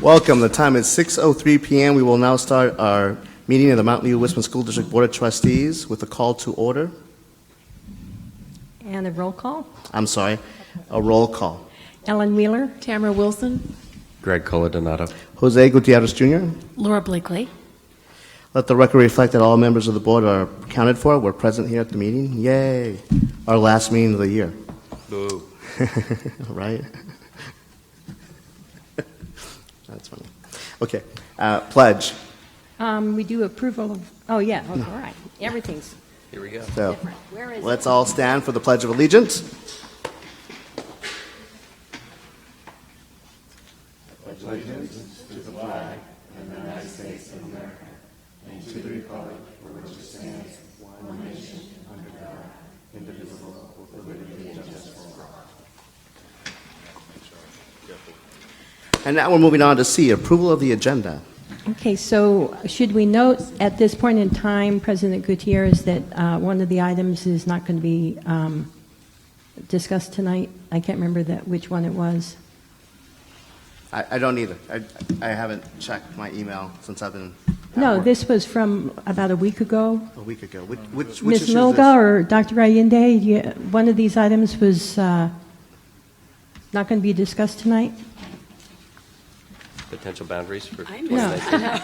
Welcome. The time is 6:03 p.m. We will now start our meeting of the Mountain View Wisconsin School District Board of Trustees with a call to order. And a roll call. I'm sorry, a roll call. Ellen Wheeler. Tamara Wilson. Greg Coladonato. Jose Gutierrez Jr. Laura Blakely. Let the record reflect that all members of the board are accounted for. We're present here at the meeting. Yay. Our last meeting of the year. Boo. Right? That's funny. Okay. Pledge. We do approval of, oh yeah, okay, all right. Everything's Here we go. So, different. Where is let's it? all stand for the Pledge of Allegiance. And now we're moving on to C, approval of the agenda. Okay, so should we note at this point in time, President Gutierrez, that one of the items is not going to be discussed tonight? I can't remember which one it was. I don't either. I haven't checked my email since I've been at No, work. this was from about a week ago. A week ago. Which Ms. issue is Milga this? or Dr. Allende, one of these items was not going to be discussed tonight? Potential boundaries for No.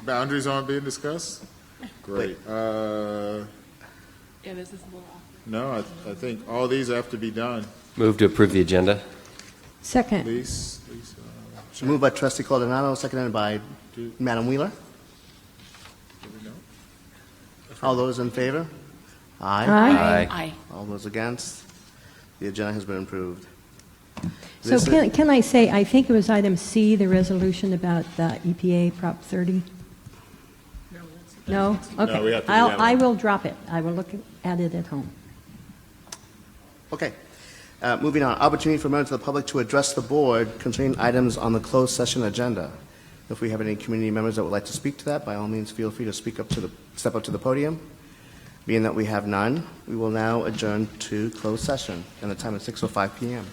Boundaries aren't being discussed? Great. Yeah, this is a little awkward. No, I think all these have to be done. Move to approve the agenda. Second. Lisa, Moved by Trustee Caldonado, seconded by Madam Wheeler. All those in favor? Aye. Aye. Aye. All those against? The agenda has been approved. So This is- can I say, I think it was item C, the resolution about the EPA Prop 30? No? Okay. we have to do that I one. will drop it. I will look at it at home. Okay. Moving on, opportunity for members of the public to address the board concerning items on the closed session agenda. If we have any community members that would like to speak to that, by all means, feel free to step up to the podium. Being that we have none, we will now adjourn to closed session, and the time is 6:05 p.m.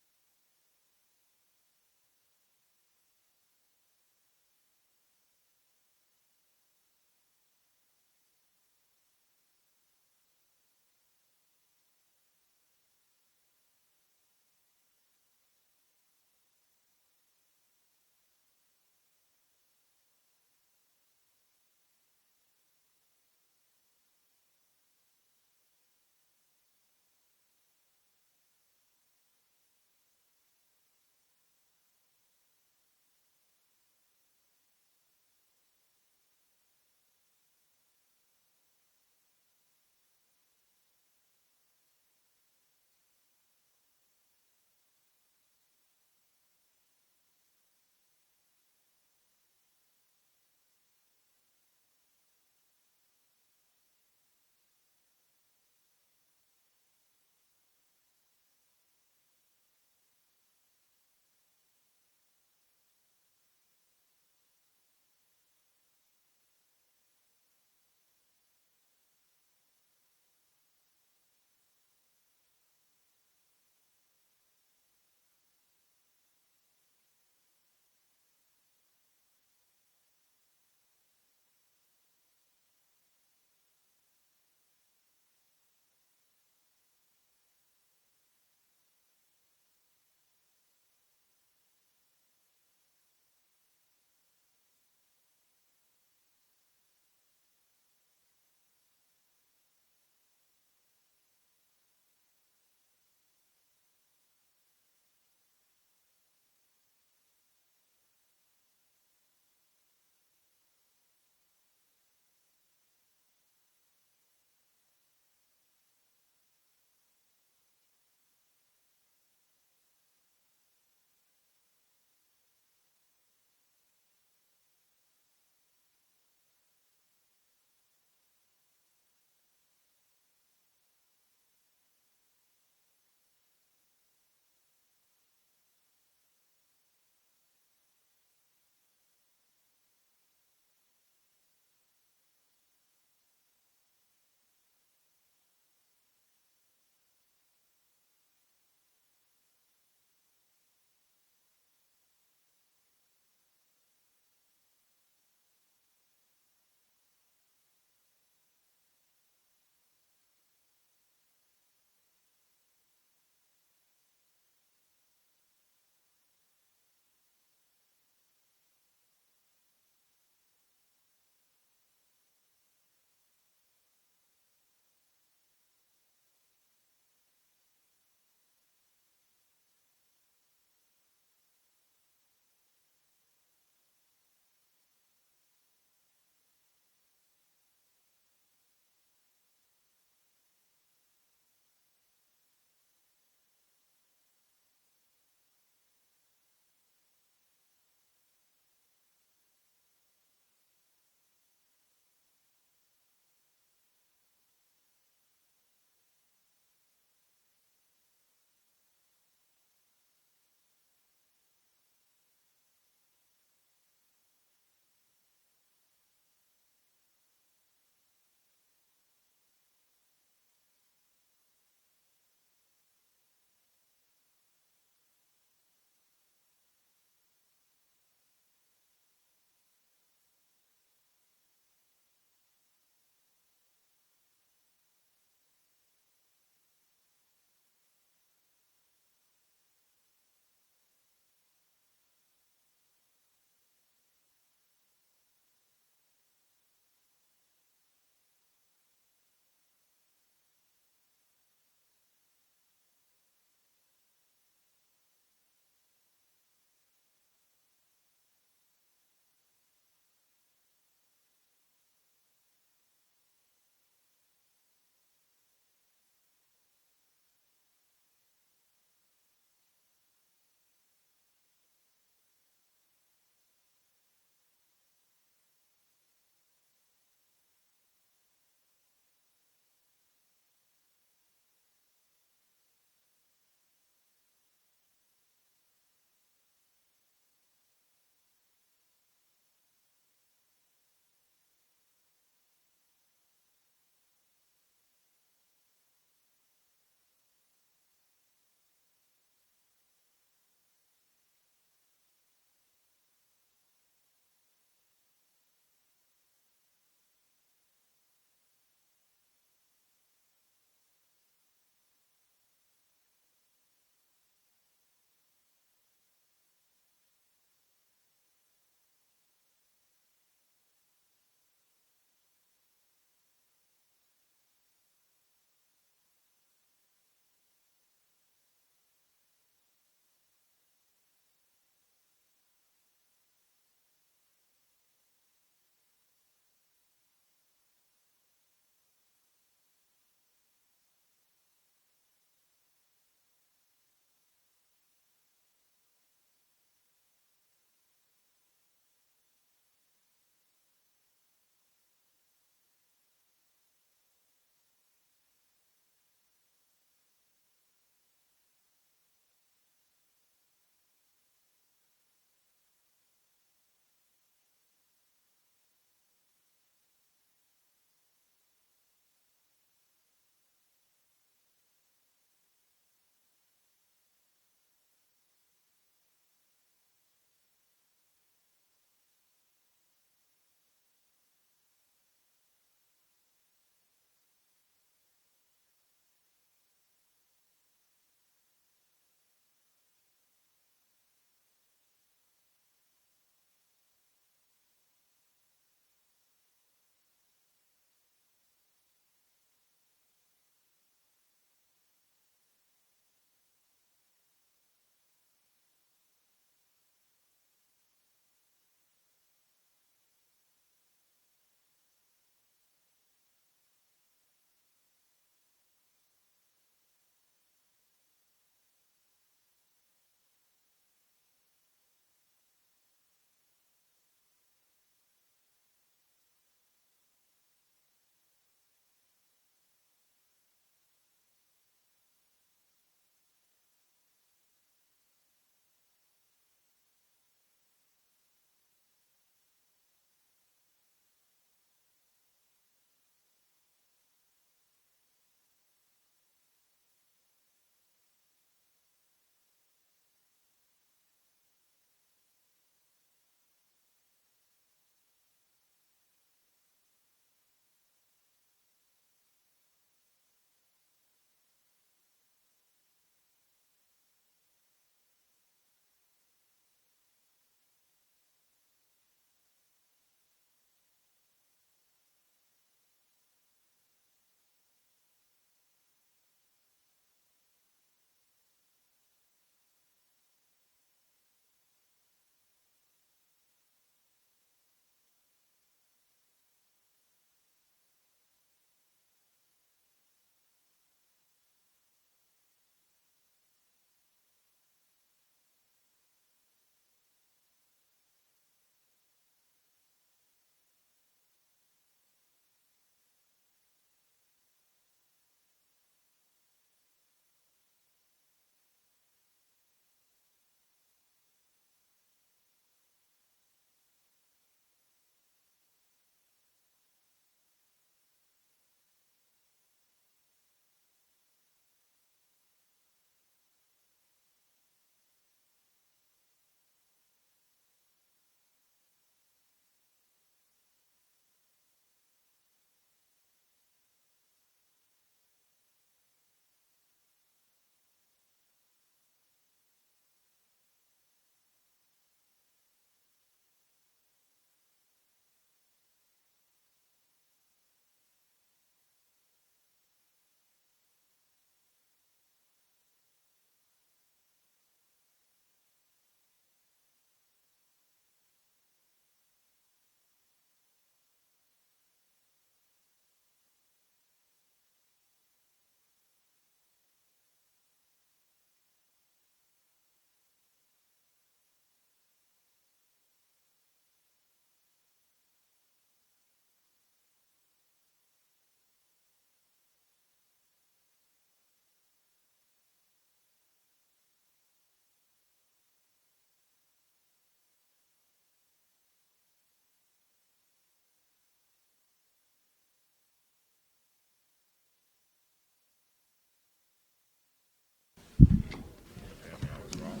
I was wrong.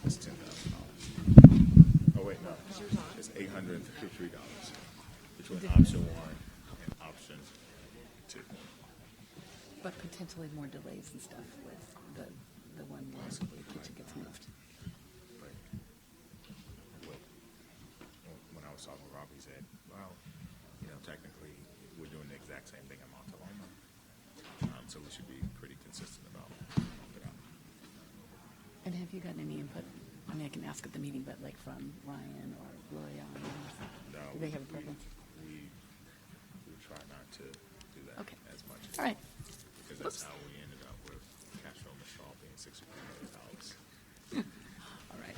It's $10,000. Oh, wait, no. It's $853 between option one and option two. But potentially more delays and stuff with the one where the kitchen gets moved. But when I was talking with Rob, he said, well, technically, we're doing the exact same thing in Montalona. So we should be pretty consistent about it out. And have you gotten any input? I mean, I can ask at the meeting, but like from Ryan or Gloria? No, Do they have a preference? We try not to do that Okay. as much. All right. Because that's how we ended up with Castro Mistral being $63 million. All right.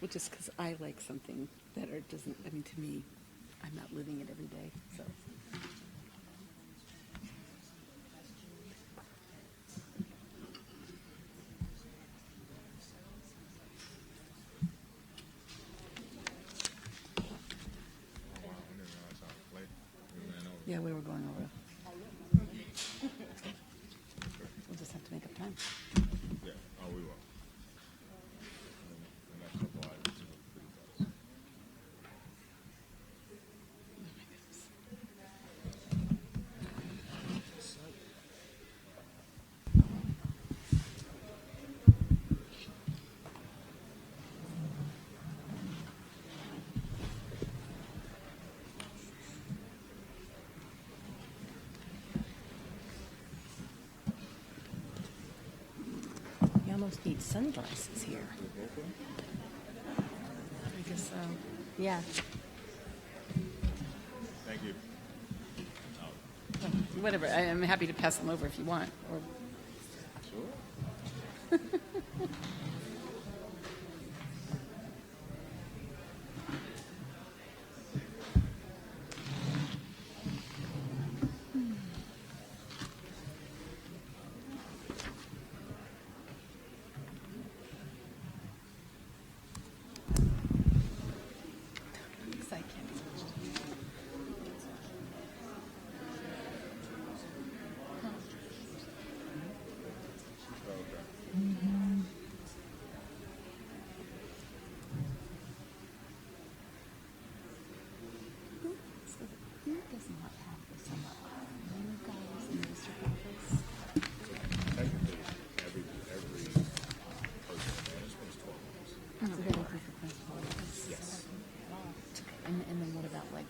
Well, just because I like something better doesn't, I mean, to me, I'm not living it every day, so. Yeah, we were going over. We'll just have to make up time. Yeah, oh, we will. And that couple items were pretty close. You almost need sunglasses here. I guess so. Yeah. Thank you. Whatever, I'm happy to pass them over if you want, or. Sure. Because I can't be switched. Who does not have this on you guys in the district office? Technically, every person in management is 12 months. So they don't think the principal is. Yes. Okay. And then what about like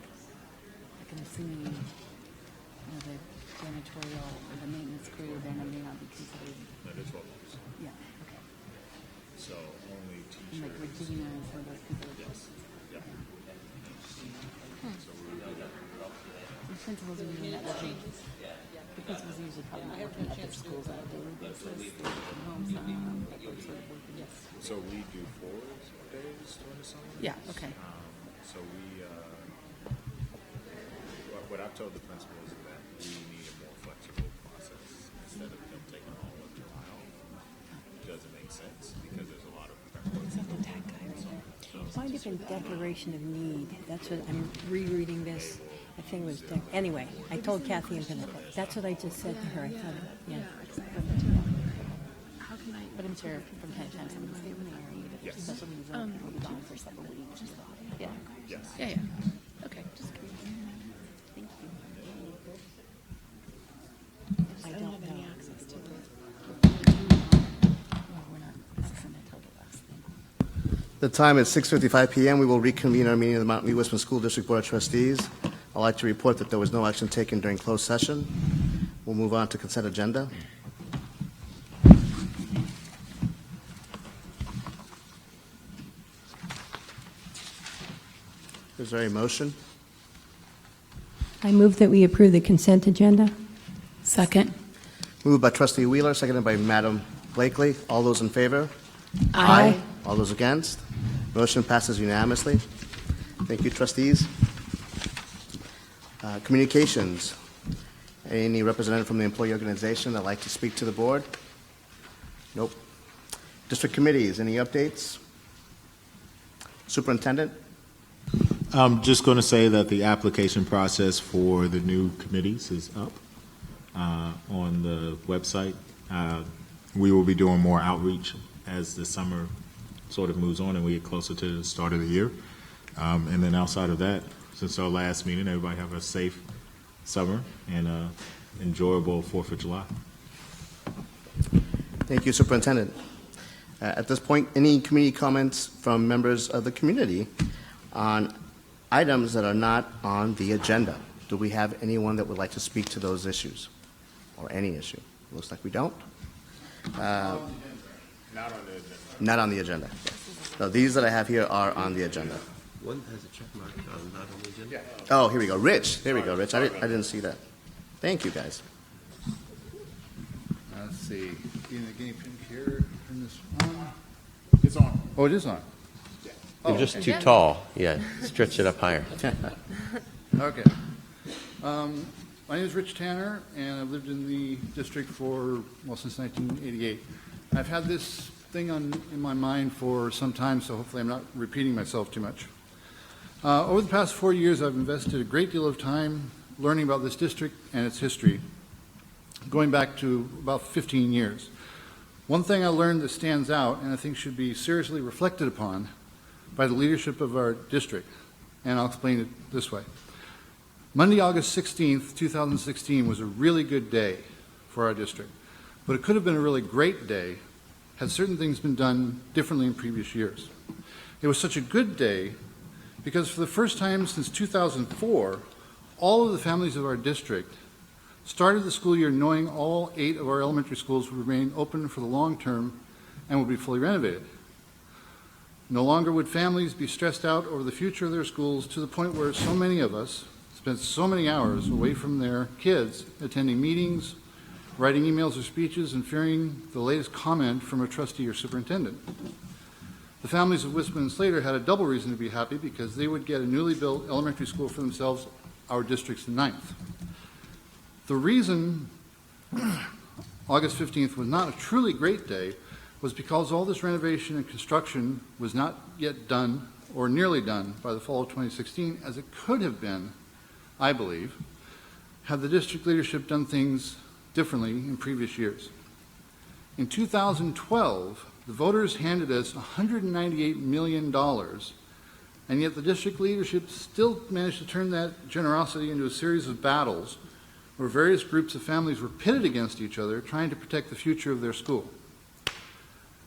I'm assuming, the janitorial or the maintenance crew, then I may not be considered, No, they're 12 months. yeah, okay. So only And like teachers. Regina and some of those people. Yes. Yeah. So we would do that. The principals are usually not working. The principals are usually probably not working at their schools on a daily basis. They're working home some, but they're sort of working. Yes. So we do 4 days during the summer. Yeah, okay. So we, what I've told the principals is that we need a more flexible process instead of them taking all of July off. It doesn't make sense because there's a lot of prep work. Might have been declaration of need. That's what, I'm rereading this. I think it was, anyway, I told Kathy I'm gonna, that's what I just said to her. I thought, yeah. How can I? But I'm sure from time to time someone's stay when they are needed. Yes. Especially when you're going to be gone for several weeks. Yeah. Yes. Yeah, yeah. Okay. Just curious. Thank you. I don't know. any access to it. Well, we're not, this isn't until the last thing. The time is 6:55 p.m. We will reconvene our meeting of the Mount Mead Westman School District Board of Trustees. I'd like to report that there was no action taken during closed session. We'll move on to consent agenda. Is there a motion? I move that we approve the consent agenda. Second. Moved by Trustee Wheeler, seconded by Madam Blakely. All those in favor? Aye. All those against? Motion passes unanimously. Thank you, trustees. Communications. Any representative from the employee organization that'd like to speak to the board? Nope. District committees, any updates? Superintendent? I'm just going to say that the application process for the new committees is up on the website. We will be doing more outreach as the summer sort of moves on and we get closer to the start of the year. And then outside of that, since our last meeting, everybody have a safe summer and enjoyable 4th of July. Thank you, Superintendent. At this point, any community comments from members of the community on items that are not on the agenda? Do we have anyone that would like to speak to those issues or any issue? Looks like we don't. Not on the agenda. Not on the agenda. So these that I have here are on the agenda. One has a check mark on not on the agenda. Oh, here we go. Rich. There we go, Rich. I didn't see that. Thank you, guys. Let's see. Getting the guinea pig here. Turn this on. It's on. Oh, it is on. You're just too tall. Yeah, stretch it up higher. Okay. My name is Rich Tanner, and I've lived in the district since 1988. I've had this thing in my mind for some time, so hopefully I'm not repeating myself too much. Over the past 4 years, I've invested a great deal of time learning about this district and its history, going back to about 15 years. One thing I learned that stands out, and I think should be seriously reflected upon by the leadership of our district, and I'll explain it this way. Monday, August 16th, 2016 was a really good day for our district, but it could have been a really great day had certain things been done differently in previous years. It was such a good day because for the first time since 2004, all of the families of our district started the school year knowing all 8 of our elementary schools would remain open for the long term and would be fully renovated. No longer would families be stressed out over the future of their schools to the point where so many of us spent so many hours away from their kids attending meetings, writing emails or speeches, and fearing the latest comment from a trustee or superintendent. The families of Wisman and Slater had a double reason to be happy because they would get a newly built elementary school for themselves, our district's 9th. The reason August 15th was not a truly great day was because all this renovation and construction was not yet done or nearly done by the fall of 2016 as it could have been, I believe, had the district leadership done things differently in previous years. In 2012, the voters handed us $198 million, and yet the district leadership still managed to turn that generosity into a series of battles where various groups of families were pitted against each other trying to protect the future of their school.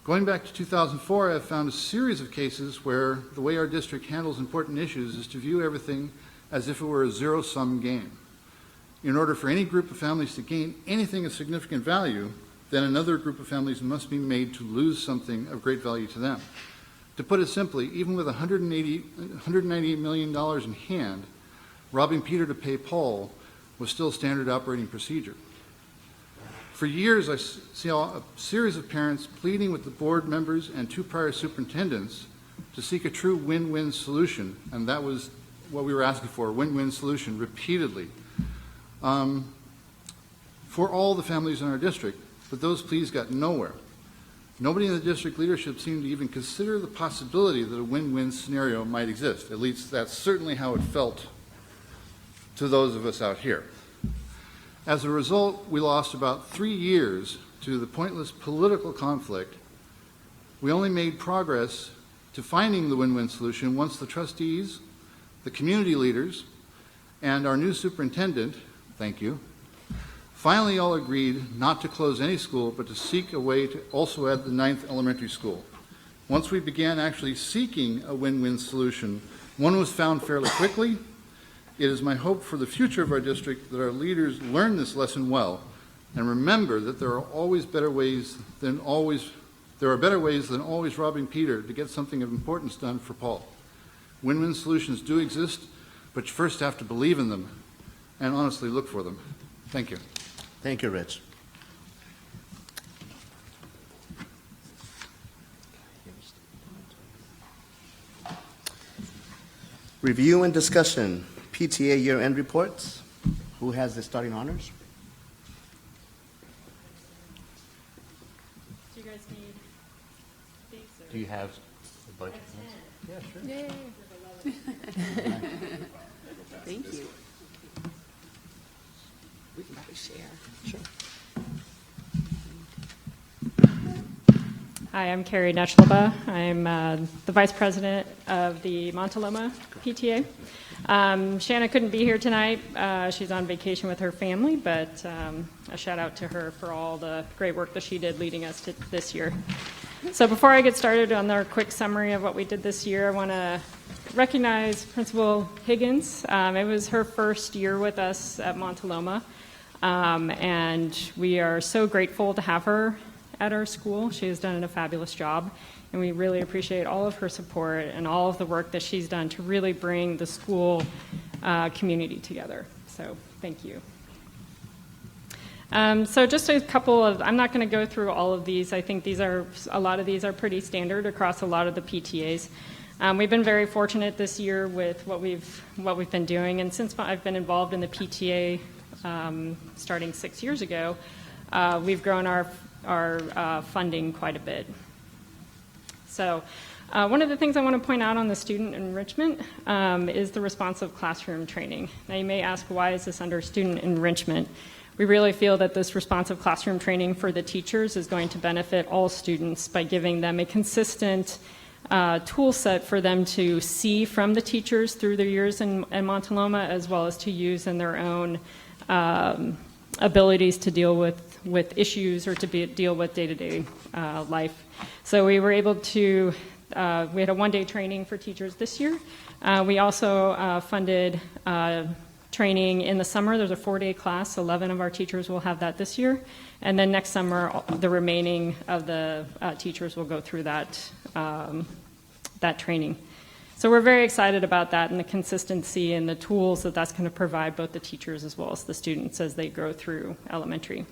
Going back to 2004, I've found a series of cases where the way our district handles important issues is to view everything as if it were a zero-sum game. In order for any group of families to gain anything of significant value, then another group of families must be made to lose something of great value to them. To put it simply, even with $198 million in hand, robbing Peter to pay Paul was still standard operating procedure. For years, I saw a series of parents pleading with the board members and 2 prior superintendents to seek a true win-win solution, and that was what we were asking for, a win-win solution repeatedly for all the families in our district, but those pleas got nowhere. Nobody in the district leadership seemed to even consider the possibility that a win-win scenario might exist. At least that's certainly how it felt to those of us out here. As a result, we lost about 3 years to the pointless political conflict. We only made progress to finding the win-win solution once the trustees, the community leaders, and our new superintendent, thank you, finally all agreed not to close any school, but to seek a way to also add the 9th elementary school. Once we began actually seeking a win-win solution, one was found fairly quickly. It is my hope for the future of our district that our leaders learn this lesson well and remember that there are better ways than always robbing Peter to get something of importance done for Paul. Win-win solutions do exist, but you first have to believe in them and honestly look for them. Thank you. Thank you, Rich. Review and discussion, PTA year-end reports. Who has the starting honors? Do you guys need these? Or? Do you have a bunch of things? Yay. Thank you. We can probably share. Sure. Hi, I'm Carrie Netchleba. I'm the Vice President of the Montaloma PTA. Shanna couldn't be here tonight. She's on vacation with her family, but a shout out to her for all the great work that she did leading us to this year. So before I get started on our quick summary of what we did this year, I want to recognize Principal Higgins. It was her first year with us at Montaloma, and we are so grateful to have her at our school. She has done a fabulous job, and we really appreciate all of her support and all of the work that she's done to really bring the school community together. So thank you. So just a couple of, I'm not going to go through all of these. I think a lot of these are pretty standard across a lot of the PTAs. We've been very fortunate this year with what we've been doing, and since I've been involved in the PTA starting 6 years ago, we've grown our funding quite a bit. So one of the things I want to point out on the student enrichment is the responsive classroom training. Now you may ask, why is this under student enrichment? We really feel that this responsive classroom training for the teachers is going to benefit all students by giving them a consistent tool set for them to see from the teachers through their years in Montaloma, as well as to use in their own abilities to deal with issues or to deal with day-to-day life. So we were able to, we had a one-day training for teachers this year. We also funded training in the summer. There's a 4-day class. 11 of our teachers will have that this year. And then next summer, the remaining of the teachers will go through that training. So we're very excited about that and the consistency and the tools that that's going to provide both the teachers as well as the students as they grow through elementary.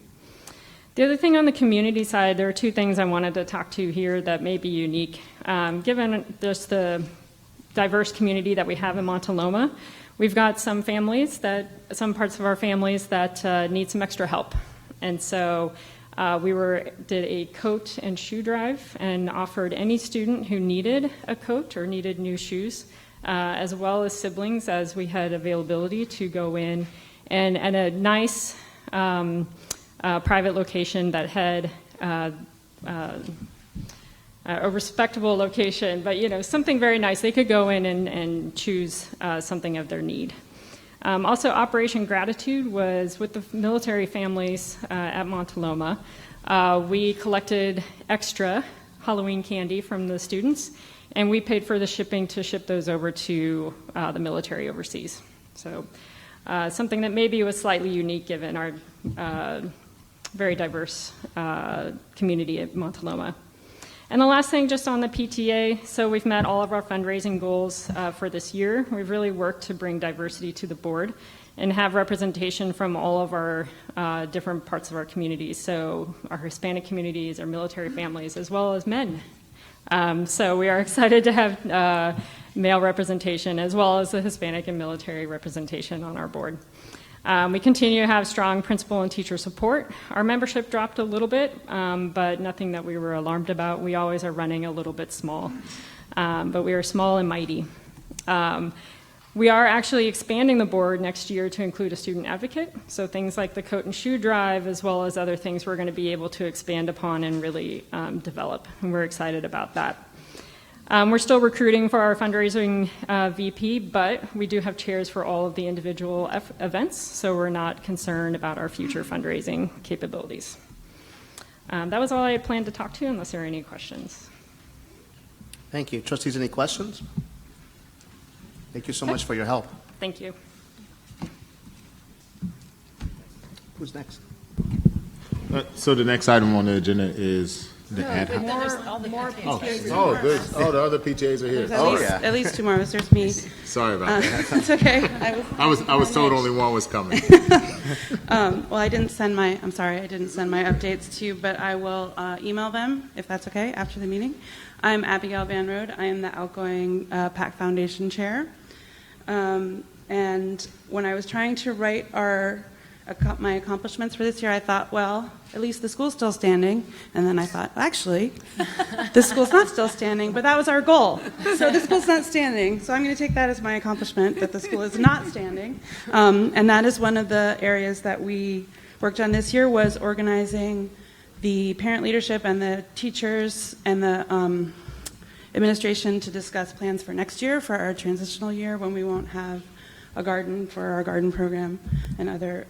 The other thing on the community side, there are two things I wanted to talk to here that may be unique. Given just the diverse community that we have in Montaloma, we've got some parts of our families that need some extra help. And so we did a coat and shoe drive and offered any student who needed a coat or needed new shoes, as well as siblings, as we had availability to go in and at a nice private location that had a respectable location, but something very nice. They could go in and choose something of their need. Also, Operation Gratitude was with the military families at Montaloma. We collected extra Halloween candy from the students, and we paid for the shipping to ship those over to the military overseas. So something that maybe was slightly unique given our very diverse community at Montaloma. And the last thing, just on the PTA, so we've met all of our fundraising goals for this year. We've really worked to bring diversity to the board and have representation from all of our different parts of our communities. So our Hispanic communities, our military families, as well as men. So we are excited to have male representation as well as the Hispanic and military representation on our board. We continue to have strong principal and teacher support. Our membership dropped a little bit, but nothing that we were alarmed about. We always are running a little bit small, but we are small and mighty. We are actually expanding the board next year to include a student advocate, so things like the coat and shoe drive, as well as other things we're going to be able to expand upon and really develop, and we're excited about that. We're still recruiting for our fundraising VP, but we do have chairs for all of the individual events, so we're not concerned about our future fundraising capabilities. That was all I had planned to talk to, unless there are any questions. Thank you. Trustees, any questions? Thank you so much for your help. Thank you. Who's next? So the next item on the agenda is the ad hoc. Oh, good. Oh, the other PTAs are here. At least two more of us. There's me. Sorry about that. It's okay. I was told only one was coming. Well, I didn't send my updates to you, but I will email them, if that's okay, after the meeting. I'm Abigail Van Rode. I am the outgoing PAC Foundation chair. And when I was trying to write my accomplishments for this year, I thought, well, at least the school's still standing. And then I thought, actually, the school's not still standing, but that was our goal. So the school's not standing. So I'm going to take that as my accomplishment, that the school is not standing. And that is one of the areas that we worked on this year, was organizing the parent leadership and the teachers and the administration to discuss plans for next year, for our transitional year, when we won't have a garden for our garden program and other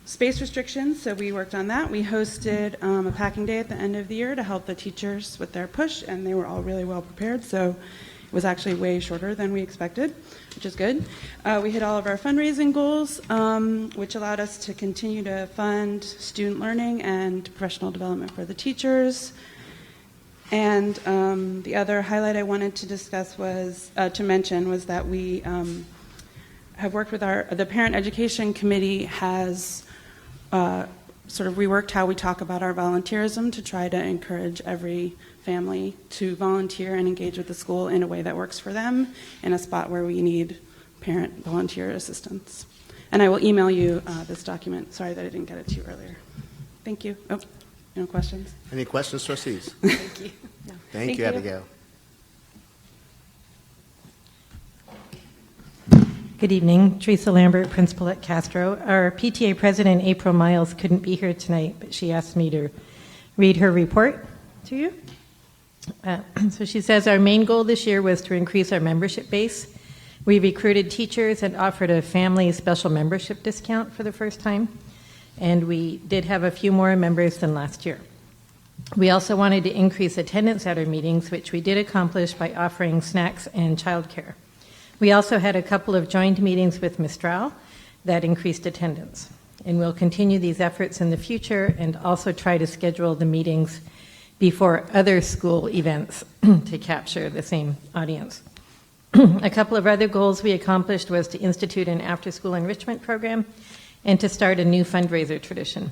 space restrictions. So we worked on that. We hosted a packing day at the end of the year to help the teachers with their push, and they were all really well prepared. So it was actually way shorter than we expected, which is good. We hit all of our fundraising goals, which allowed us to continue to fund student learning and professional development for the teachers. And the other highlight I wanted to discuss was, to mention, was that we have worked with the Parent Education Committee has sort of reworked how we talk about our volunteerism to try to encourage every family to volunteer and engage with the school in a way that works for them in a spot where we need parent volunteer assistance. And I will email you this document. Sorry that I didn't get it to you earlier. Thank you. Oh, no questions? Any questions, trustees? Thank you. No. Thank you, Abigail. Good evening. Teresa Lambert, principal at Castro. Our PTA president, April Miles, couldn't be here tonight, but she asked me to read her report to you. So she says, our main goal this year was to increase our membership base. We recruited teachers and offered a family special membership discount for the first time, and we did have a few more members than last year. We also wanted to increase attendance at our meetings, which we did accomplish by offering snacks and childcare. We also had a couple of joint meetings with Mistral that increased attendance, and we'll continue these efforts in the future and also try to schedule the meetings before other school events to capture the same audience. A couple of other goals we accomplished was to institute an after-school enrichment program and to start a new fundraiser tradition.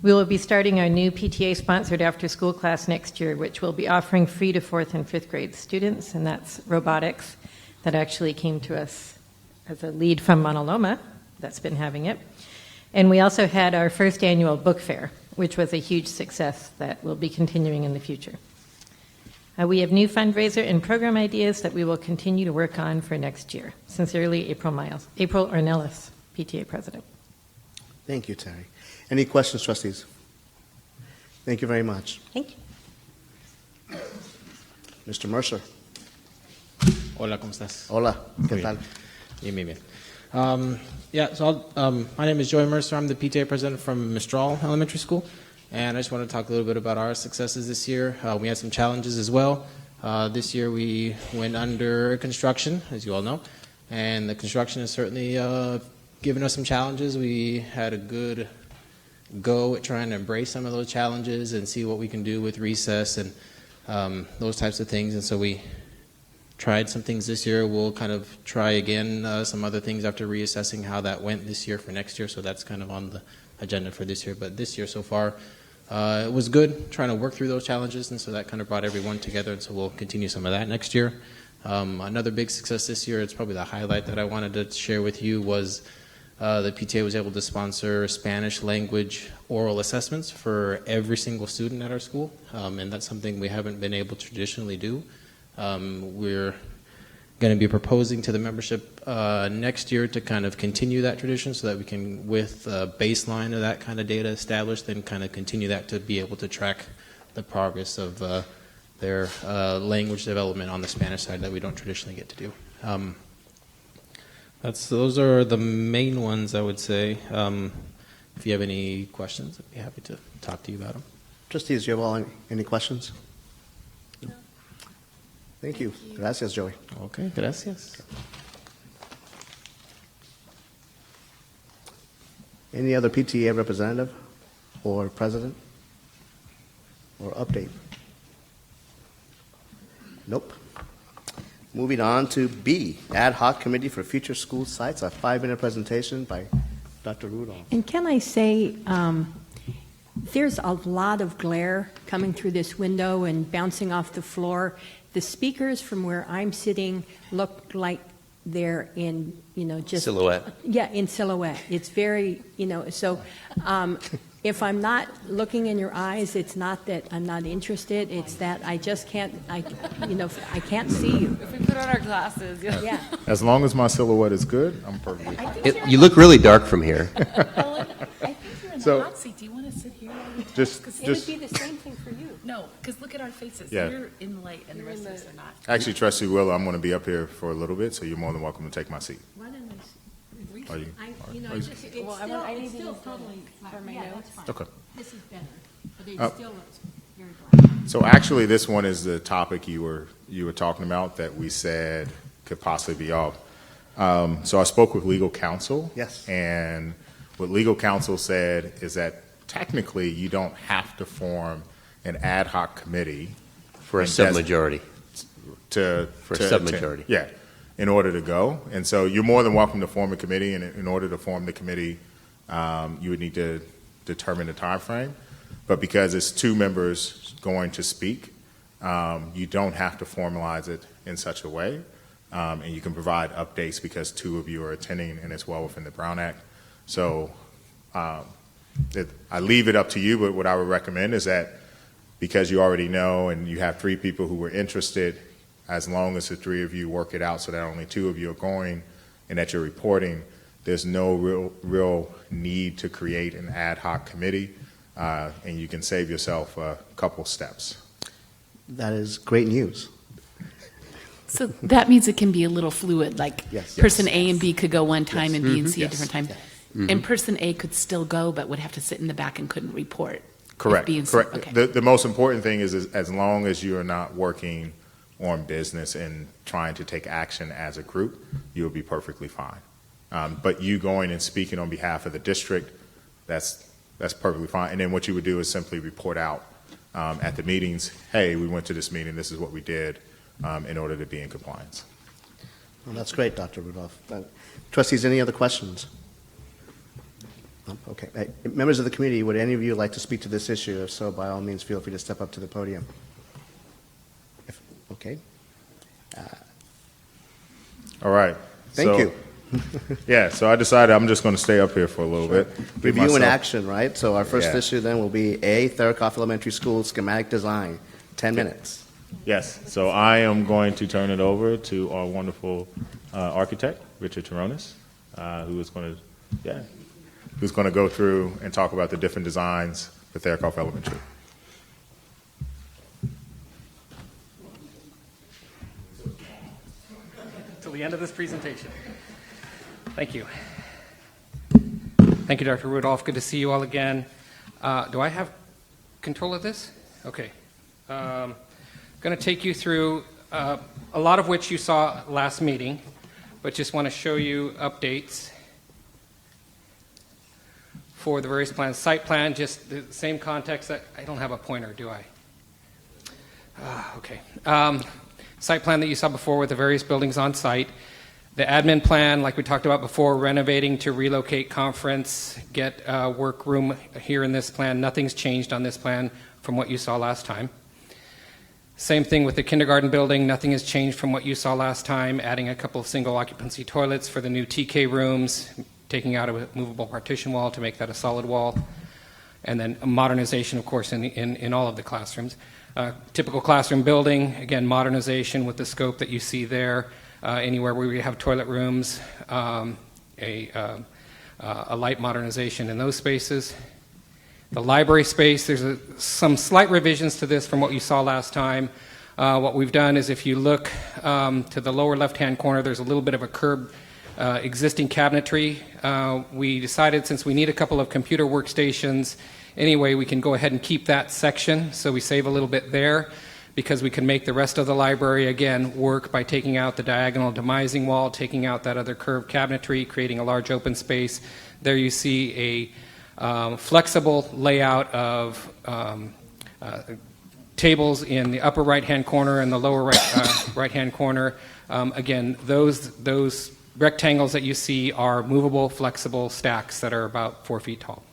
We will be starting our new PTA-sponsored after-school class next year, which will be offering free to 4th and 5th grade students, and that's robotics. That actually came to us as a lead from Mauna Loma that's been having it. And we also had our first annual book fair, which was a huge success that will be continuing in the future. We have new fundraiser and program ideas that we will continue to work on for next year. Sincerely, April Ornelas, PTA President. Thank you, Terry. Any questions, trustees? Thank you very much. Thank you. Mr. Mercer. Hola, ¿cómo estás? Hola, ¿qué Bien. tal? Bien, bien, bien. My name is Joey Mercer. I'm the PTA president from Mistral Elementary School, and I just want to talk a little bit about our successes this year. We had some challenges as well. This year we went under construction, as you all know, and the construction has certainly given us some challenges. We had a good go at trying to embrace some of those challenges and see what we can do with recess and those types of things, and so we tried some things this year. We'll kind of try again some other things after reassessing how that went this year for next year, so that's kind of on the agenda for this year. But this year so far, it was good trying to work through those challenges, and so that kind of brought everyone together, and so we'll continue some of that next year. Another big success this year, it's probably the highlight that I wanted to share with you, was the PTA was able to sponsor Spanish language oral assessments for every single student at our school, and that's something we haven't been able to traditionally do. We're going to be proposing to the membership next year to kind of continue that tradition so that we can, with a baseline of that kind of data established, then kind of continue that to be able to track the progress of their language development on the Spanish side that we don't traditionally get to do. Those are the main ones, I would say. If you have any questions, I'd be happy to talk to you about them. Trustees, do you have all any questions? No. Thank you. Gracias, Joey. Okay, gracias. Any other PTA representative or president or update? Nope. Moving on to B, Ad Hoc Committee for Future School Sites, a 5-minute presentation by Dr. Rudolph. And can I say, there's a lot of glare coming through this window and bouncing off the floor. The speakers from where I'm sitting look like they're in, just Silhouette. Yeah, in silhouette. It's very, so if I'm not looking in your eyes, it's not that I'm not interested. It's that I just can't, I can't see you. If we put on our glasses, Yeah. As long as my silhouette is good, I'm perfectly fine. You look really dark from here. I think you're in So- the hot seat. Do you want to sit here? just It would be the same thing for you. No, because look at our faces. Yeah. You're in the light, and the rest of us are not. actually, Trustee Willow, I'm going to be up here for a little bit, so you're more than welcome to take my seat. Why don't Are you? I just, it's still, it's still totally for my notes. Okay. This is better, but it Oh. still looks very black. So actually, this one is the topic you were talking about that we said could possibly be off. So I spoke with legal counsel. Yes. And what legal counsel said is that technically you don't have to form an ad hoc committee For a And that's- submajority. for a submajority. Yeah, in order to go. And so you're more than welcome to form a committee, and in order to form the committee, you would need to determine the time frame. But because it's two members going to speak, you don't have to formalize it in such a way. And you can provide updates because two of you are attending, and it's well within the Brown Act. So I leave it up to you, but what I would recommend is that because you already know and you have three people who were interested, as long as the three of you work it out so that only two of you are going and that you're reporting, there's no real need to create an ad hoc committee, and you can save yourself a couple steps. That is great news. So that means it can be a little fluid, like Yes. person A and B could go one time and B and C Yes. a different time. And person A could still go, but would have to sit in the back and couldn't report. Correct. B and C- Correct. okay. The most important thing is as long as you are not working on business and trying to take action as a group, you'll be perfectly fine. But you going and speaking on behalf of the district, that's perfectly fine. And then what you would do is simply report out at the meetings, hey, we went to this meeting, this is what we did, in order to be in compliance. Well, that's great, Dr. Rudolph. Trustees, any other questions? No? Okay. Members of the committee, would any of you like to speak to this issue? If so, by all means, feel free to step up to the podium. Okay. All right. Thank you. Yeah, so I decided I'm just going to stay up here for a little bit. Give Review in myself- action, right? So our first Yeah. issue then will be A, Therakoff Elementary School schematic design, 10 minutes. Yes, so I am going to turn it over to our wonderful architect, Richard Taronis, who's going to go through and talk about the different designs for Therakoff Elementary. Till the end of this presentation. Thank you. Thank you, Dr. Rudolph. Good to see you all again. Do I have control of this? Okay. Going to take you through a lot of which you saw last meeting, but just want to show you updates for the various plans. Site plan, just the same context. I don't have a pointer, do I? Okay. Site plan that you saw before with the various buildings on site. The admin plan, like we talked about before, renovating to relocate conference, get a workroom here in this plan. Nothing's changed on this plan from what you saw last time. Same thing with the kindergarten building. Nothing has changed from what you saw last time, adding a couple of single occupancy toilets for the new TK rooms, taking out a movable partition wall to make that a solid wall, and then a modernization, of course, in all of the classrooms. Typical classroom building, again, modernization with the scope that you see there. Anywhere where we have toilet rooms, a light modernization in those spaces. The library space, there's some slight revisions to this from what you saw last time. What we've done is if you look to the lower left-hand corner, there's a little bit of a curb existing cabinetry. We decided since we need a couple of computer workstations anyway, we can go ahead and keep that section, so we save a little bit there because we can make the rest of the library, again, work by taking out the diagonal demising wall, taking out that other curved cabinetry, creating a large open space. There you see a flexible layout of tables in the upper right-hand corner and the lower right-hand corner. Again, those rectangles that you see are movable, flexible stacks that are about 4 feet tall.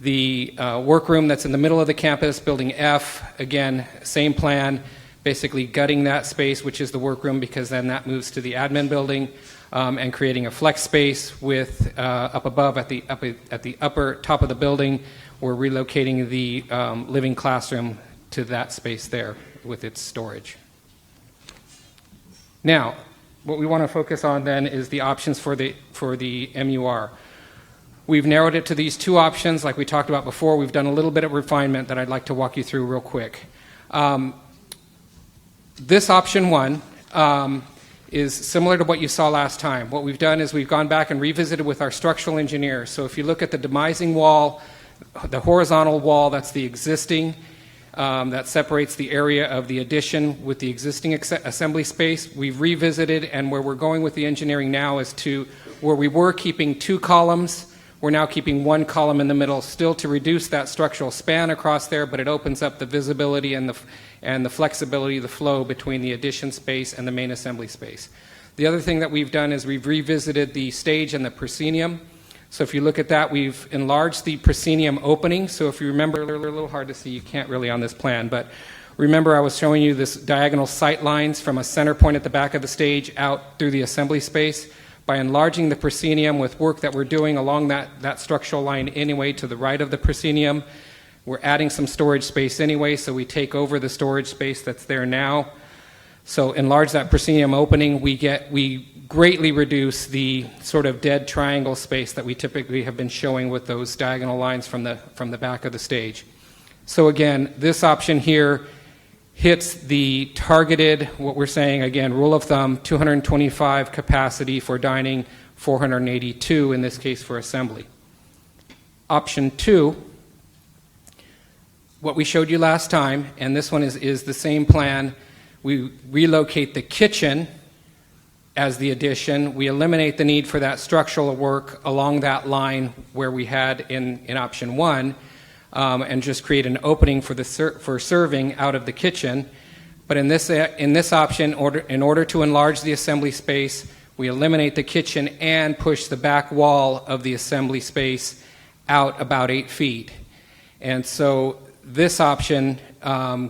The workroom that's in the middle of the campus, building F, again, same plan, basically gutting that space, which is the workroom, because then that moves to the admin building, and creating a flex space with up above at the upper top of the building. We're relocating the living classroom to that space there with its storage. Now, what we want to focus on then is the options for the MUR. We've narrowed it to these two options, like we talked about before. We've done a little bit of refinement that I'd like to walk you through real quick. This option 1 is similar to what you saw last time. What we've done is we've gone back and revisited with our structural engineer. So if you look at the demising wall, the horizontal wall, that's the existing, that separates the area of the addition with the existing assembly space. We've revisited, and where we're going with the engineering now is to where we were keeping 2 columns, we're now keeping 1 column in the middle, still to reduce that structural span across there, but it opens up the visibility and the flexibility, the flow between the addition space and the main assembly space. The other thing that we've done is we've revisited the stage and the proscenium. So if you look at that, we've enlarged the proscenium opening. So if you remember, they're a little hard to see, you can't really on this plan, but remember I was showing you this diagonal sight lines from a center point at the back of the stage out through the assembly space. By enlarging the proscenium with work that we're doing along that structural line anyway to the right of the proscenium, we're adding some storage space anyway, so we take over the storage space that's there now. So enlarge that proscenium opening, we greatly reduce the sort of dead triangle space that we typically have been showing with those diagonal lines from the back of the stage. So again, this option here hits the targeted, what we're saying, again, rule of thumb, 225 capacity for dining, 482 in this case for assembly. Option 2, what we showed you last time, and this one is the same plan. We relocate the kitchen as the addition. We eliminate the need for that structural work along that line where we had in option 1. And just create an opening for serving out of the kitchen. But in this option, in order to enlarge the assembly space, we eliminate the kitchen and push the back wall of the assembly space out about 8 feet. And so this option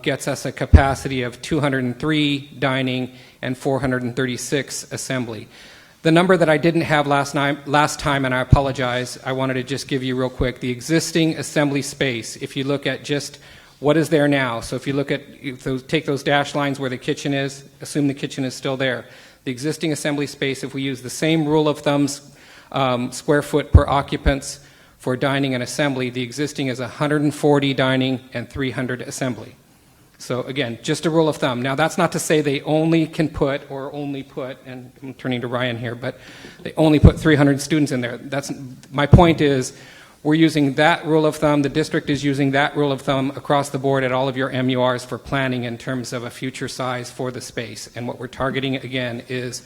gets us a capacity of 203 dining and 436 assembly. The number that I didn't have last time, and I apologize, I wanted to just give you real quick, the existing assembly space, if you look at just what is there now. So if you look at, take those dashed lines where the kitchen is, assume the kitchen is still there. The existing assembly space, if we use the same rule of thumbs, square foot per occupants for dining and assembly, the existing is 140 dining and 300 assembly. So again, just a rule of thumb. Now that's not to say they only can put, and I'm turning to Ryan here, but they only put 300 students in there. My point is, we're using that rule of thumb, the district is using that rule of thumb across the board at all of your MURs for planning in terms of a future size for the space. And what we're targeting again is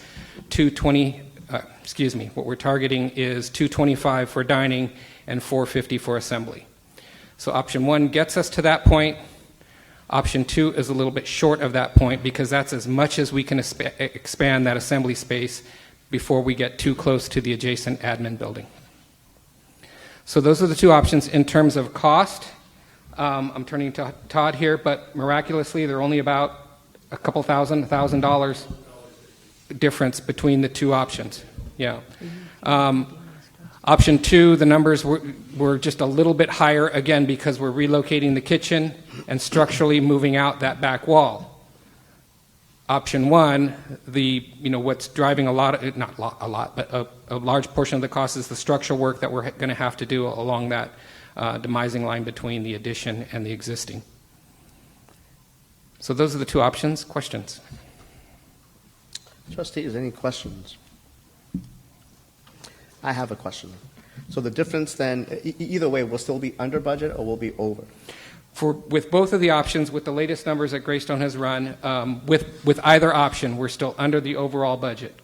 225 for dining and 450 for assembly. So option 1 gets us to that point. Option 2 is a little bit short of that point because that's as much as we can expand that assembly space before we get too close to the adjacent admin building. So those are the 2 options in terms of cost. I'm turning to Todd here, but miraculously they're only about a couple $1,000 difference between the 2 options. Yeah. Option 2, the numbers were just a little bit higher, again, because we're relocating the kitchen and structurally moving out that back wall. Option 1, what's driving a large portion of the cost is the structural work that we're going to have to do along that demising line between the addition and the existing. So those are the 2 options. Questions? Trustees, any questions? I have a question. So the difference then, either way, will still be under budget or will be over? With both of the options, with the latest numbers that Greystone has run, with either option, we're still under the overall budget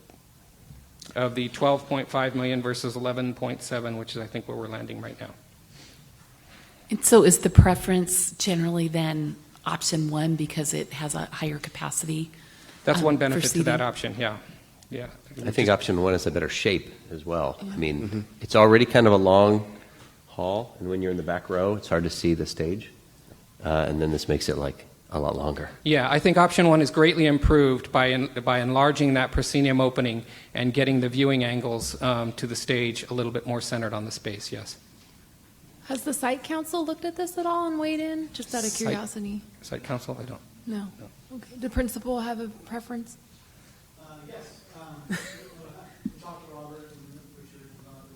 of the 12.5 million versus 11.7, which is I think where we're landing right now. And so is the preference generally then option 1 because it has a higher capacity? That's one benefit to that option, yeah. Yeah. I think option 1 is a better shape as well. I mean, it's already kind of a long hall, and when you're in the back row, it's hard to see the stage. And then this makes it like a lot longer. Yeah, I think option 1 is greatly improved by enlarging that proscenium opening and getting the viewing angles to the stage a little bit more centered on the space, yes. Has the site council looked at this at all and weighed in, just out of curiosity? Site council, I don't. No. Okay. Did principal have a preference? Yes. We talked to Robert and Richard about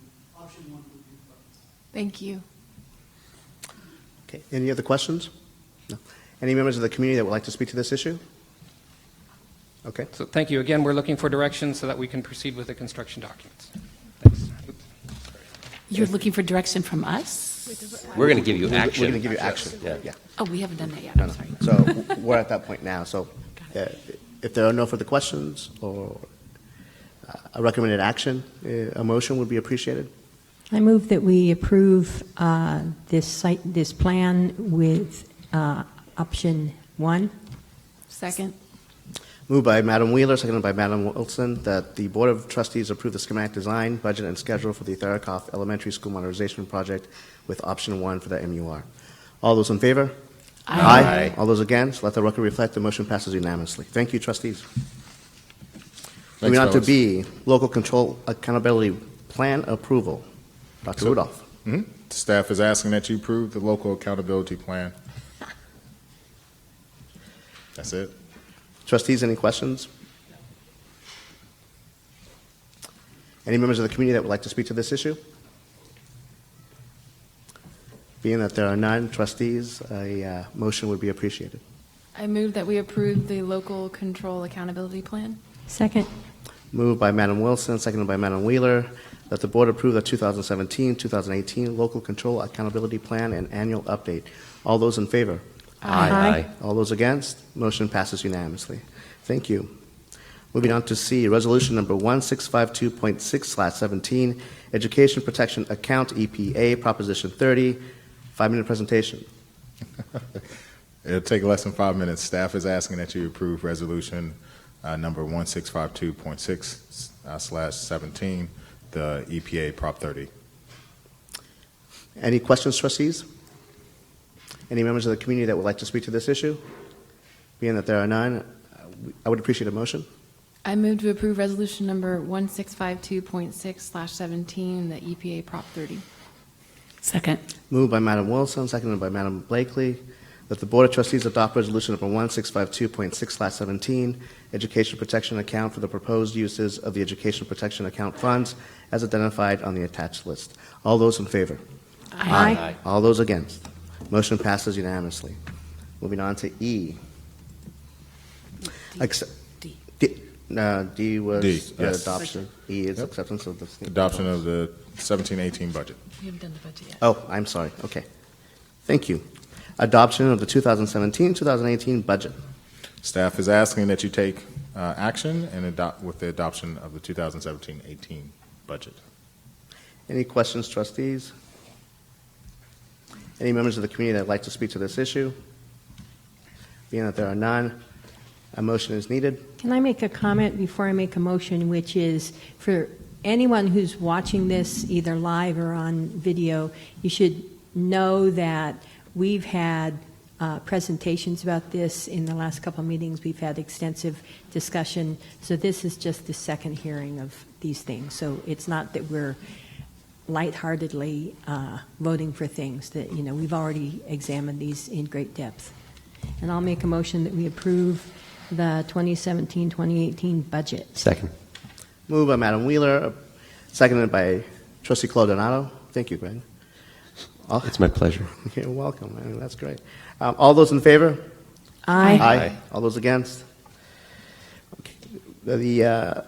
option 1 would be Thank you. Okay, any other questions? No. Any members of the community that would like to speak to this issue? Okay. So thank you. Again, we're looking for direction so that we can proceed with the construction documents. You're looking for direction from us? We're going to give you action. We're going to give you action. Yeah. Oh, we haven't done that yet. No, I'm no. sorry. So we're at that point now. So if there are no further questions or a recommended action, a motion would be appreciated. I move that we approve this plan with option 1. Second. Moved by Madam Wheeler, seconded by Madam Wilson, that the Board of Trustees approve the schematic design, budget, and schedule for the Therikoff Elementary School Modernization Project with option 1 for the MUR. All those in favor? Aye. All those against? Let the record reflect the motion passes unanimously. Thank you, trustees. Thanks, Moving on to fellas. B, Local Control Accountability Plan Approval. Dr. Rudolph. Staff is asking that you approve the local accountability plan. That's it. Trustees, any questions? Any members of the community that would like to speak to this issue? Being that there are none, trustees, a motion would be appreciated. I move that we approve the local control accountability plan. Second. Moved by Madam Wilson, seconded by Madam Wheeler, that the board approve the 2017-2018 Local Control Accountability Plan and Annual Update. All those in favor? Aye. All those against? Motion passes unanimously. Thank you. Moving on to C, Resolution Number 1652.6/17, Education Protection Account, EPA, Proposition 30. 5-minute presentation. It'll take less than 5 minutes. Staff is asking that you approve resolution number 1652.6/17, the EPA Prop 30. Any questions, trustees? Any members of the community that would like to speak to this issue? Being that there are none, I would appreciate a motion. I move to approve resolution number 1652.6/17, the EPA Prop 30. Second. Moved by Madam Wilson, seconded by Madam Blakely, that the Board of Trustees adopt resolution number 1652.6/17, Education Protection Account for the proposed uses of the Education Protection Account funds as identified on the attached list. All those in favor? Aye. All those against? Motion passes unanimously. Moving on to E. D. D was D, yes. adoption. E is acceptance of the Adoption of the 17-18 budget. We haven't done the budget yet. Oh, I'm sorry. Okay. Thank you. Adoption of the 2017-2018 budget. Staff is asking that you take action and adopt with the adoption of the 2017-18 budget. Any questions, trustees? Any members of the community that would like to speak to this issue? Being that there are none, a motion is needed. Can I make a comment before I make a motion, which is for anyone who's watching this either live or on video, you should know that we've had presentations about this in the last couple of meetings. We've had extensive discussion. So this is just the second hearing of these things. So it's not that we're lightheartedly voting for things that, we've already examined these in great depth. And I'll make a motion that we approve the 2017-2018 budget. Second. Moved by Madam Wheeler, seconded by Trustee Claude Donato. Thank you, Greg. It's my pleasure. You're welcome. That's great. All those in favor? Aye. All those against? Okay. The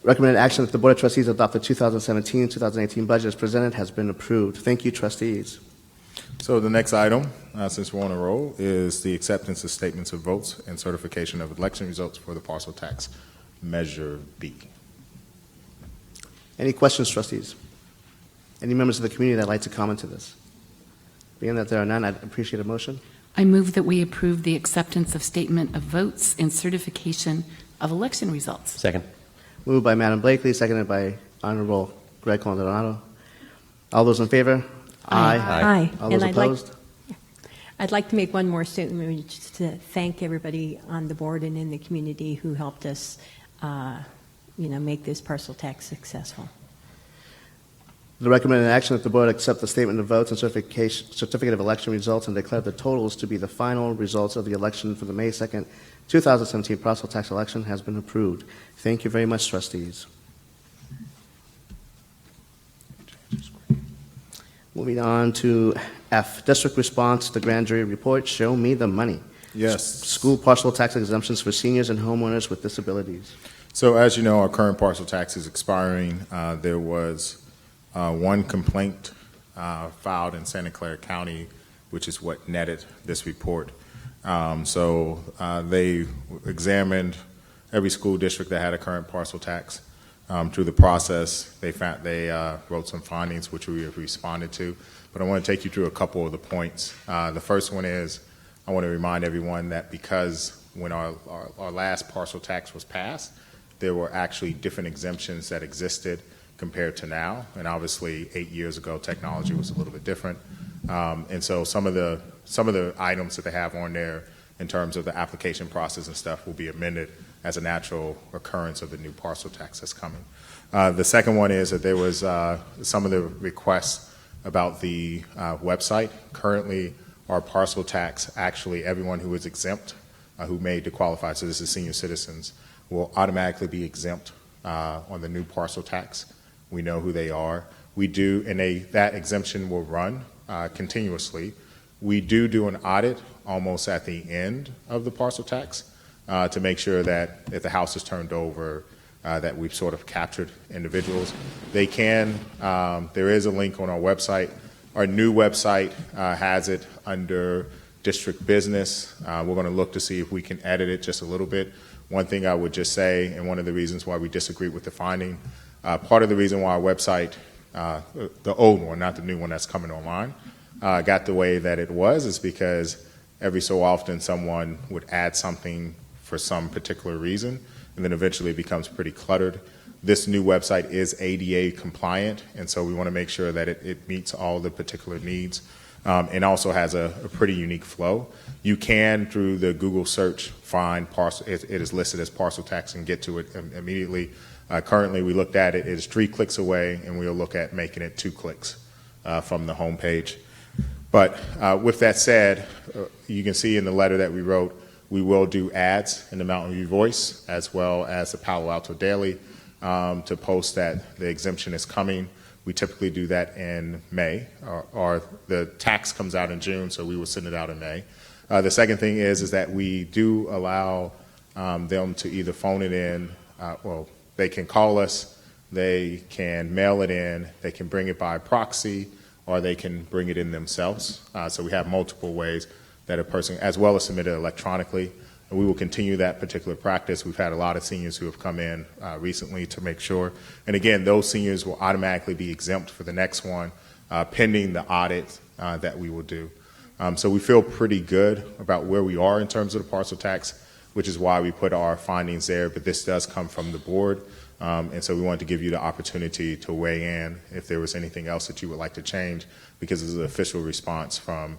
recommended action that the Board of Trustees adopt the 2017-2018 budget as presented has been approved. Thank you, trustees. So the next item, since we're on a roll, is the acceptance of statements of votes and certification of election results for the parcel tax Measure B. Any questions, trustees? Any members of the community that would like to comment to this? Being that there are none, I'd appreciate a motion. I move that we approve the acceptance of statement of votes and certification of election results. Second. Moved by Madam Blakely, seconded by Honorable Greg Colantonado. All those in favor? Aye. All those opposed? I'd like to make one more statement, just to thank everybody on the board and in the community who helped us, make this parcel tax successful. The recommended action that the board accept the statement of votes and certificate of election results and declare the totals to be the final results of the election for the May 2nd, 2017 parcel tax election has been approved. Thank you very much, trustees. Moving on to F, district response to the grand jury report, show me the money. Yes. School partial tax exemptions for seniors and homeowners with disabilities. So as you know, our current parcel tax is expiring. There was one complaint filed in Santa Clara County, which is what netted this report. They examined every school district that had a current parcel tax. Through the process, they wrote some findings which we have responded to. But I want to take you through a couple of the points. The first one is I want to remind everyone that because when our last parcel tax was passed, there were actually different exemptions that existed compared to now. And obviously, 8 years ago, technology was a little bit different. And so some of the items that they have on there in terms of the application process and stuff will be amended as a natural occurrence of the new parcel tax that's coming. The second one is that there was some of the requests about the website. Currently, our parcel tax, actually everyone who is exempt, who made to qualify, so this is senior citizens, will automatically be exempt on the new parcel tax. We know who they are. We do, and that exemption will run continuously. We do an audit almost at the end of the parcel tax to make sure that if the house is turned over, that we've sort of captured individuals. They can, there is a link on our website. Our new website has it under district business. We're going to look to see if we can edit it just a little bit. One thing I would just say, and one of the reasons why we disagree with the finding, part of the reason why our website, the old one, not the new one that's coming online, got the way that it was is because every so often someone would add something for some particular reason, and then eventually it becomes pretty cluttered. This new website is ADA compliant, and so we want to make sure that it meets all the particular needs and also has a pretty unique flow. You can, through the Google search, find parcel. It is listed as parcel tax and get to it immediately. Currently, we looked at it. It is 3 clicks away, and we'll look at making it 2 clicks from the home page. But with that said, you can see in the letter that we wrote, we will do ads in the Mountain View Voice as well as the Palo Alto Daily to post that the exemption is coming. We typically do that in May, or the tax comes out in June, so we will send it out in May. The second thing is that we do allow them to either phone it in, they can call us, they can mail it in, they can bring it by proxy, or they can bring it in themselves. So we have multiple ways that a person, as well as submit it electronically. And we will continue that particular practice. We've had a lot of seniors who have come in recently to make sure. And again, those seniors will automatically be exempt for the next one, pending the audit that we will do. So we feel pretty good about where we are in terms of the parcel tax, which is why we put our findings there. But this does come from the board. And so we wanted to give you the opportunity to weigh in if there was anything else that you would like to change, because this is an official response from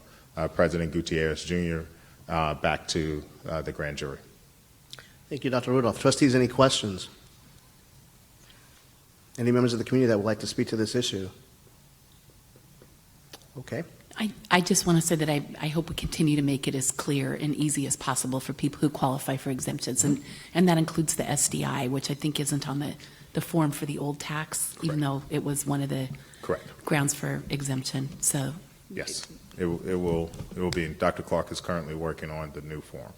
President Gutierrez Jr. Back to the grand jury. Thank you, Dr. Rudolph. Trustees, any questions? Any members of the community that would like to speak to this issue? Okay. I just want to say that I hope we continue to make it as clear and easy as possible for people who qualify for exemptions, and that includes the SDI, which I think isn't on the form for the old tax, even though it was one of the grounds for exemption. So yes, it will be. Dr. Clark is currently working on the new form.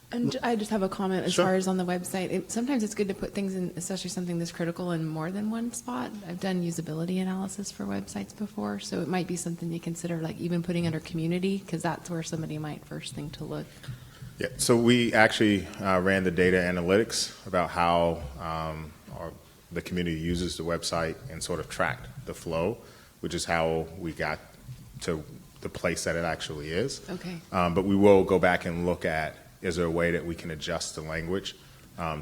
And I just have a comment as far as on the website. Sometimes it's good to put things in, especially something this critical, in more than one spot. I've done usability analysis for websites before, so it might be something you consider, like even putting under community, because that's where somebody might first think to look. Yeah, so we actually ran the data analytics about how the community uses the website and sort of tracked the flow, which is how we got to the place that it actually is. Okay. But we will go back and look at, is there a way that we can adjust the language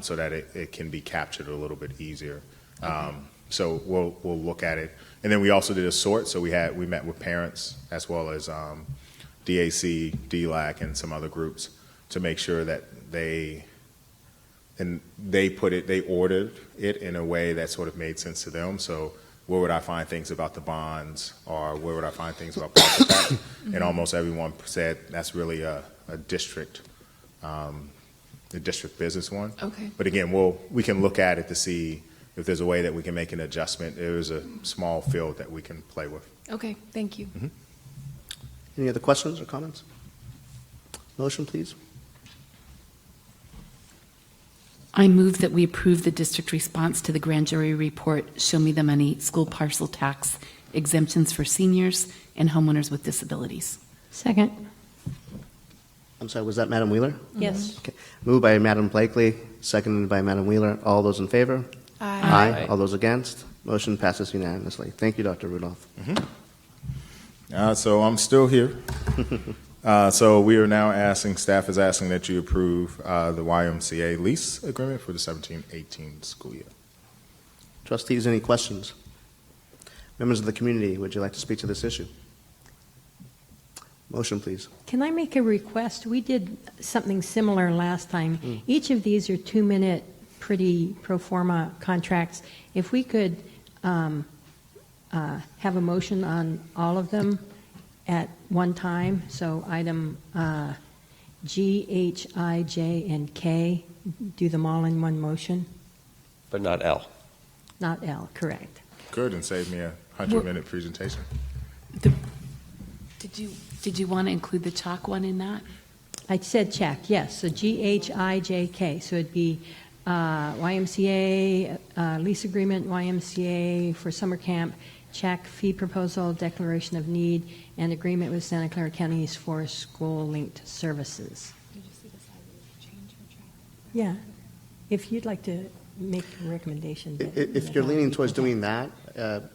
so that it can be captured a little bit easier? Okay. So we'll look at it. And then we also did a sort. So we met with parents as well as DAC, DLAC, and some other groups to make sure that they ordered it in a way that sort of made sense to them. So where would I find things about the bonds, or where would I find things about parcel tax? And almost everyone said that's really a district. The district business one. Okay. But again, we can look at it to see if there's a way that we can make an adjustment. There is a small field that we can play with. Okay, thank you. Any other questions or comments? Motion, please. I move that we approve the district response to the grand jury report, Show Me the Money school parcel tax exemptions for seniors and homeowners with disabilities. Second. I'm sorry, was that Madam Wheeler? Yes. Okay. Moved by Madam Blakely, seconded by Madam Wheeler. All those in favor? Aye. All those against? Motion passes unanimously. Thank you, Dr. Rudolph. So I'm still here. So we are now asking, staff is asking that you approve the YMCA lease agreement for the 17-18 school year. Trustees, any questions? Members of the community, would you like to speak to this issue? Motion, please. Can I make a request? We did something similar last time. Each of these are 2-minute, pretty pro forma contracts. If we could have a motion on all of them at one time, so item G, H, I, J, and K, do them all in one motion? But not L. Not L, correct. Good, and save me a 100-minute presentation. Did you want to include the chalk one in that? I said check, yes. So G, H, I, J, K. So it'd be YMCA, lease agreement, YMCA for summer camp, check, fee proposal, declaration of need, and agreement with Santa Clara County's for school-linked services. Yeah. If you'd like to make a recommendation. If you're leaning towards doing that,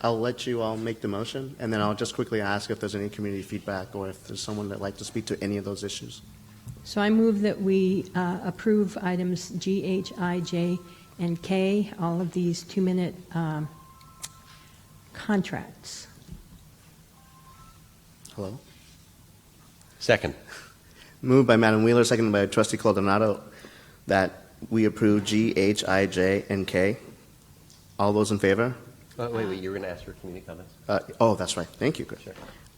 I'll let you all make the motion, and then I'll just quickly ask if there's any community feedback or if there's someone that'd like to speak to any of those issues. So I move that we approve items G, H, I, J, and K, all of these 2-minute contracts. Hello? Second. Moved by Madam Wheeler, seconded by Trustee Coldonado, that we approve G, H, I, J, and K. All those in favor? Wait, you were going to ask for community comments? Oh, that's right. Thank you. Good. Sure.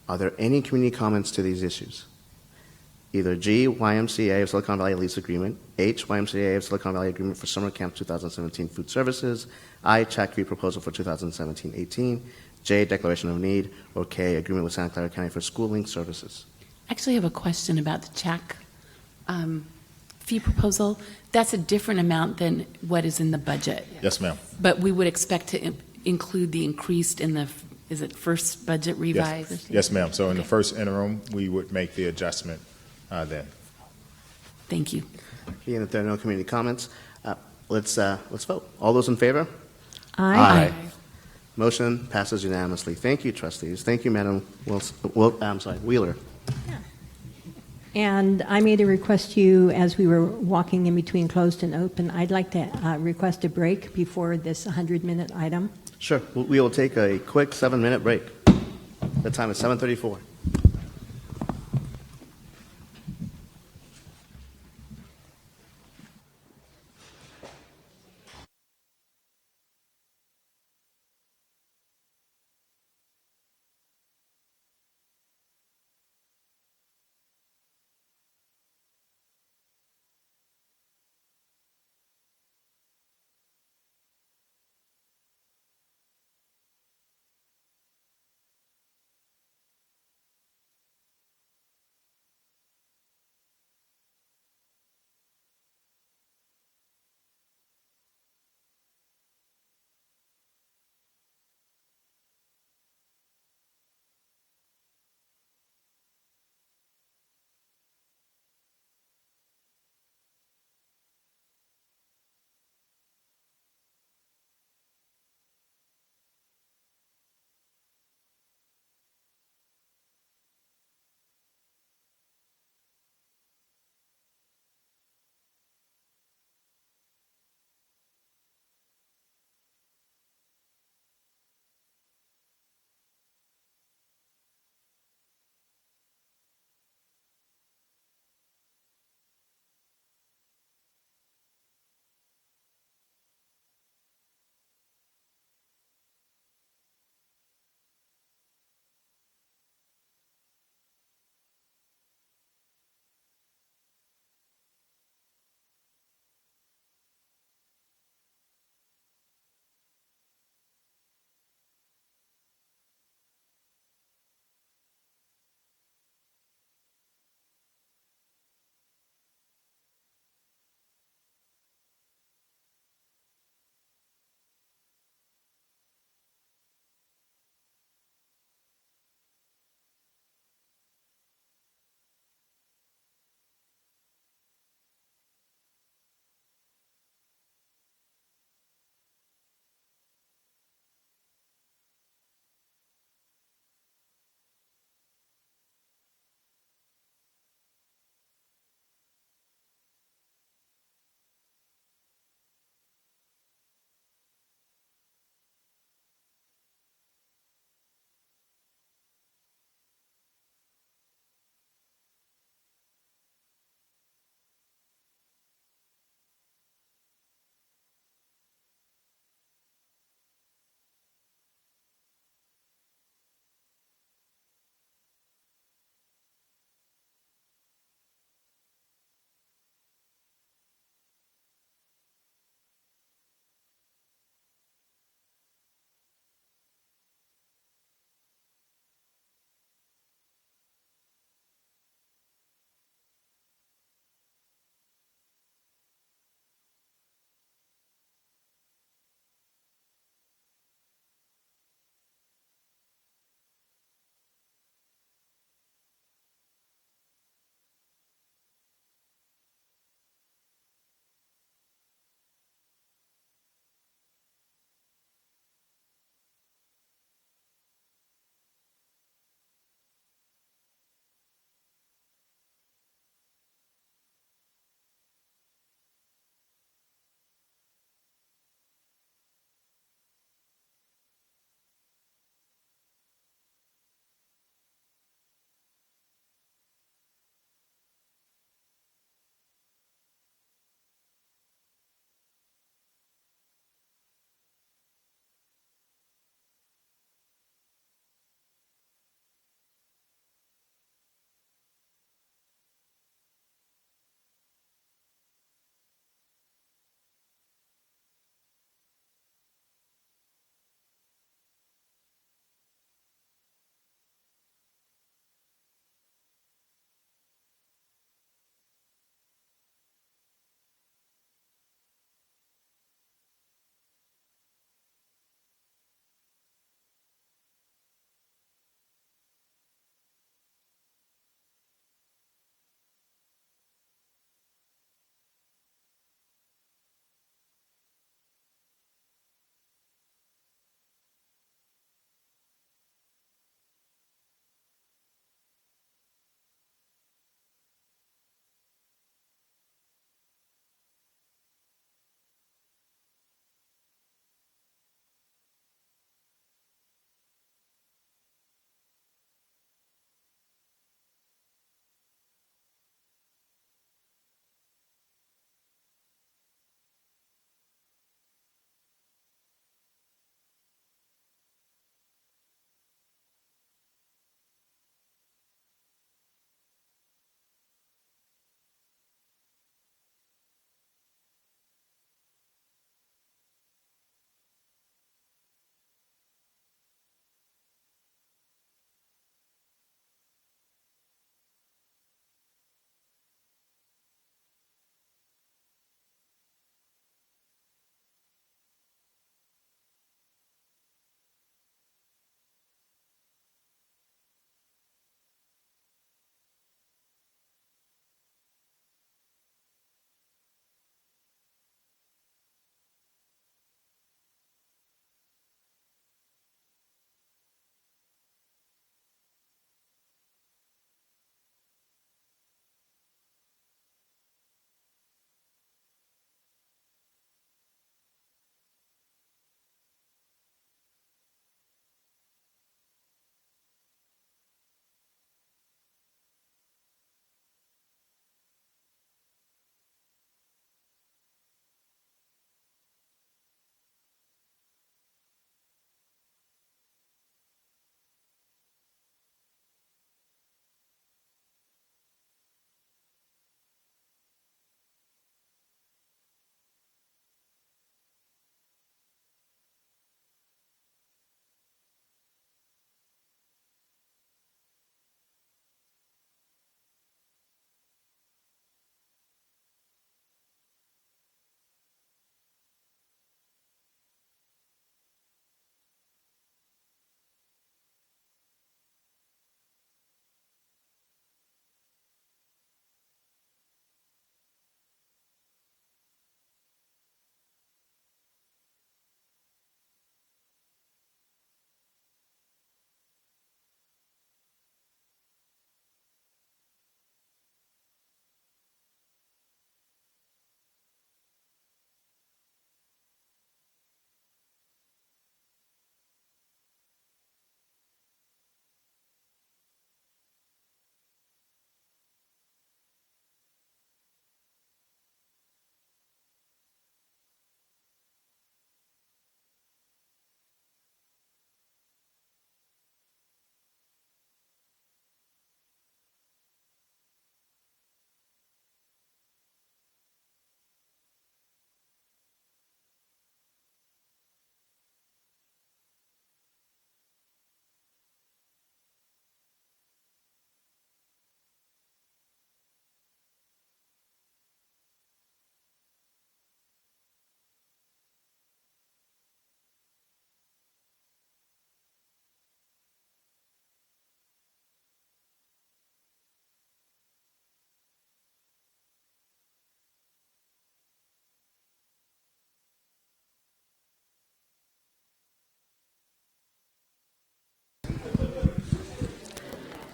Are there any community comments to these issues? Either G, YMCA of Silicon Valley lease agreement, H, YMCA of Silicon Valley agreement for summer camp 2017 food services, I, check fee proposal for 2017-18, J, declaration of need, or K, agreement with Santa Clara County for school-linked services. Actually, I have a question about the check fee proposal. That's a different amount than what is in the budget. Yes, ma'am. But we would expect to include the increased in the, is it first budget revised? Yes, ma'am. So in the Okay. first interim, we would make the adjustment then. Thank you. And if there are no community comments, let's vote. All those in favor? Aye. Motion passes unanimously. Thank you, trustees. Thank you, Madam Wheeler. And I made a request to you as we were walking in between closed and open. I'd like to request a break before this 100-minute item. Sure. We will take a quick 7-minute break. The time is 7:34.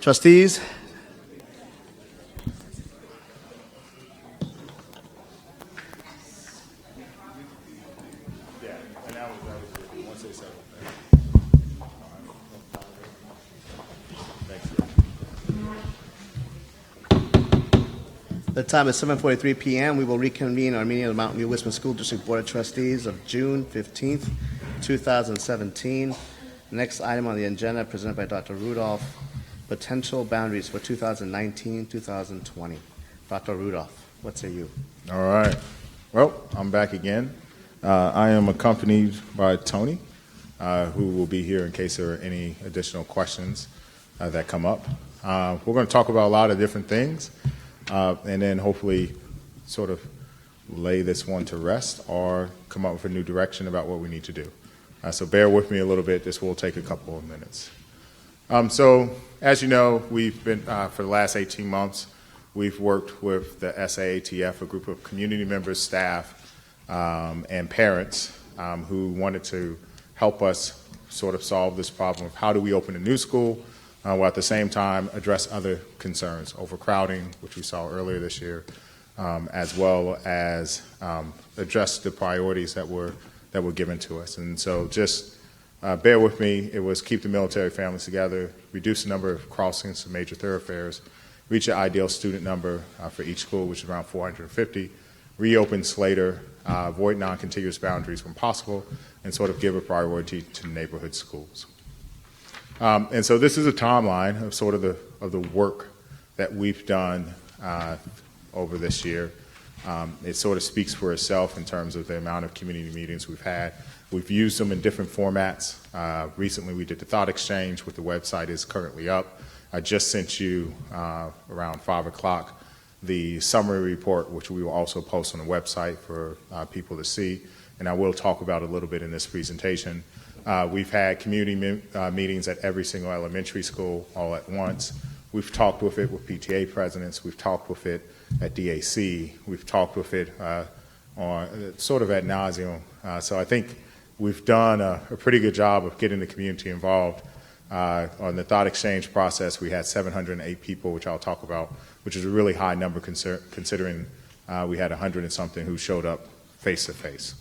Trustees? The time is 7:43 p.m. We will reconvene our meeting of the Mountain View Wisconsin School District Board of Trustees of June 15th, 2017. Next item on the agenda presented by Dr. Rudolph, potential boundaries for 2019-2020. Dr. Rudolph, what say you? All right. Well, I'm back again. I am accompanied by Tony, who will be here in case there are any additional questions that come up. We're going to talk about a lot of different things. And then hopefully sort of lay this one to rest or come up with a new direction about what we need to do. So bear with me a little bit. This will take a couple of minutes. So as you know, we've been, for the last 18 months, we've worked with the SAATF, a group of community members, staff, and parents who wanted to help us sort of solve this problem of how do we open a new school while at the same time address other concerns, overcrowding, which we saw earlier this year, as well as address the priorities that were given to us. And so just bear with me. It was keep the military families together, reduce the number of crossings to major thoroughfares, reach an ideal student number for each school, which is around 450, reopen Slater, avoid non-contiguous boundaries when possible, and sort of give a priority to neighborhood schools. And so this is a timeline of sort of the work that we've done over this year. It sort of speaks for itself in terms of the amount of community meetings we've had. We've used them in different formats. Recently we did the thought exchange, which the website is currently up. I just sent you around 5 o'clock the summary report, which we will also post on the website for people to see. And I will talk about a little bit in this presentation. We've had community meetings at every single elementary school all at once. We've talked with it with PTA presidents. We've talked with it at DAC. We've talked with it on sort of ad nauseum. So I think we've done a pretty good job of getting the community involved. On the thought exchange process, we had 708 people, which I'll talk about, which is a really high number considering we had 100 and something who showed up face to face.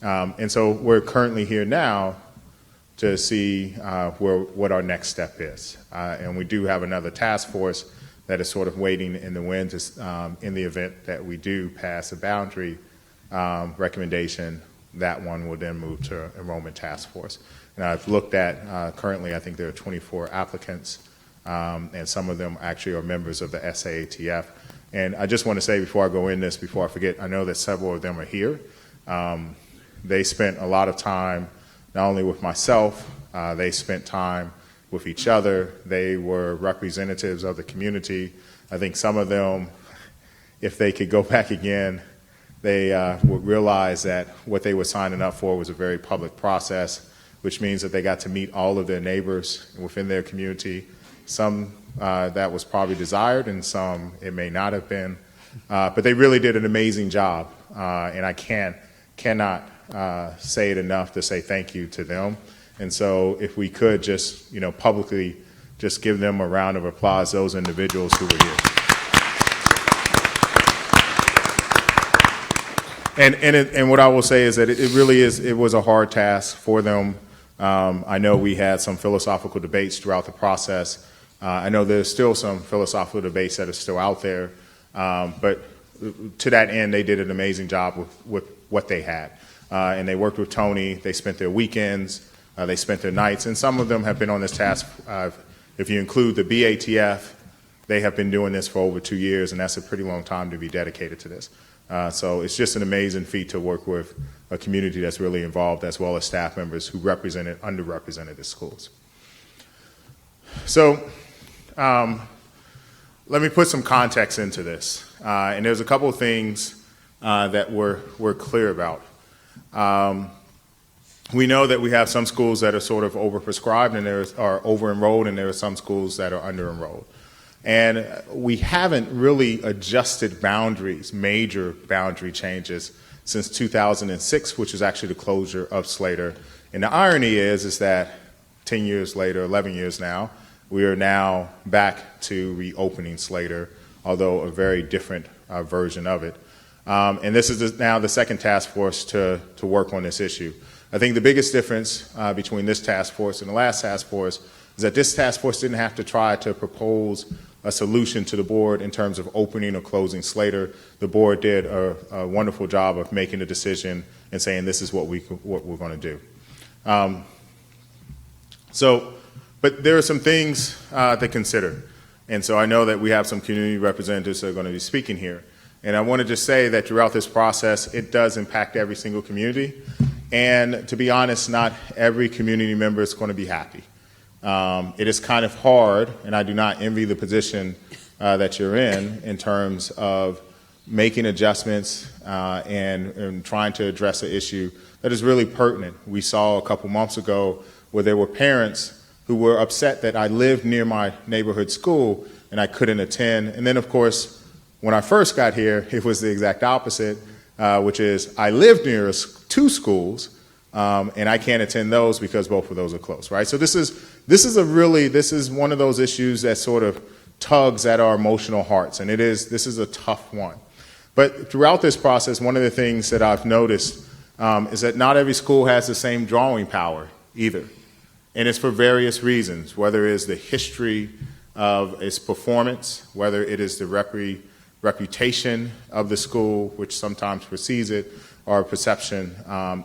And so we're currently here now to see what our next step is. And we do have another task force that is sort of waiting in the wind in the event that we do pass a boundary recommendation. That one will then move to enrollment task force. And I've looked at, currently I think there are 24 applicants, and some of them actually are members of the SAATF. And I just want to say before I go in this, before I forget, I know that several of them are here. They spent a lot of time not only with myself, they spent time with each other. They were representatives of the community. I think some of them, if they could go back again, they would realize that what they were signing up for was a very public process, which means that they got to meet all of their neighbors within their community. Some that was probably desired, and some it may not have been. But they really did an amazing job, and I cannot say it enough to say thank you to them. And so if we could just, publicly just give them a round of applause, those individuals who were here. And what I will say is that it was a hard task for them. I know we had some philosophical debates throughout the process. I know there's still some philosophical debates that are still out there. But to that end, they did an amazing job with what they had. And they worked with Tony. They spent their weekends. They spent their nights. And some of them have been on this task. If you include the BATF, they have been doing this for over 2 years, and that's a pretty long time to be dedicated to this. So it's just an amazing feat to work with a community that's really involved, as well as staff members who represented underrepresented schools. So let me put some context into this. And there's a couple of things that we're clear about. We know that we have some schools that are sort of overprescribed and are over-enrolled, and there are some schools that are under-enrolled. And we haven't really adjusted boundaries, major boundary changes, since 2006, which is actually the closure of Slater. And the irony is that 10 years later, 11 years now, we are now back to reopening Slater, although a very different version of it. And this is now the second task force to work on this issue. I think the biggest difference between this task force and the last task force is that this task force didn't have to try to propose a solution to the board in terms of opening or closing Slater. The board did a wonderful job of making a decision and saying this is what we're going to do. But there are some things to consider. And so I know that we have some community representatives that are going to be speaking here. And I want to just say that throughout this process, it does impact every single community. And to be honest, not every community member is going to be happy. It is kind of hard, and I do not envy the position that you're in terms of making adjustments and trying to address an issue that is really pertinent. We saw a couple months ago where there were parents who were upset that I lived near my neighborhood school and I couldn't attend. And then, of course, when I first got here, it was the exact opposite, which is I live near two schools, and I can't attend those because both of those are closed, right? So this is one of those issues that sort of tugs at our emotional hearts, and this is a tough one. But throughout this process, one of the things that I've noticed is that not every school has the same drawing power either. And it's for various reasons, whether it is the history of its performance, whether it is the reputation of the school, which sometimes precedes it, or perception.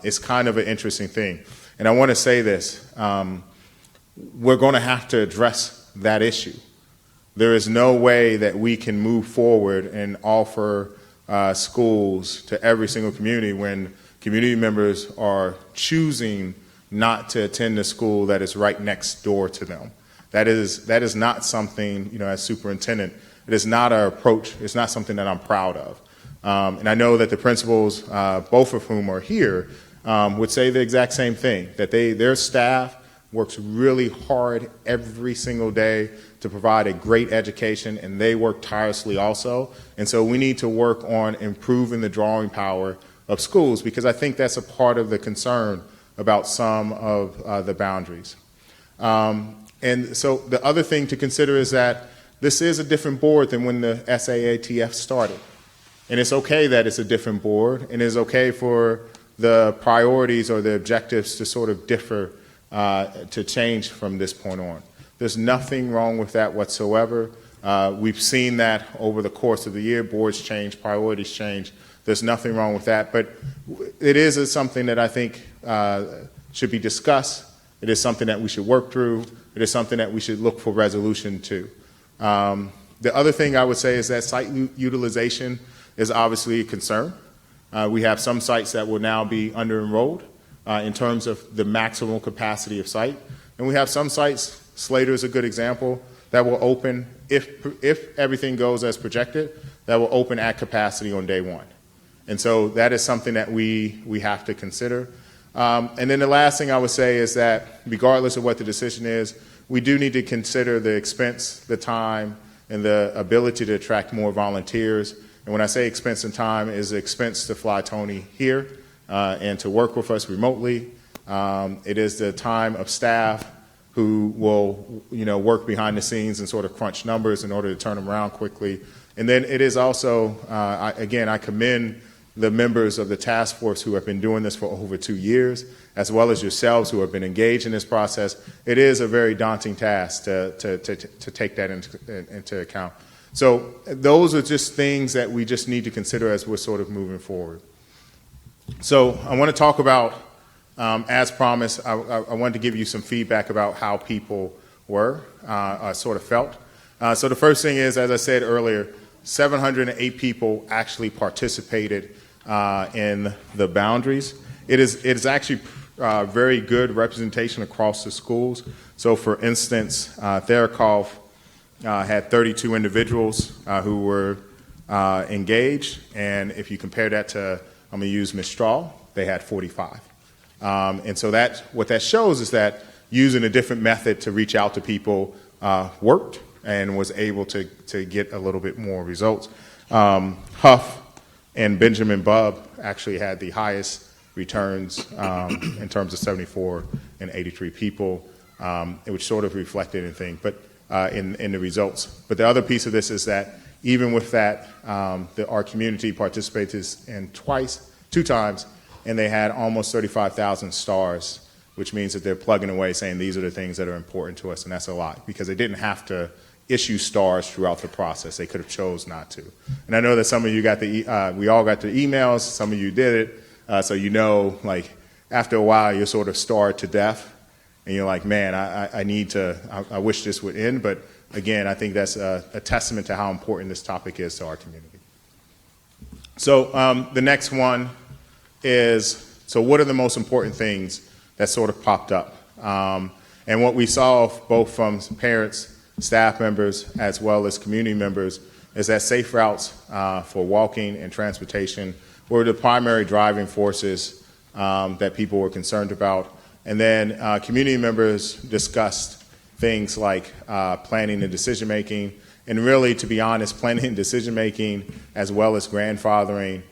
It's kind of an interesting thing. And I want to say this. We're going to have to address that issue. There is no way that we can move forward and offer schools to every single community when community members are choosing not to attend a school that is right next door to them. That is not something, as superintendent, it is not our approach. It's not something that I'm proud of. And I know that the principals, both of whom are here, would say the exact same thing, that their staff works really hard every single day to provide a great education, and they work tirelessly also. And so we need to work on improving the drawing power of schools, because I think that's a part of the concern about some of the boundaries. And so the other thing to consider is that this is a different board than when the SAATF started. And it's okay that it's a different board, and it's okay for the priorities or the objectives to sort of differ, to change from this point on. There's nothing wrong with that whatsoever. We've seen that over the course of the year. Boards change, priorities change. There's nothing wrong with that. But it is something that I think should be discussed. It is something that we should work through. It is something that we should look for resolution to. The other thing I would say is that site utilization is obviously a concern. We have some sites that will now be under-enrolled in terms of the maximum capacity of site. And we have some sites, Slater is a good example, that will open, if everything goes as projected, that will open at capacity on day one. And so that is something that we have to consider. And then the last thing I would say is that regardless of what the decision is, we do need to consider the expense, the time, and the ability to attract more volunteers. And when I say expense and time, is the expense to fly Tony here and to work with us remotely. It is the time of staff who will, work behind the scenes and sort of crunch numbers in order to turn them around quickly. And then it is also, I commend the members of the task force who have been doing this for over 2 years, as well as yourselves who have been engaged in this process. It is a very daunting task to take that into account. So those are just things that we just need to consider as we're sort of moving forward. So I want to talk about, as promised, I wanted to give you some feedback about how people were, sort of felt. So the first thing is, as I said earlier, 708 people actually participated in the boundaries. It is actually very good representation across the schools. So for instance, Therakov had 32 individuals who were engaged, and if you compare that to, I'm going to use Mistral, they had 45. And so what that shows is that using a different method to reach out to people worked and was able to get a little bit more results. Huff and Benjamin Bubb actually had the highest returns in terms of 74 and 83 people, which sort of reflected in things. But in the results. But the other piece of this is that even with that, our community participated in two times, and they had almost 35,000 stars, which means that they're plugging away saying these are the things that are important to us, and that's a lot because they didn't have to issue stars throughout the process. They could have chose not to. And I know that some of you got we all got the emails, some of you did it, so you know, like, after a while, you're sort of starved to death, and you're like, man, I wish this would end, but again, I think that's a testament to how important this topic is to our community. So the next one is, so what are the most important things that sort of popped up? And what we saw both from parents, staff members, as well as community members, is that safe routes for walking and transportation were the primary driving forces that people were concerned about. And then community members discussed things like planning and decision-making, and really, to be honest, planning and decision-making as well as grandfathering,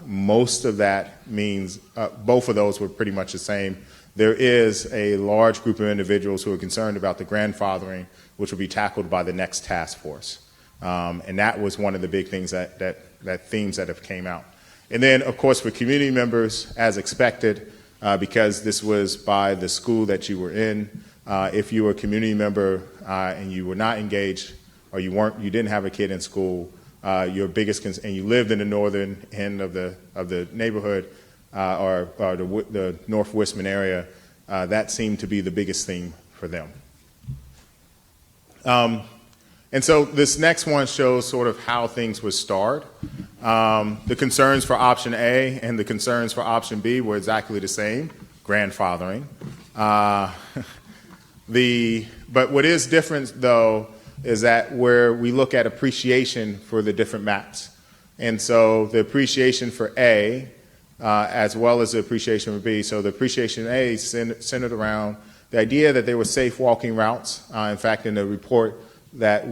most of that means both of those were pretty much the same. There is a large group of individuals who are concerned about the grandfathering, which will be tackled by the next task force. And that was one of the big things that themes that have came out. And then, of course, for community members, as expected, because this was by the school that you were in, if you were a community member and you were not engaged or you didn't have a kid in school, your biggest concern, and you lived in the northern end of the neighborhood or the North Westman area, that seemed to be the biggest theme for them. And so this next one shows sort of how things would start. The concerns for option A and the concerns for option B were exactly the same, grandfathering. But what is different, though, is that where we look at appreciation for the different maps. And so the appreciation for A, as well as the appreciation for B. So the appreciation A centered around the idea that there were safe walking routes. In fact, in the report that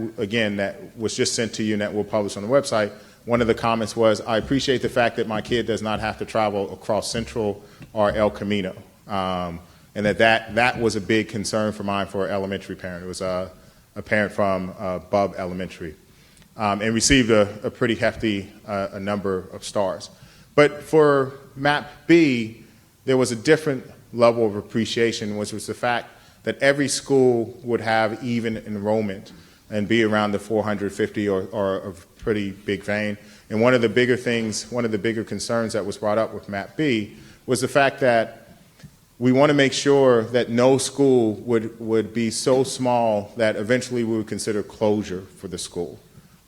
was just sent to you and that we'll publish on the website, one of the comments was, I appreciate the fact that my kid does not have to travel across Central or El Camino. And that was a big concern for mine for an elementary parent. It was a parent from Bub Elementary, and received a pretty hefty a number of stars. But for map B, there was a different level of appreciation, which was the fact that every school would have even enrollment and be around the 450 or a pretty big vein. And one of the bigger concerns that was brought up with map B was the fact that we want to make sure that no school would be so small that eventually we would consider closure for the school.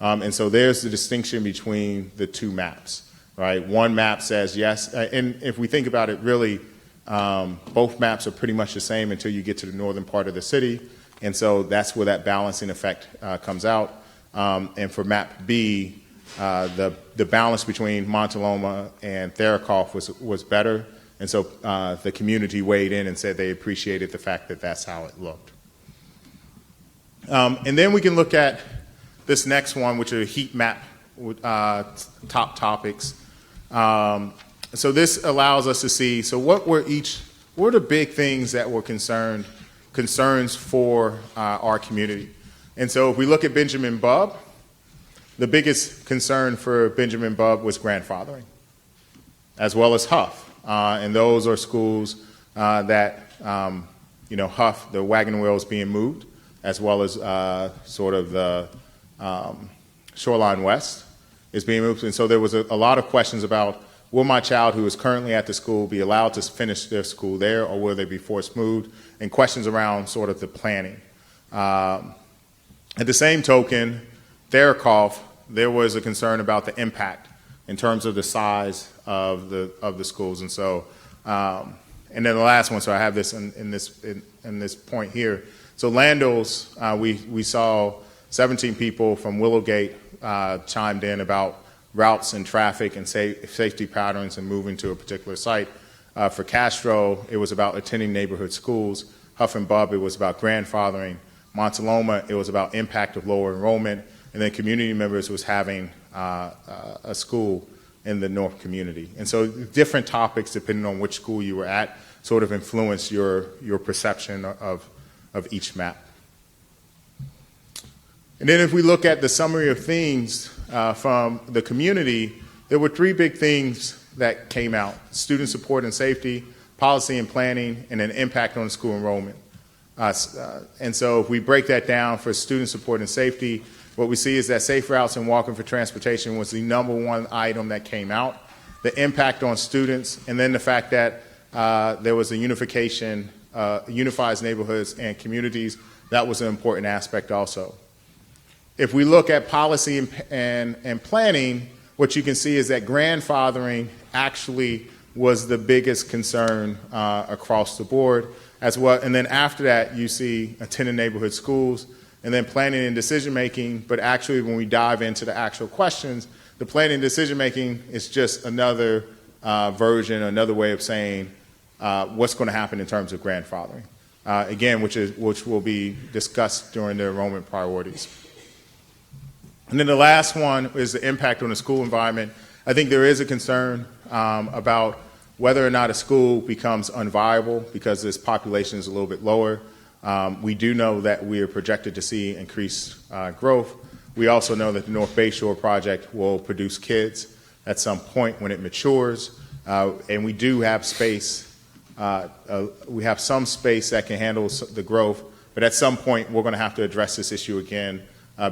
And so there's the distinction between the two maps, right? One map says yes, and if we think about it, really, both maps are pretty much the same until you get to the northern part of the city, and so that's where that balancing effect comes out. And for map B, the balance between Montaloma and Therakoff was better. And so the community weighed in and said they appreciated the fact that that's how it looked. And then we can look at this next one, which are heat map top topics. So this allows us to see, so what were the big things that were concerns for our community? And so if we look at Benjamin Bub, the biggest concern for Benjamin Bub was grandfathering, as well as Huff. And those are schools that, Huff, the wagon wheels being moved, as well as sort of the Shoreline West is being moved. And so there was a lot of questions about, will my child who is currently at the school be allowed to finish their school there, or will they be forced moved? And questions around sort of the planning. At the same token, Therakoff, there was a concern about the impact in terms of the size of the schools. And so, and then the last one, so I have this in this point here. So Landals, we saw 17 people from Willowgate chimed in about routes and traffic and safety patterns and moving to a particular site. For Castro, it was about attending neighborhood schools. Huff and Bub, it was about grandfathering. Montaloma, it was about impact of lower enrollment. And then community members was having a school in the North community. And so different topics, depending on which school you were at, sort of influenced your perception of each map. And then if we look at the summary of themes from the community, there were three big things that came out: student support and safety, policy and planning, and an impact on school enrollment. And so if we break that down for student support and safety, what we see is that safe routes and walking for transportation was the number one item that came out. The impact on students, and then the fact that there was a unification, unifies neighborhoods and communities, that was an important aspect also. If we look at policy and planning, what you can see is that grandfathering actually was the biggest concern across the board as well. And then after that, you see attending neighborhood schools, and then planning and decision-making. But actually, when we dive into the actual questions, the planning and decision-making is just another version, another way of saying what's going to happen in terms of grandfathering. Again, which will be discussed during the enrollment priorities. And then the last one is the impact on the school environment. I think there is a concern about whether or not a school becomes unviable because this population is a little bit lower. We do know that we are projected to see increased growth. We also know that the North Bayshore project will produce kids at some point when it matures. And we do have space. We have some space that can handle the growth. But at some point, we're going to have to address this issue again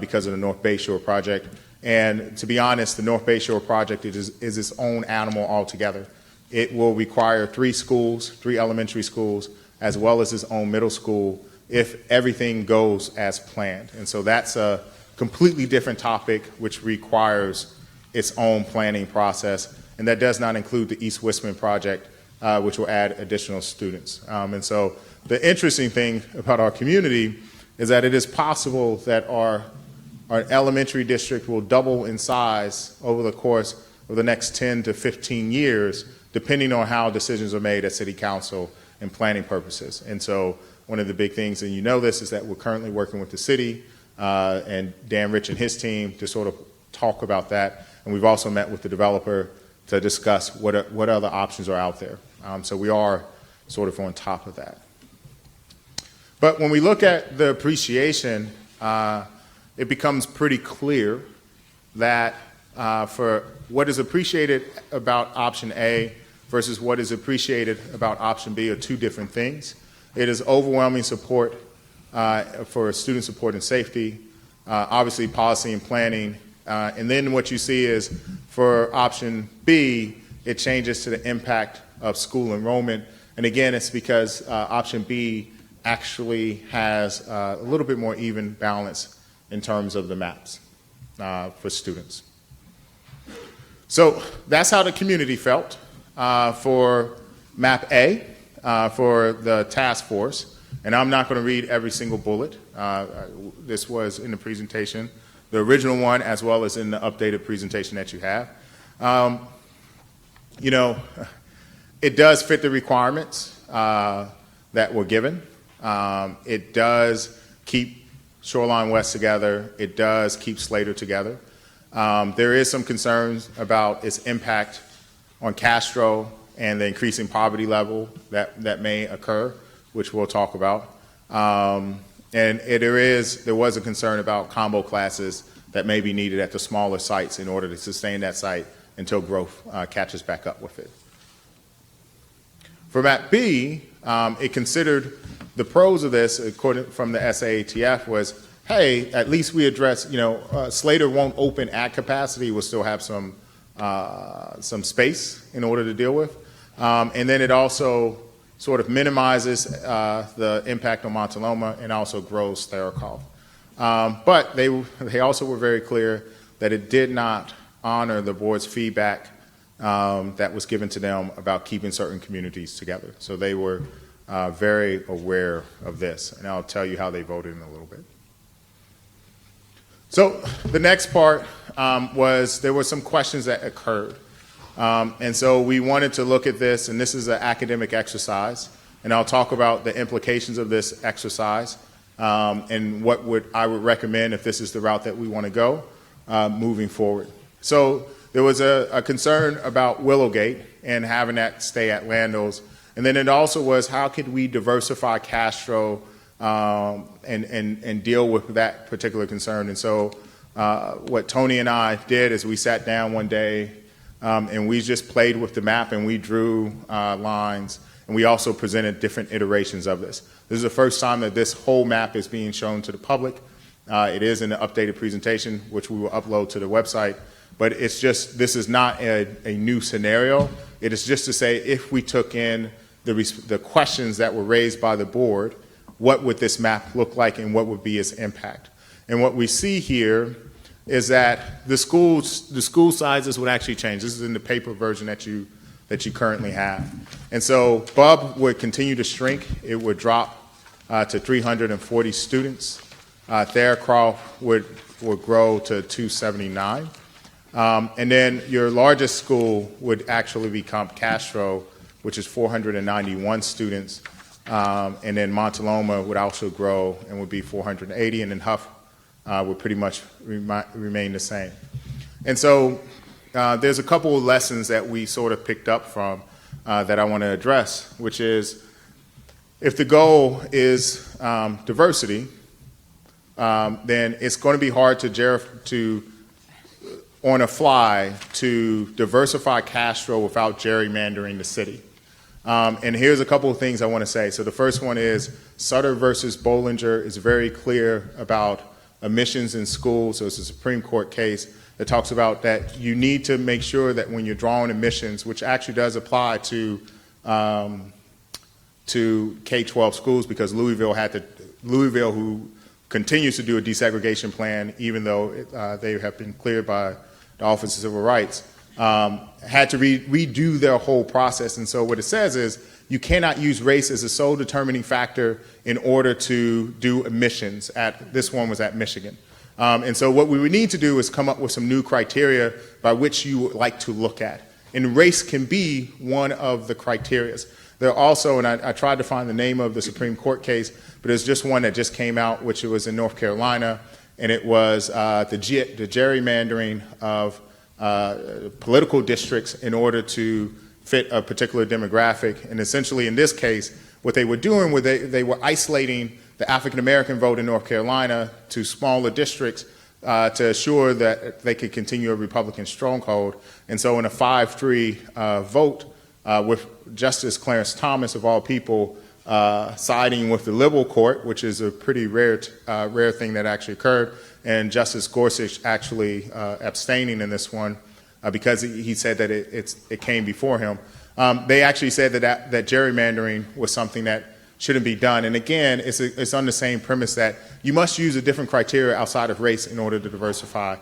because of the North Bayshore project. And to be honest, the North Bayshore project is its own animal altogether. It will require 3 schools, 3 elementary schools, as well as its own middle school if everything goes as planned. And so that's a completely different topic which requires its own planning process. And that does not include the East Westman project, which will add additional students. And so the interesting thing about our community is that it is possible that our elementary district will double in size over the course of the next 10 to 15 years, depending on how decisions are made at City Council and planning purposes. And so one of the big things, and you know this, is that we're currently working with the city and Dan Rich and his team to sort of talk about that. And we've also met with the developer to discuss what other options are out there. So we are sort of on top of that. But when we look at the appreciation, it becomes pretty clear that for what is appreciated about option A versus what is appreciated about option B are two different things. It is overwhelming support for student support and safety, obviously policy and planning, and then what you see is for option B, it changes to the impact of school enrollment. And again, it's because option B actually has a little bit more even balance in terms of the maps for students. So that's how the community felt for map A for the task force. And I'm not going to read every single bullet. This was in the presentation, the original one, as well as in the updated presentation that you have. You know, it does fit the requirements that were given. It does keep Shoreline West together. It does keep Slater together. There is some concerns about its impact on Castro and the increasing poverty level that may occur, which we'll talk about. And there was a concern about combo classes that may be needed at the smaller sites in order to sustain that site until growth catches back up with it. For map B, it considered the pros of this, according from the SAATF, was, hey, at least we address, Slater won't open at capacity. We'll still have some space in order to deal with. And then it also sort of minimizes the impact on Montaloma and also grows Theracol. But they also were very clear that it did not honor the board's feedback that was given to them about keeping certain communities together. So they were very aware of this, and I'll tell you how they voted in a little bit. So the next part was there were some questions that occurred. And so we wanted to look at this, and this is an academic exercise, and I'll talk about the implications of this exercise and what I would recommend if this is the route that we want to go moving forward. So there was a concern about Willowgate and having that stay at Landos. And then it also was, how could we diversify Castro and deal with that particular concern. And so what Tony and I did is we sat down one day and we just played with the map and we drew lines, and we also presented different iterations of this. This is the first time that this whole map is being shown to the public. It is in the updated presentation, which we will upload to the website. But it's just, this is not a new scenario. It is just to say, if we took in the questions that were raised by the board, what would this map look like and what would be its impact? And what we see here is that the school sizes would actually change. This is in the paper version that you currently have. And so Bub would continue to shrink. It would drop to 340 students. Theracroft would grow to 279. And then your largest school would actually become Castro, which is 491 students. And then Montaloma would also grow and would be 480. And then Huff would pretty much remain the same. And so there's a couple of lessons that we sort of picked up from that I want to address, which is if the goal is diversity, then it's going to be hard to on a fly to diversify Castro without gerrymandering the city. And here's a couple of things I want to say. So the first one is Sutter versus Bollinger is very clear about emissions in schools. So it's a Supreme Court case that talks about that you need to make sure that when you're drawing emissions, which actually does apply to K-12 schools, because Louisville, who continues to do a desegregation plan, even though they have been cleared by the Office of Civil Rights, had to redo their whole process. And so what it says is you cannot use race as a sole determining factor in order to do emissions. This one was at Michigan. And so what we would need to do is come up with some new criteria by which you would like to look at. And race can be one of the criterias. There are also, and I tried to find the name of the Supreme Court case, but there's just one that just came out, which was in North Carolina, and it was the gerrymandering of political districts in order to fit a particular demographic. And essentially in this case, what they were doing was they were isolating the African-American vote in North Carolina to smaller districts to assure that they could continue a Republican stronghold. And so in a 5-3 vote with Justice Clarence Thomas, of all people, siding with the liberal court, which is a pretty rare thing that actually occurred, and Justice Gorsuch actually abstaining in this one because he said that it came before him. They actually said that gerrymandering was something that shouldn't be done. And again, it's on the same premise that you must use a different criteria outside of race in order to diversify,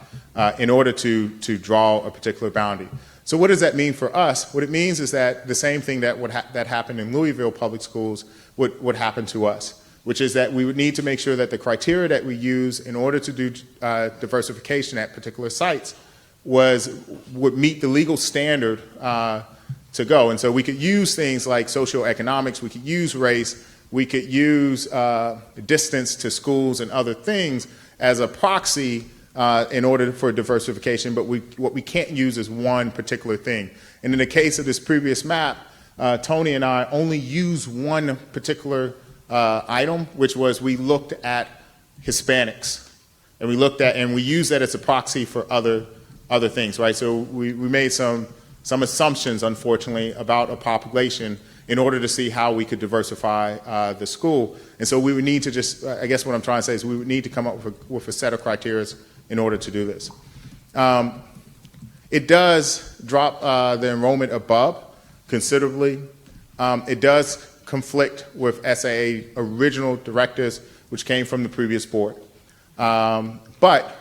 in order to draw a particular boundary. So what does that mean for us? What it means is that the same thing that happened in Louisville public schools would happen to us, which is that we would need to make sure that the criteria that we use in order to do diversification at particular sites would meet the legal standard to go. And so we could use things like socioeconomics, we could use race, we could use distance to schools and other things as a proxy in order for diversification, but what we can't use is one particular thing. And in the case of this previous map, Tony and I only used one particular item, which was we looked at Hispanics, and we used that as a proxy for other things, right? So we made some assumptions, unfortunately, about a population in order to see how we could diversify the school. And so we would need to just, I guess what I'm trying to say is we would need to come up with a set of criteria in order to do this. It does drop the enrollment above considerably. It does conflict with SAA original directives, which came from the previous board. But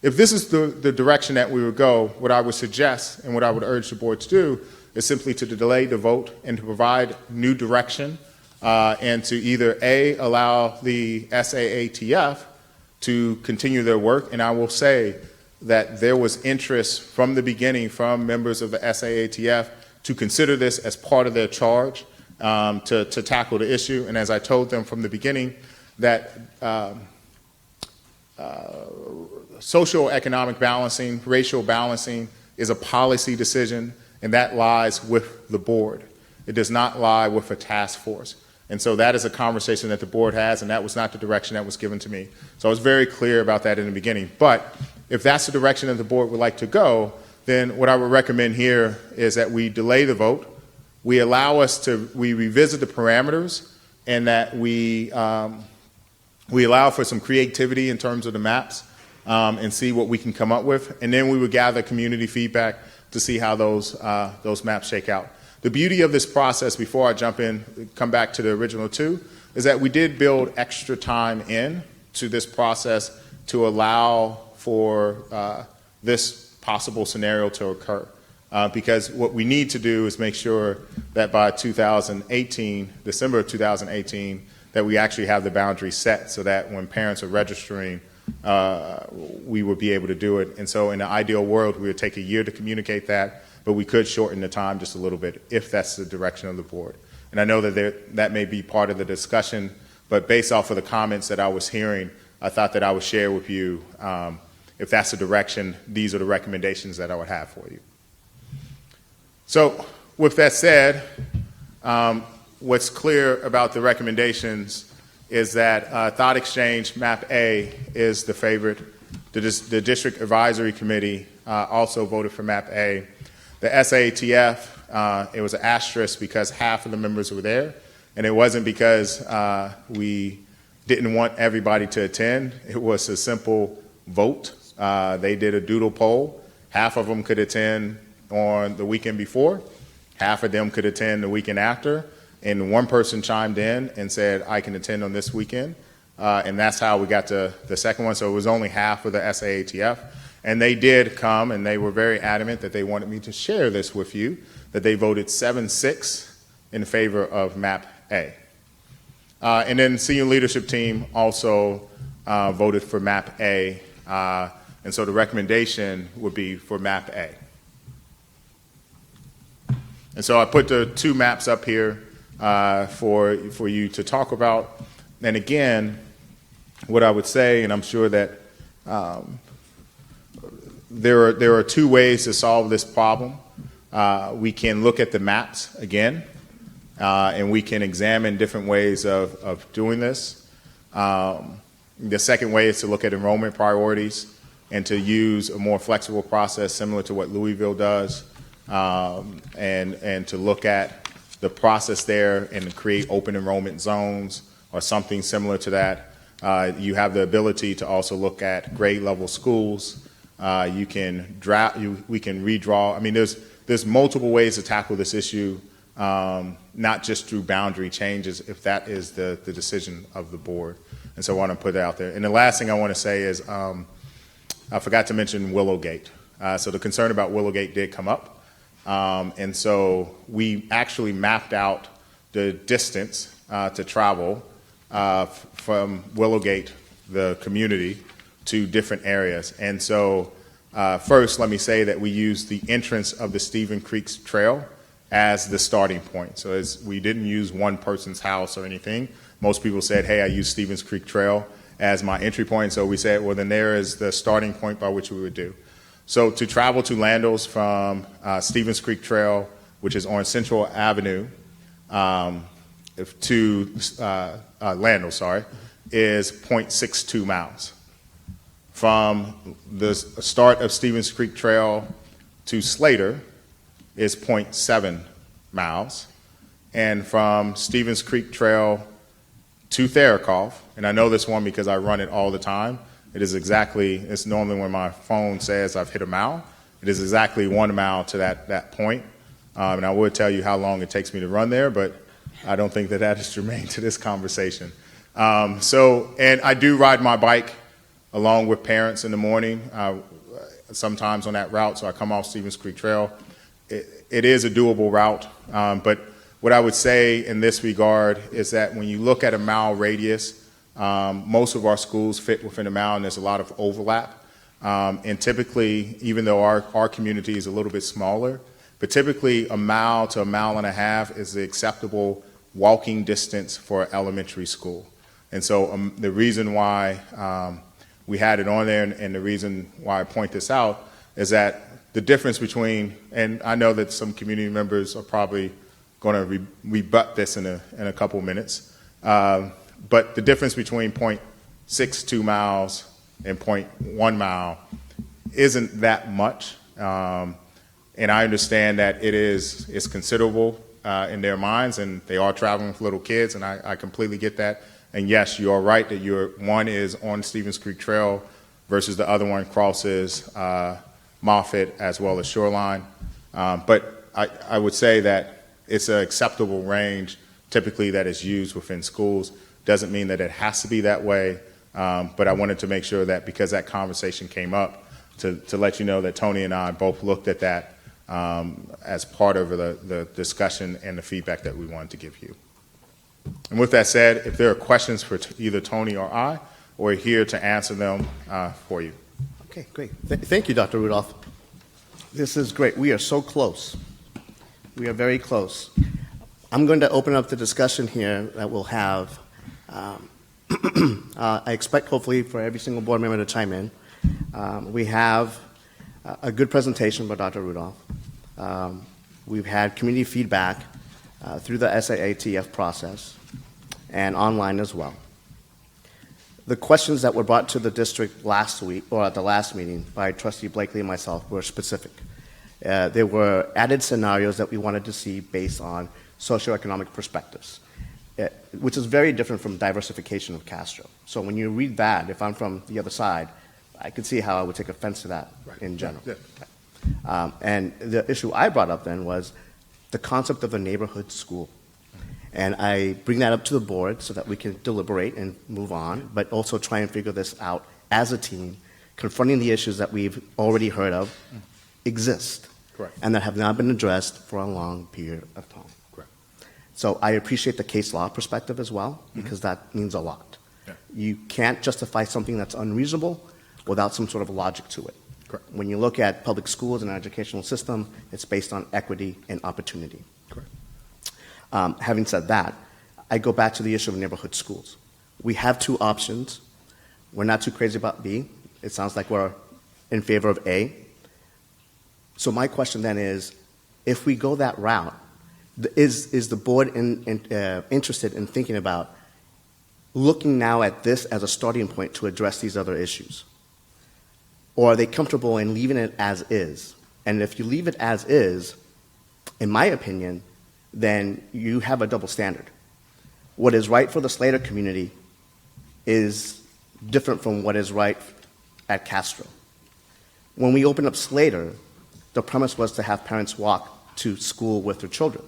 if this is the direction that we would go, what I would suggest and what I would urge the board to do is simply to delay the vote and to provide new direction and to either A, allow the SAATF to continue their work. And I will say that there was interest from the beginning from members of the SAATF to consider this as part of their charge to tackle the issue. And as I told them from the beginning, that socioeconomic balancing, racial balancing is a policy decision, and that lies with the board. It does not lie with a task force. And so that is a conversation that the board has, and that was not the direction that was given to me. So I was very clear about that in the beginning. But if that's the direction that the board would like to go, then what I would recommend here is that we delay the vote. We revisit the parameters, and that we allow for some creativity in terms of the maps, and see what we can come up with. And then we would gather community feedback to see how those maps shake out. The beauty of this process, before I come back to the original two, is that we did build extra time in to this process to allow for this possible scenario to occur. Because what we need to do is make sure that by 2018, December of 2018, that we actually have the boundary set so that when parents are registering, we would be able to do it. And so in the ideal world, we would take a year to communicate that, but we could shorten the time just a little bit if that's the direction of the board. And I know that that may be part of the discussion, but based off of the comments that I was hearing, I thought that I would share with you, if that's the direction, these are the recommendations that I would have for you. So with that said, what's clear about the recommendations is that Thought Exchange Map A is the favorite. The District Advisory Committee also voted for Map A. The SATF, it was an asterisk because half of the members were there, and it wasn't because we didn't want everybody to attend. It was a simple vote. They did a doodle poll. Half of them could attend on the weekend before. Half of them could attend the weekend after. And one person chimed in and said, I can attend on this weekend. And that's how we got to the second one. So it was only half of the SAATF. And they did come, and they were very adamant that they wanted me to share this with you, that they voted 7-6 in favor of Map A. And then senior leadership team also voted for Map A. And so the recommendation would be for Map A. And so I put the two maps up here for you to talk about. And again, what I would say, and I'm sure that there are two ways to solve this problem. We can look at the maps again, and we can examine different ways of doing this. The second way is to look at enrollment priorities and to use a more flexible process similar to what Louisville does, and to look at the process there and create open enrollment zones or something similar to that. You have the ability to also look at grade level schools. We can redraw. I mean, there's multiple ways to tackle this issue, not just through boundary changes, if that is the decision of the board. And so I want to put it out there. And the last thing I want to say is I forgot to mention Willowgate. So the concern about Willowgate did come up. And so we actually mapped out the distance to travel from Willowgate, the community, to different areas. And so first, let me say that we used the entrance of the Stephen Creek Trail as the starting point. So we didn't use one person's house or anything. Most people said, hey, I use Stevens Creek Trail as my entry point. So we said, well, then there is the starting point by which we would do. So to travel to Landos from Stevens Creek Trail, which is on Central Avenue, to Landos, is 0.62 miles. From the start of Stevens Creek Trail to Slater is 0.7 miles. And from Stevens Creek Trail to Therakoff, and I know this one because I run it all the time, it's normally when my phone says I've hit a mile, it is exactly 1 mile to that point. And I would tell you how long it takes me to run there, but I don't think that is germane to this conversation. And I do ride my bike along with parents in the morning, sometimes on that route, so I come off Stevens Creek Trail. It is a doable route, but what I would say in this regard is that when you look at a mile radius, most of our schools fit within a mile, and there's a lot of overlap. And typically, even though our community is a little bit smaller, but typically a mile to a mile and a half is the acceptable walking distance for elementary school. And so the reason why we had it on there, and the reason why I point this out, is that the difference between, and I know that some community members are probably going to rebut this in a couple minutes. But the difference between 0.62 miles and 0.1 mile isn't that much. And I understand that it's considerable in their minds, and they are traveling with little kids, and I completely get that. And yes, you are right that one is on Stevens Creek Trail versus the other one crosses Moffett as well as Shoreline. But I would say that it's an acceptable range typically that is used within schools. Doesn't mean that it has to be that way, but I wanted to make sure that because that conversation came up, to let you know that Tony and I both looked at that as part of the discussion and the feedback that we wanted to give you. And with that said, if there are questions for either Tony or I, we're here to answer them for you. Okay, great. Thank you, Dr. Rudolph. This is great. We are so close. We are very close. I'm going to open up the discussion here that we'll have. I expect, hopefully, for every single board member to chime in. We have a good presentation by Dr. Rudolph. We've had community feedback through the SAATF process and online as well. The questions that were brought to the district last week, or at the last meeting, by Trustee Blakely and myself were specific. There were added scenarios that we wanted to see based on socioeconomic perspectives, which is very different from diversification of Castro. So when you read that, if I'm from the other side, I could see how I would take offense to that in general. Yeah. And the issue I brought up then was the concept of a neighborhood school. And I bring that up to the board so that we can deliberate and move on, but also try and figure this out as a team, confronting the issues that we've already heard of exist. Correct. And that have not been addressed for a long period of time. Correct. So I appreciate the case law perspective as well, because that means a lot. Yeah. You can't justify something that's unreasonable without some sort of logic to it. Correct. When you look at public schools and our educational system, it's based on equity and opportunity. Correct. Having said that, I go back to the issue of neighborhood schools. We have two options. We're not too crazy about B. It sounds like we're in favor of A. So my question then is, if we go that route, is the board interested in thinking about looking now at this as a starting point to address these other issues? Or are they comfortable in leaving it as is? And if you leave it as is, in my opinion, then you have a double standard. What is right for the Slater community is different from what is right at Castro. When we opened up Slater, the premise was to have parents walk to school with their children.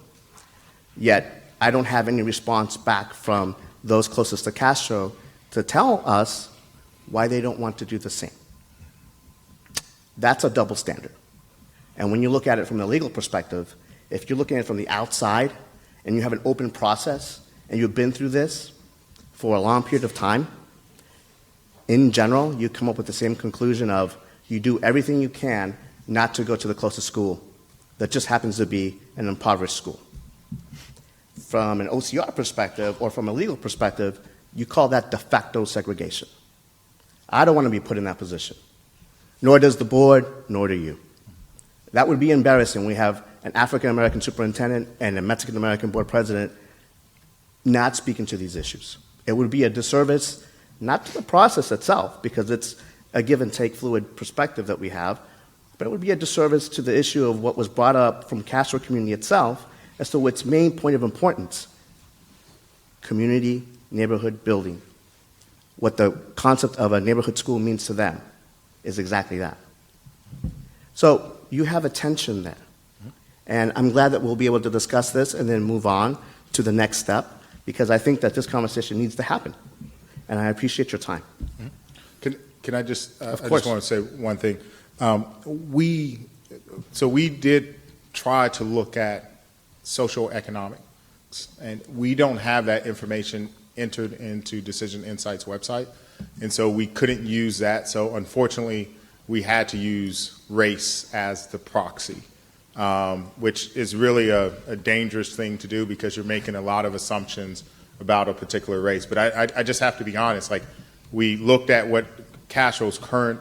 Yet, I don't have any response back from those closest to Castro to tell us why they don't want to do the same. That's a double standard. And when you look at it from the legal perspective, if you're looking at it from the outside and you have an open process and you've been through this for a long period of time, in general, you come up with the same conclusion of you do everything you can not to go to the closest school that just happens to be an impoverished school. From an OCR perspective or from a legal perspective, you call that de facto segregation. I don't want to be put in that position. Nor does the board, nor do you. That would be embarrassing. We have an African-American superintendent and a Mexican-American board president not speaking to these issues. It would be a disservice, not to the process itself, because it's a give-and-take fluid perspective that we have, but it would be a disservice to the issue of what was brought up from Castro community itself as to its main point of importance: community neighborhood building. What the concept of a neighborhood school means to them is exactly that. So you have a tension there. And I'm glad that we'll be able to discuss this and then move on to the next step, because I think that this conversation needs to happen. And I appreciate your time. Can I just, Of I course. just want to say one thing. We did try to look at social economics, and we don't have that information entered into Decision Insights website, and so we couldn't use that. So unfortunately, we had to use race as the proxy, which is really a dangerous thing to do because you're making a lot of assumptions about a particular race. But I just have to be honest, like, we looked at what Castro's current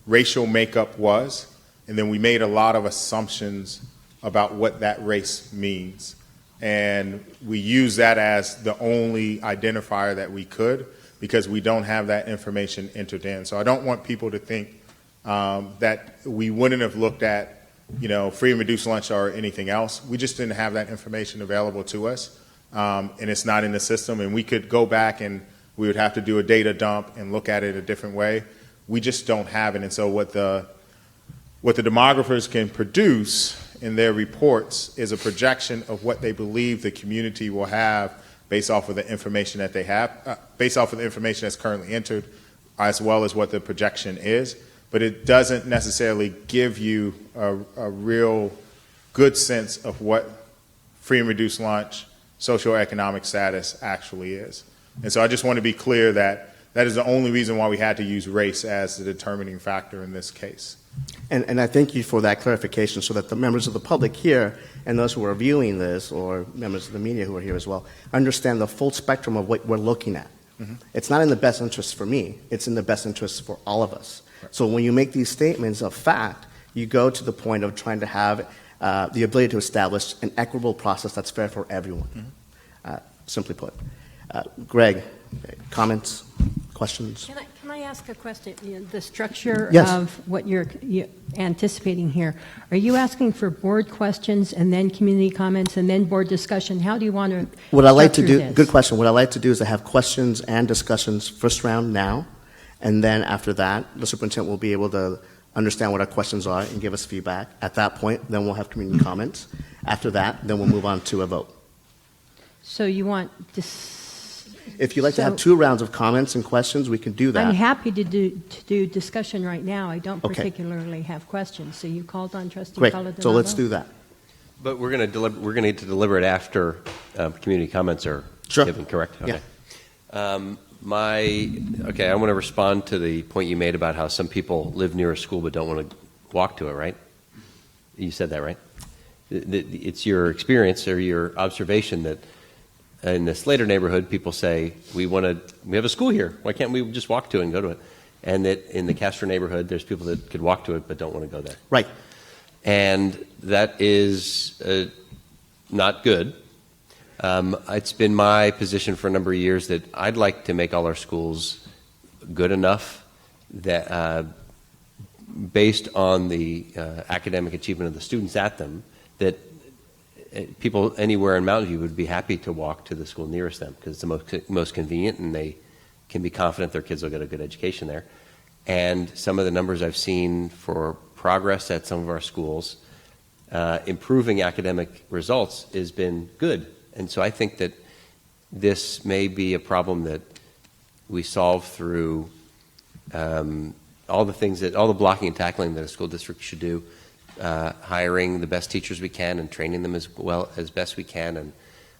racial makeup was, and then we made a lot of assumptions about what that race means. And we use that as the only identifier that we could because we don't have that information entered in. So I don't want people to think that we wouldn't have looked at, free and reduced lunch or anything else. We just didn't have that information available to us, and it's not in the system. And we could go back and we would have to do a data dump and look at it a different way. We just don't have it. And so what the demographers can produce in their reports is a projection of what they believe the community will have based off of the information that they have, based off of the information that's currently entered, as well as what the projection is. But it doesn't necessarily give you a real good sense of what free and reduced lunch, socioeconomic status actually is. And so I just want to be clear that that is the only reason why we had to use race as the determining factor in this case. And I thank you for that clarification so that the members of the public here and those who are viewing this or members of the media who are here as well understand the full spectrum of what we're looking at. Mm-hmm. It's not in the best interest for me. It's in the best interest for all of us. Right. So when you make these statements of fact, you go to the point of trying to have the ability to establish an equitable process that's fair for everyone, simply put. Greg, comments, questions? Can I ask a question? The structure Yes. of what you're anticipating here, are you asking for board questions and then community comments and then board discussion? How do you want to What I like to structure do, this? good question. What I like to do is to have questions and discussions first round now, and then after that, the superintendent will be able to understand what our questions are and give us feedback. At that point, then we'll have community comments. After that, then we'll move on to a vote. So you want If you'd like to have 2 rounds of comments and questions, we can do that. I'm happy to do discussion right now. I don't Okay. particularly have questions. So you called on Trustee Great. Maldonado. So let's do that. But we're going to need to deliberate after community comments are Sure. given, correct? Yeah. Okay. I want to respond to the point you made about how some people live near a school but don't want to walk to it, right? You said that, right? It's your experience or your observation that in the Slater neighborhood, people say, we have a school here. Why can't we just walk to it and go to it? And that in the Castro neighborhood, there's people that could walk to it but don't want to go there. Right. And that is not good. It's been my position for a number of years that I'd like to make all our schools good enough that based on the academic achievement of the students at them, that people anywhere in Mountain View would be happy to walk to the school nearest them because it's the most convenient and they can be confident their kids will get a good education there. And some of the numbers I've seen for progress at some of our schools, improving academic results has been good. And so I think that this may be a problem that we solve through all the blocking and tackling that a school district should do. Hiring the best teachers we can and training them as well as best we can, and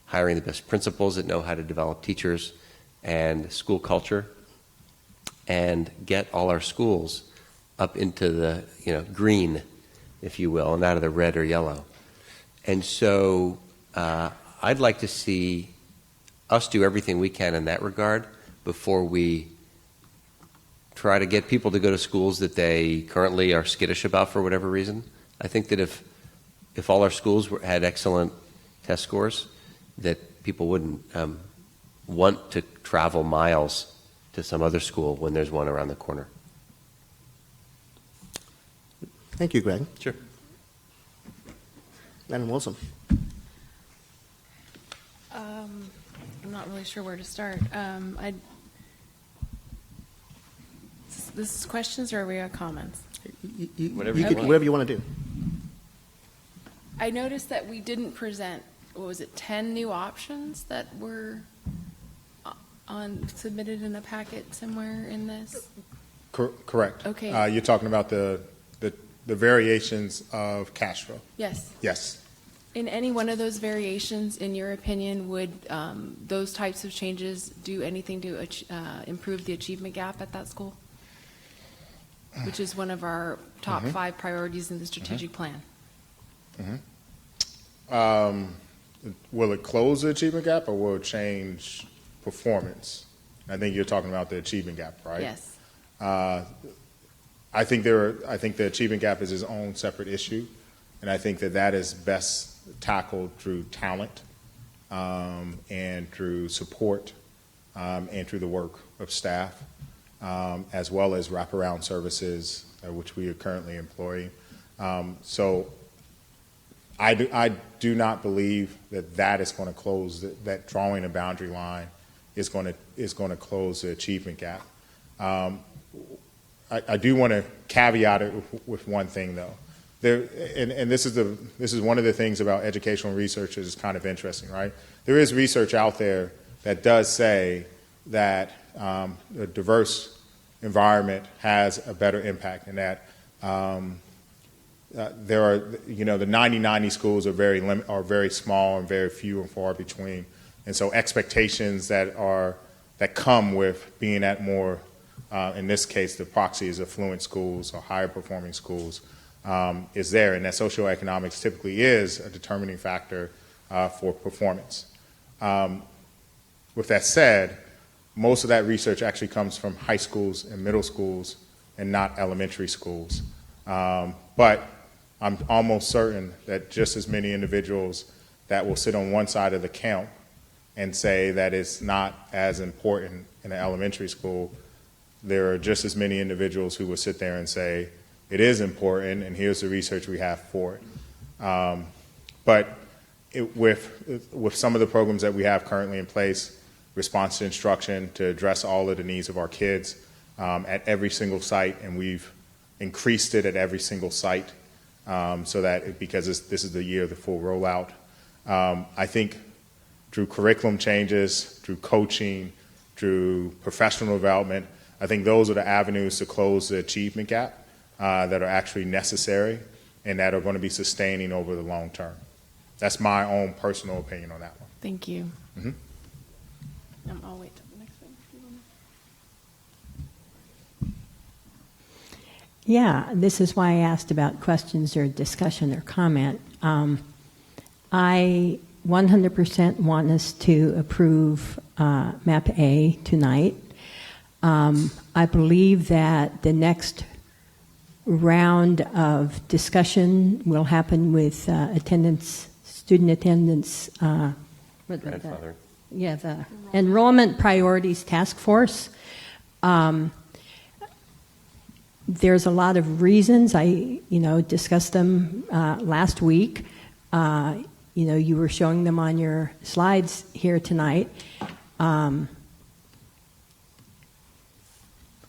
hiring the best principals that know how to develop teachers and school culture, and get all our schools up into the green, if you will, and out of the red or yellow. And so I'd like to see us do everything we can in that regard before we try to get people to go to schools that they currently are skittish about for whatever reason. I think that if all our schools had excellent test scores, that people wouldn't want to travel miles to some other school when there's one around the corner. Thank you, Greg. Sure. Madam Wilson. I'm not really sure where to start. This is questions or are we at comments? Whatever you want to do. I noticed that we didn't present, 10 new options that were submitted in a packet somewhere in this? Correct. Okay. You're talking about the variations of Castro. Yes. Yes. In any one of those variations, in your opinion, would those types of changes do anything to improve the achievement gap at that school? Which is one of our top 5 priorities in the strategic plan. Will it close the achievement gap or will it change performance? I think you're talking about the achievement gap, right? Yes. I think the achievement gap is its own separate issue, and I think that is best tackled through talent and through support and through the work of staff, as well as wraparound services, which we are currently employing. So I do not believe that is going to close, that drawing a boundary line is going to close the achievement gap. I do want to caveat it with one thing, though. And this is one of the things about educational research that is kind of interesting, right? There is research out there that does say that a diverse environment has a better impact, and that there are, the 90-90 schools are very small and very few and far between, and so expectations that come with being at more, in this case, the proxy is affluent schools or higher performing schools, is there, and that socioeconomics typically is a determining factor for performance. With that said, most of that research actually comes from high schools and middle schools and not elementary schools. But I'm almost certain that just as many individuals that will sit on one side of the camp and say that it's not as important in an elementary school, there are just as many individuals who will sit there and say, it is important, and here's the research we have for it. But with some of the programs that we have currently in place, response to instruction to address all of the needs of our kids at every single site, and we've increased it at every single site so that because this is the year of the full rollout. I think through curriculum changes, through coaching, through professional development, I think those are the avenues to close the achievement gap that are actually necessary and that are going to be sustaining over the long term. That's my own personal opinion on that one. Thank you. Mm-hmm. I'll wait till the next thing. Yeah, this is why I asked about questions or discussion or comment. I 100% want us to approve MAP A tonight. I believe that the next round of discussion will happen with student attendance. Grandfather. Yeah, the Enrollment Priorities Task Force. There's a lot of reasons. I, discussed them last week. You were showing them on your slides here tonight. A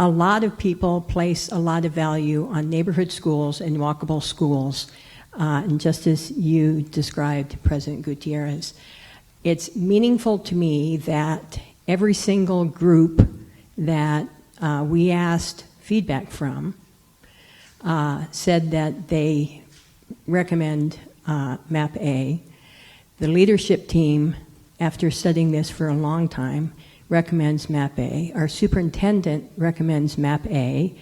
lot of people place a lot of value on neighborhood schools and walkable schools, and just as you described, President Gutierrez. It's meaningful to me that every single group that we asked feedback from said that they recommend MAP A. The leadership team, after studying this for a long time, recommends MAP A. Our superintendent recommends MAP A.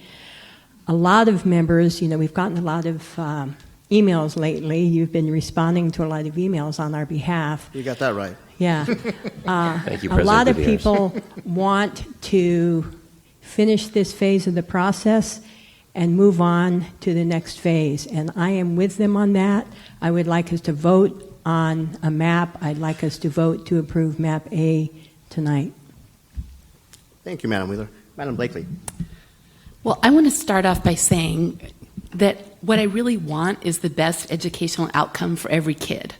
A lot of members, we've gotten a lot of emails lately. You've been responding to a lot of emails on our behalf. You got that right. Yeah. Thank you, a lot of Gutierrez. people want to finish this phase of the process and move on to the next phase. And I am with them on that. I would like us to vote on a map. I'd like us to vote to approve MAP A tonight. Thank you, Madam Wheeler. Madam Blakely. Well, I want to start off by saying that what I really want is the best educational outcome for every kid.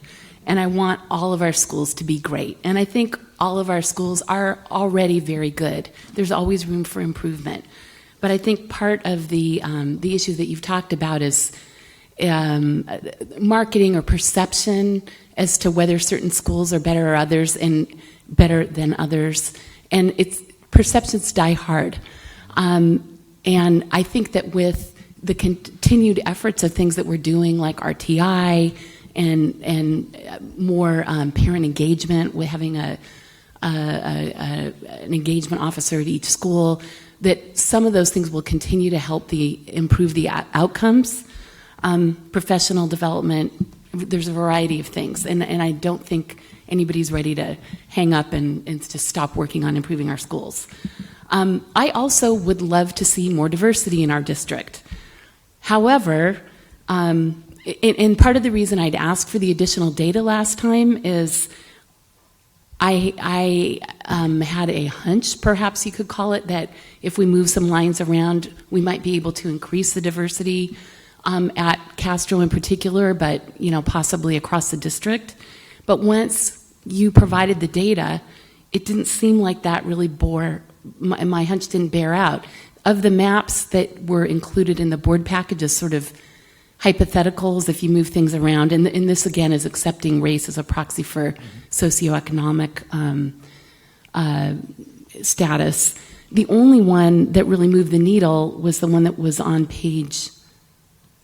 And I want all of our schools to be great. And I think all of our schools are already very good. There's always room for improvement. But I think part of the issue that you've talked about is marketing or perception as to whether certain schools are better or others and better than others. And perceptions die hard. And I think that with the continued efforts of things that we're doing like RTI and more parent engagement, with having an engagement officer at each school, that some of those things will continue to help improve the outcomes. Professional development, there's a variety of things. And I don't think anybody's ready to hang up and to stop working on improving our schools. I also would love to see more diversity in our district. However, and part of the reason I'd asked for the additional data last time is I had a hunch, perhaps you could call it, that if we move some lines around, we might be able to increase the diversity at Castro in particular, but possibly across the district. But once you provided the data, it didn't seem like that really bore. My hunch didn't bear out. Of the maps that were included in the board package as sort of hypotheticals, if you move things around, and this again is accepting race as a proxy for socioeconomic status. The only one that really moved the needle was the one that was on page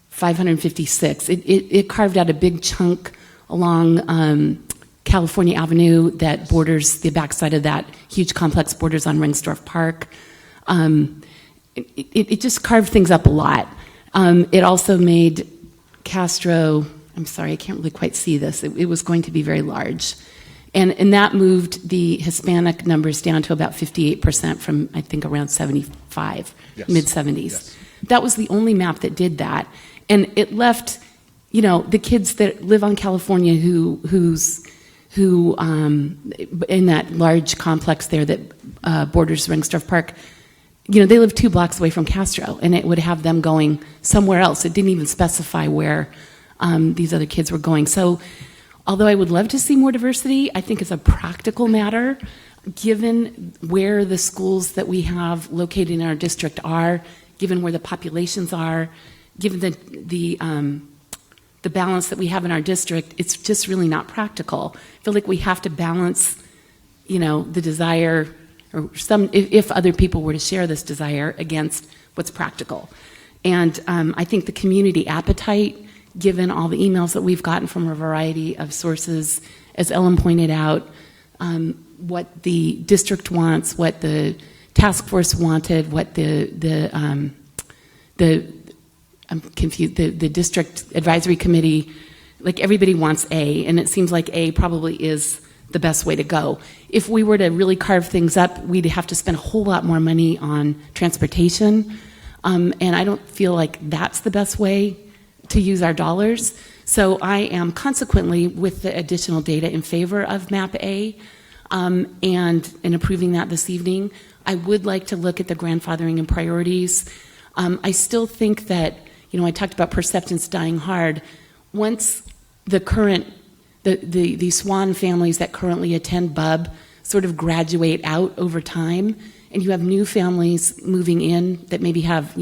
556. It carved out a big chunk along California Avenue that borders the backside of that huge complex, borders on Ringsdorf Park. It just carved things up a lot. It also made Castro, I'm sorry, I can't really quite see this. It was going to be very large. And that moved the Hispanic numbers down to about 58% from, I think, around 75, Yes. mid-70s. Yes. That was the only map that did that. And it left, the kids that live on California who in that large complex there that borders Ringsdorf Park, they live 2 blocks away from Castro, and it would have them going somewhere else. It didn't even specify where these other kids were going. So although I would love to see more diversity, I think it's a practical matter, given where the schools that we have located in our district are, given where the populations are, given the balance that we have in our district, it's just really not practical. I feel like we have to balance, the desire, or if other people were to share this desire, against what's practical. And I think the community appetite, given all the emails that we've gotten from a variety of sources, as Ellen pointed out, what the district wants, what the task force wanted, what I'm confused, the district advisory committee, like everybody wants A, and it seems like A probably is the best way to go. If we were to really carve things up, we'd have to spend a whole lot more money on transportation, and I don't feel like that's the best way to use our dollars. So I am consequently, with the additional data, in favor of MAP A, and in approving that this evening. I would like to look at the grandfathering and priorities. I still think that, I talked about perceptions dying hard. Once the current, the SWAN families that currently attend BUB sort of graduate out over time, and you have new families moving in that maybe have,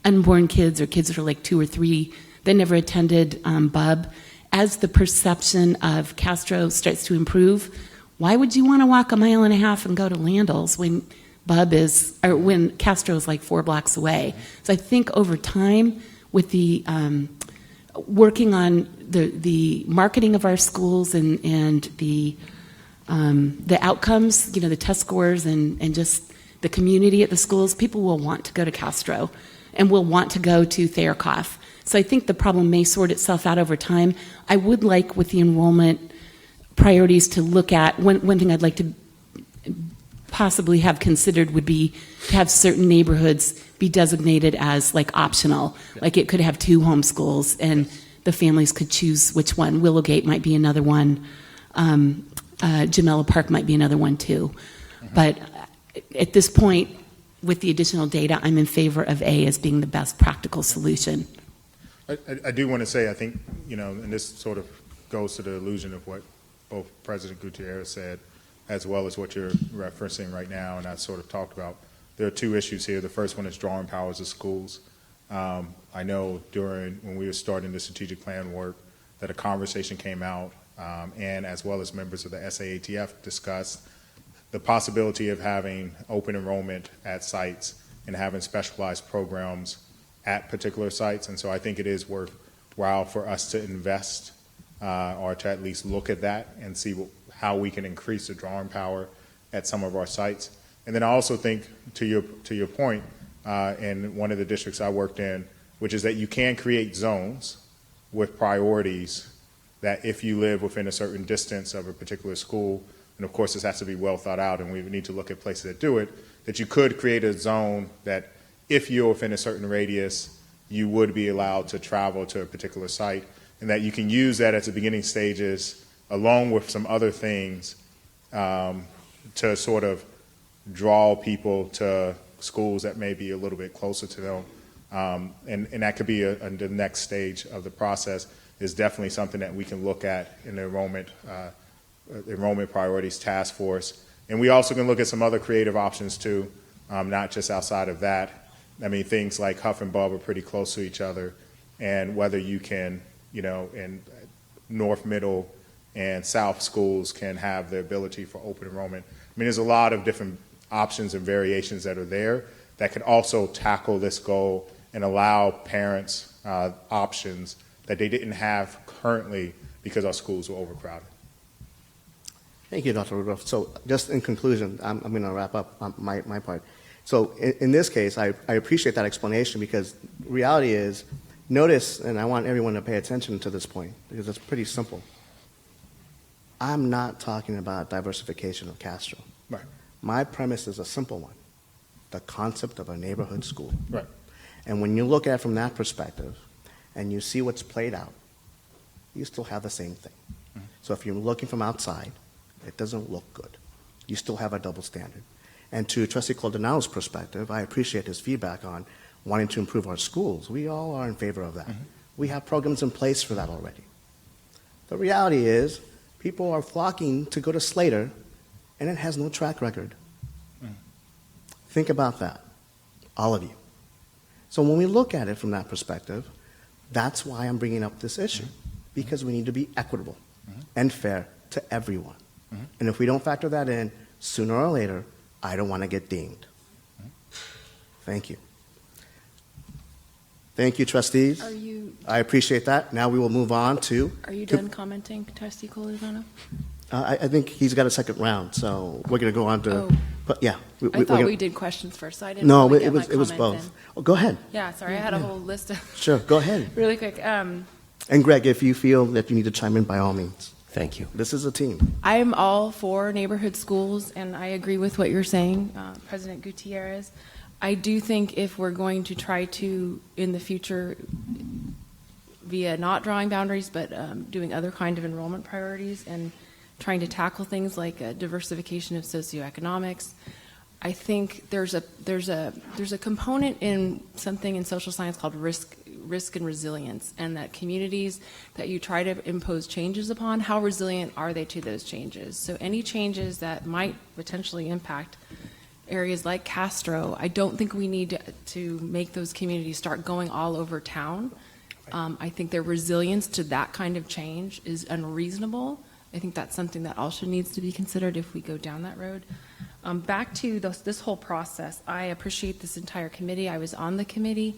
unborn kids or kids that are like 2 or 3 that never attended BUB, as the perception of Castro starts to improve, why would you want to walk 1.5 miles and go to Landell's when when Castro is like 4 blocks away? So I think over time, with the working on the marketing of our schools and the outcomes, the test scores and just the community at the schools, people will want to go to Castro and will want to go to Thayerkoff. So I think the problem may sort itself out over time. I would like, with the enrollment priorities, to look at, one thing I'd like to possibly have considered would be to have certain neighborhoods be designated as like optional. Like it could have 2 homeschools and the families could choose which one. Willowgate might be another one. Jamela Park might be another one too. But at this point, with the additional data, I'm in favor of A as being the best practical solution. I do want to say, I think, and this sort of goes to the illusion of what both President Gutierrez said, as well as what you're referencing right now, and I sort of talked about. There are 2 issues here. The first one is drawing powers of schools. I know when we were starting the strategic plan work that a conversation came out, and as well as members of the SAATF discussed the possibility of having open enrollment at sites and having specialized programs at particular sites. And so I think it is worthwhile for us to invest or to at least look at that and see how we can increase the drawing power at some of our sites. And then I also think, to your point, in one of the districts I worked in, which is that you can create zones with priorities that if you live within a certain distance of a particular school, and of course this has to be well thought out and we need to look at places that do it, that you could create a zone that if you're within a certain radius, you would be allowed to travel to a particular site, and that you can use that at the beginning stages along with some other things to sort of draw people to schools that may be a little bit closer to them. And that could be the next stage of the process, is definitely something that we can look at in the enrollment priorities task force. And we also can look at some other creative options too, not just outside of that. I mean, things like Huff and Bub are pretty close to each other, and whether you can, in North, Middle, and South schools can have the ability for open enrollment. I mean, there's a lot of different options and variations that are there that could also tackle this goal and allow parents options that they didn't have currently because our schools were overcrowded. Thank you, Dr. Rudolph. So just in conclusion, I'm going to wrap up my part. So in this case, I appreciate that explanation, because reality is, notice, and I want everyone to pay attention to this point, because it's pretty simple. I'm not talking about diversification of Castro. Right. My premise is a simple one, the concept of a neighborhood school. Right. And when you look at it from that perspective and you see what's played out, you still have the same thing. Mm-hmm. So if you're looking from outside, it doesn't look good. You still have a double standard. And to Trustee Caldero's perspective, I appreciate his feedback on wanting to improve our schools. We all are in favor of that. Mm-hmm. We have programs in place for that already. The reality is, people are flocking to go to Slater, and it has no track record. Mm. Think about that, all of you. So when we look at it from that perspective, that's why I'm bringing up this issue, because we need to be equitable and fair to everyone. And if we don't factor that in, sooner or later, I don't want to get dinged. Thank you. Thank you, trustees. I appreciate that. Now we will move on to... Are you done commenting, Trustee Colodano? I think he's got a second round, so we're going to go on to... Oh. But yeah. I thought we did questions first, so I didn't No, really it get was my both. comments in. Oh, go ahead. Yeah, sorry, I had a whole list of... Sure, go ahead. Really quick. And Greg, if you feel that you need to chime in, by all means. Thank you. This is a team. I'm all for neighborhood schools, and I agree with what you're saying, President Gutierrez. I do think if we're going to try to, in the future, via not drawing boundaries, but doing other kind of enrollment priorities and trying to tackle things like diversification of socioeconomics, I think there's a component in something in social science called risk and resilience, and that communities that you try to impose changes upon, how resilient are they to those changes? So any changes that might potentially impact areas like Castro, I don't think we need to make those communities start going all over town. I think their resilience to that kind of change is unreasonable. I think that's something that also needs to be considered if we go down that road. Back to this whole process, I appreciate this entire committee. I was on the committee.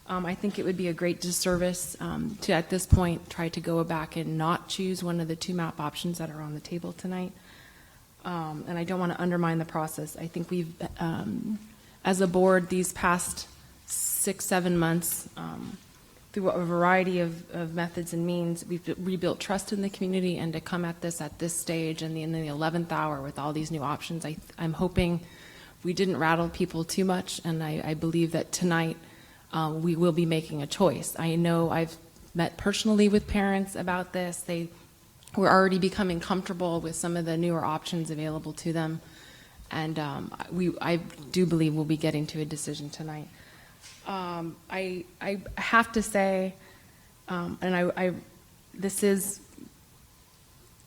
I think it would be a great disservice to, at this point, try to go back and not choose one of the two map options that are on the table tonight. And I don't want to undermine the process. I think we've, as a board, these past 6-7 months, through a variety of methods and means, we've rebuilt trust in the community, and to come at this stage and in the 11th hour with all these new options, I'm hoping we didn't rattle people too much, and I believe that tonight we will be making a choice. I know I've met personally with parents about this. They were already becoming comfortable with some of the newer options available to them, and I do believe we'll be getting to a decision tonight. I have to say, and this is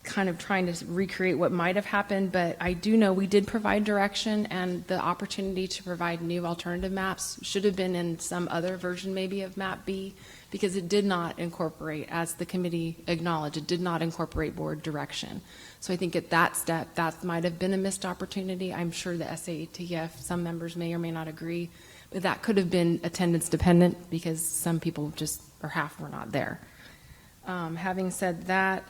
kind of trying to recreate what might have happened, but I do know we did provide direction, and the opportunity to provide new alternative maps should have been in some other version maybe of Map B, because it did not incorporate, as the committee acknowledged, it did not incorporate board direction. So I think at that step, that might have been a missed opportunity. I'm sure the SATF, some members may or may not agree, but that could have been attendance dependent, because some people just, or half, were not there. Having said that,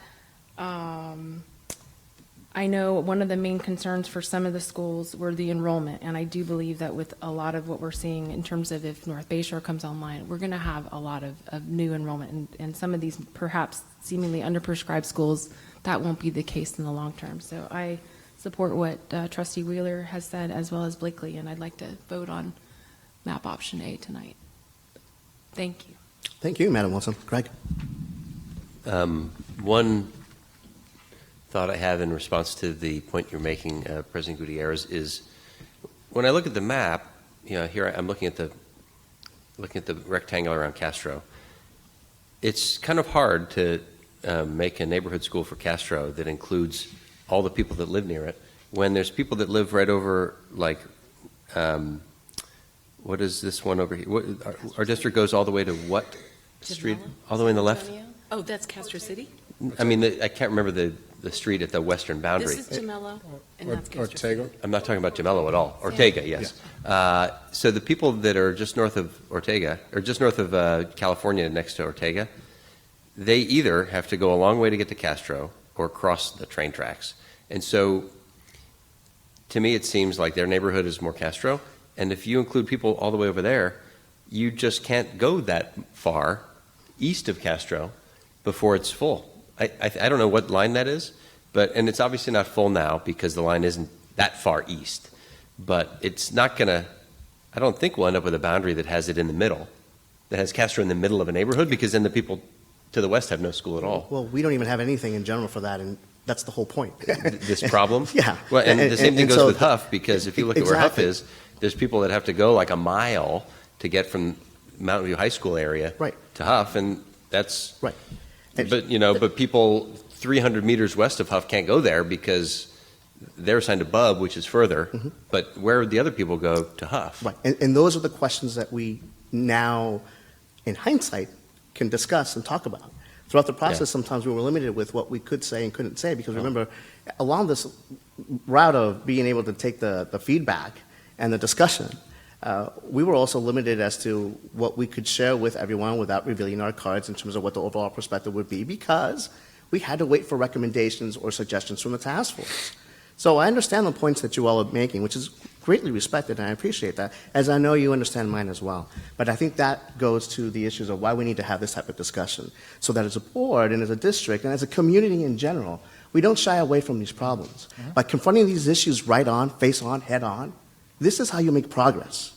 I know one of the main concerns for some of the schools were the enrollment, and I do believe that with a lot of what we're seeing in terms of if North Bayshore comes online, we're going to have a lot of new enrollment, and some of these perhaps seemingly underprescribed schools, that won't be the case in the long term. So I support what Trustee Wheeler has said, as well as Blakely, and I'd like to vote on map option A tonight. Thank you. Thank you, Madam Wilson. Greg? One thought I have in response to the point you're making, President Gutierrez, is when I look at the map, here I'm looking at the rectangle around Castro. It's kind of hard to make a neighborhood school for Castro that includes all the people that live near it when there's people that live right over, like, what is this one over here? Our district goes all the way to what street? All the way on the left? Oh, that's Castro City? I mean, I can't remember the street at the western boundary. This is Gemello, and that's Castro Ortega? City. I'm not talking about Gemello at all. Ortega, yes. So the people that are just north of Ortega, or just north of California next to Ortega, they either have to go a long way to get to Castro or cross the train tracks. And so to me, it seems like their neighborhood is more Castro. And if you include people all the way over there, you just can't go that far east of Castro before it's full. I don't know what line that is, and it's obviously not full now because the line isn't that far east. But it's not going to, I don't think we'll end up with a boundary that has it in the middle, that has Castro in the middle of a neighborhood, because then the people to the west have no school at all. Well, we don't even have anything in general for that, and that's the whole point. This problem? Yeah. Well, and the same thing goes so with Huff, because if you look at where Huff exactly. is, there's people that have to go like a mile to get from Mountain View High School area Right. to Huff, and that's Right. But people 300 meters west of Huff can't go there because they're assigned to Bub, which is further. Mm-hmm. But where would the other people go to Huff? Right, and those are the questions that we now, in hindsight, can discuss and talk about. Throughout the process, sometimes we were limited with what we could say and couldn't say, because remember, along this route of being able to take the feedback and the discussion, we were also limited as to what we could share with everyone without revealing our cards in terms of what the overall perspective would be, because we had to wait for recommendations or suggestions from the task force. So I understand the points that you all are making, which is greatly respected, and I appreciate that, as I know you understand mine as well. But I think that goes to the issues of why we need to have this type of discussion, so that as a board and as a district and as a community in general, we don't shy away from these problems. By confronting these issues right on, face on, head on, this is how you make progress.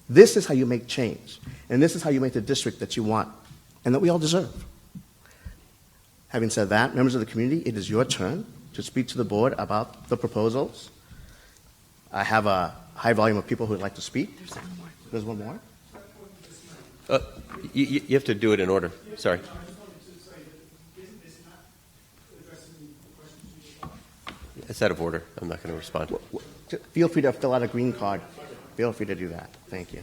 This is how you make change. And this is how you make the district that you want and that we all deserve. Having said that, members of the community, it is your turn to speak to the board about the proposals. I have a high volume of people who would like to speak. There's one more. You have to do it in order. Sorry. It's out of order. I'm not going to respond. Feel free to fill out a green card. Feel free to do that. Thank you.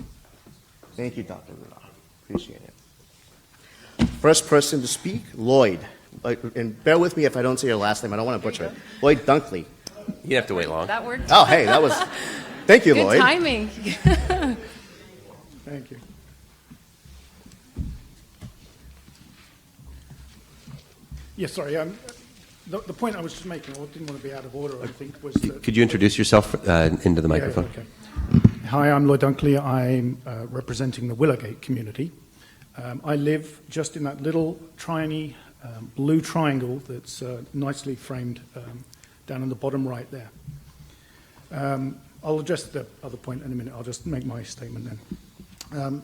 Thank you, Dr. Rudolph. Appreciate it. First person to speak, Lloyd. And bear with me if I don't say your last name. I don't want to butcher it. Lloyd Dunkley. You have to wait long. That worked. Oh, hey, that was... Thank you, Good Lloyd. timing. Thank you. Yes, sorry. The point I was just making, I didn't want to be out of order, I think, was that... Could you introduce yourself into the microphone? Yeah, okay. Hi, I'm Lloyd Dunkley. I'm representing the Willowgate community. I live just in that little tiny blue triangle that's nicely framed down in the bottom right there. I'll address the other point in a minute. I'll just make my statement then.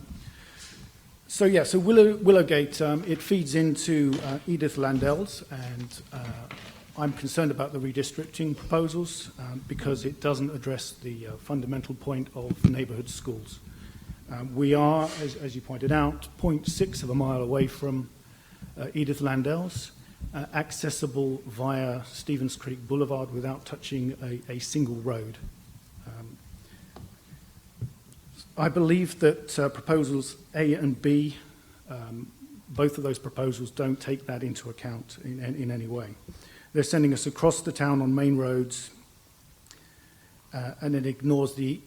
So Willowgate, it feeds into Edith Landel's, and I'm concerned about the redistricting proposals because it doesn't address the fundamental point of neighborhood schools. We are, as you pointed out, 0.6 of a mile away from Edith Landel's, accessible via Stevens Creek Boulevard without touching a single road. I believe that proposals A and B, both of those proposals don't take that into account in any way. They're sending us across the town on main roads, and it ignores the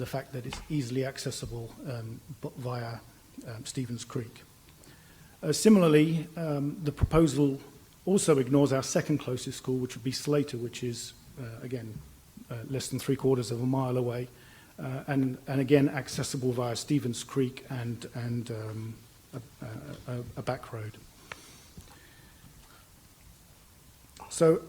fact that it's easily accessible via Stevens Creek. Similarly, the proposal also ignores our second closest school, which would be Slater, which is, again, less than 3/4 of a mile away, and again accessible via Stevens Creek and a back road. So,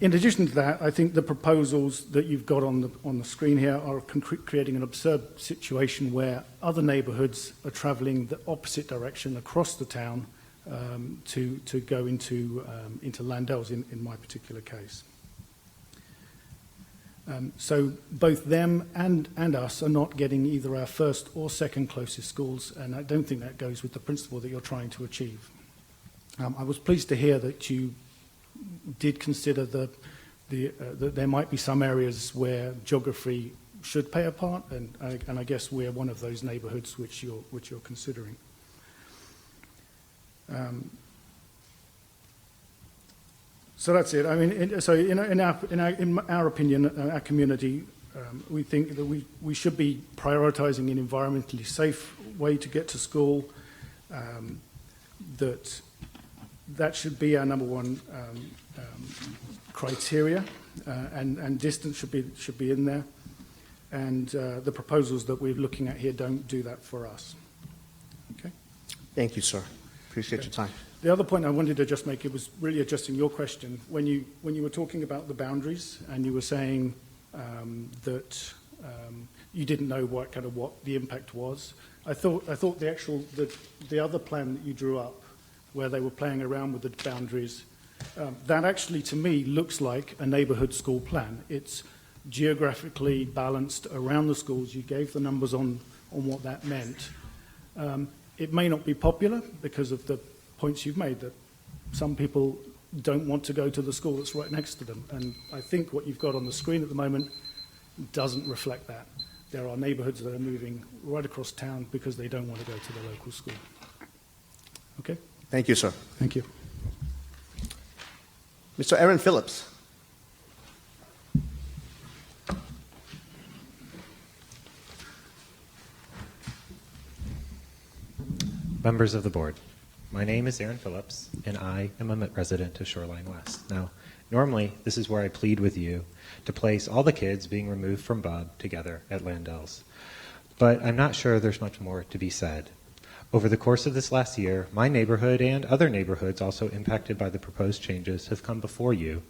in addition to that, I think the proposals that you've got on the screen here are creating an absurd situation where other neighbourhoods are travelling the opposite direction across the town to go into Landells in my particular case. So both them and us are not getting either our first or second closest schools, and I don't think that goes with the principle that you're trying to achieve. I was pleased to hear that you did consider that there might be some areas where geography should play a part, and I guess we're one of those neighbourhoods which you're considering. So that's it. I mean, in our opinion, our community, we think that we should be prioritising an environmentally safe way to get to school. That should be our number one criteria, and distance should be in there. And the proposals that we're looking at here don't do that for us. Okay. Thank you, sir. Appreciate your time. The other point I wanted to just make, it was really addressing your question. When you were talking about the boundaries and you were saying that you didn't know what the impact was, I thought the other plan that you drew up, where they were playing around with the boundaries, that actually to me looks like a neighbourhood school plan. It's geographically balanced around the schools. You gave the numbers on what that meant. It may not be popular because of the points you've made, that some people don't want to go to the school that's right next to them. And I think what you've got on the screen at the moment doesn't reflect that. There are neighbourhoods that are moving right across town because they don't want to go to the local school. Okay? Thank you, sir. Thank you. Mr. Aaron Phillips. Members of the board, my name is Aaron Phillips, and I am a resident of Shoreline West. Now, normally, this is where I plead with you to place all the kids being removed from Bub together at Landells. But I'm not sure there's much more to be said. Over the course of this last year, my neighborhood and other neighborhoods also impacted by the proposed changes have come before you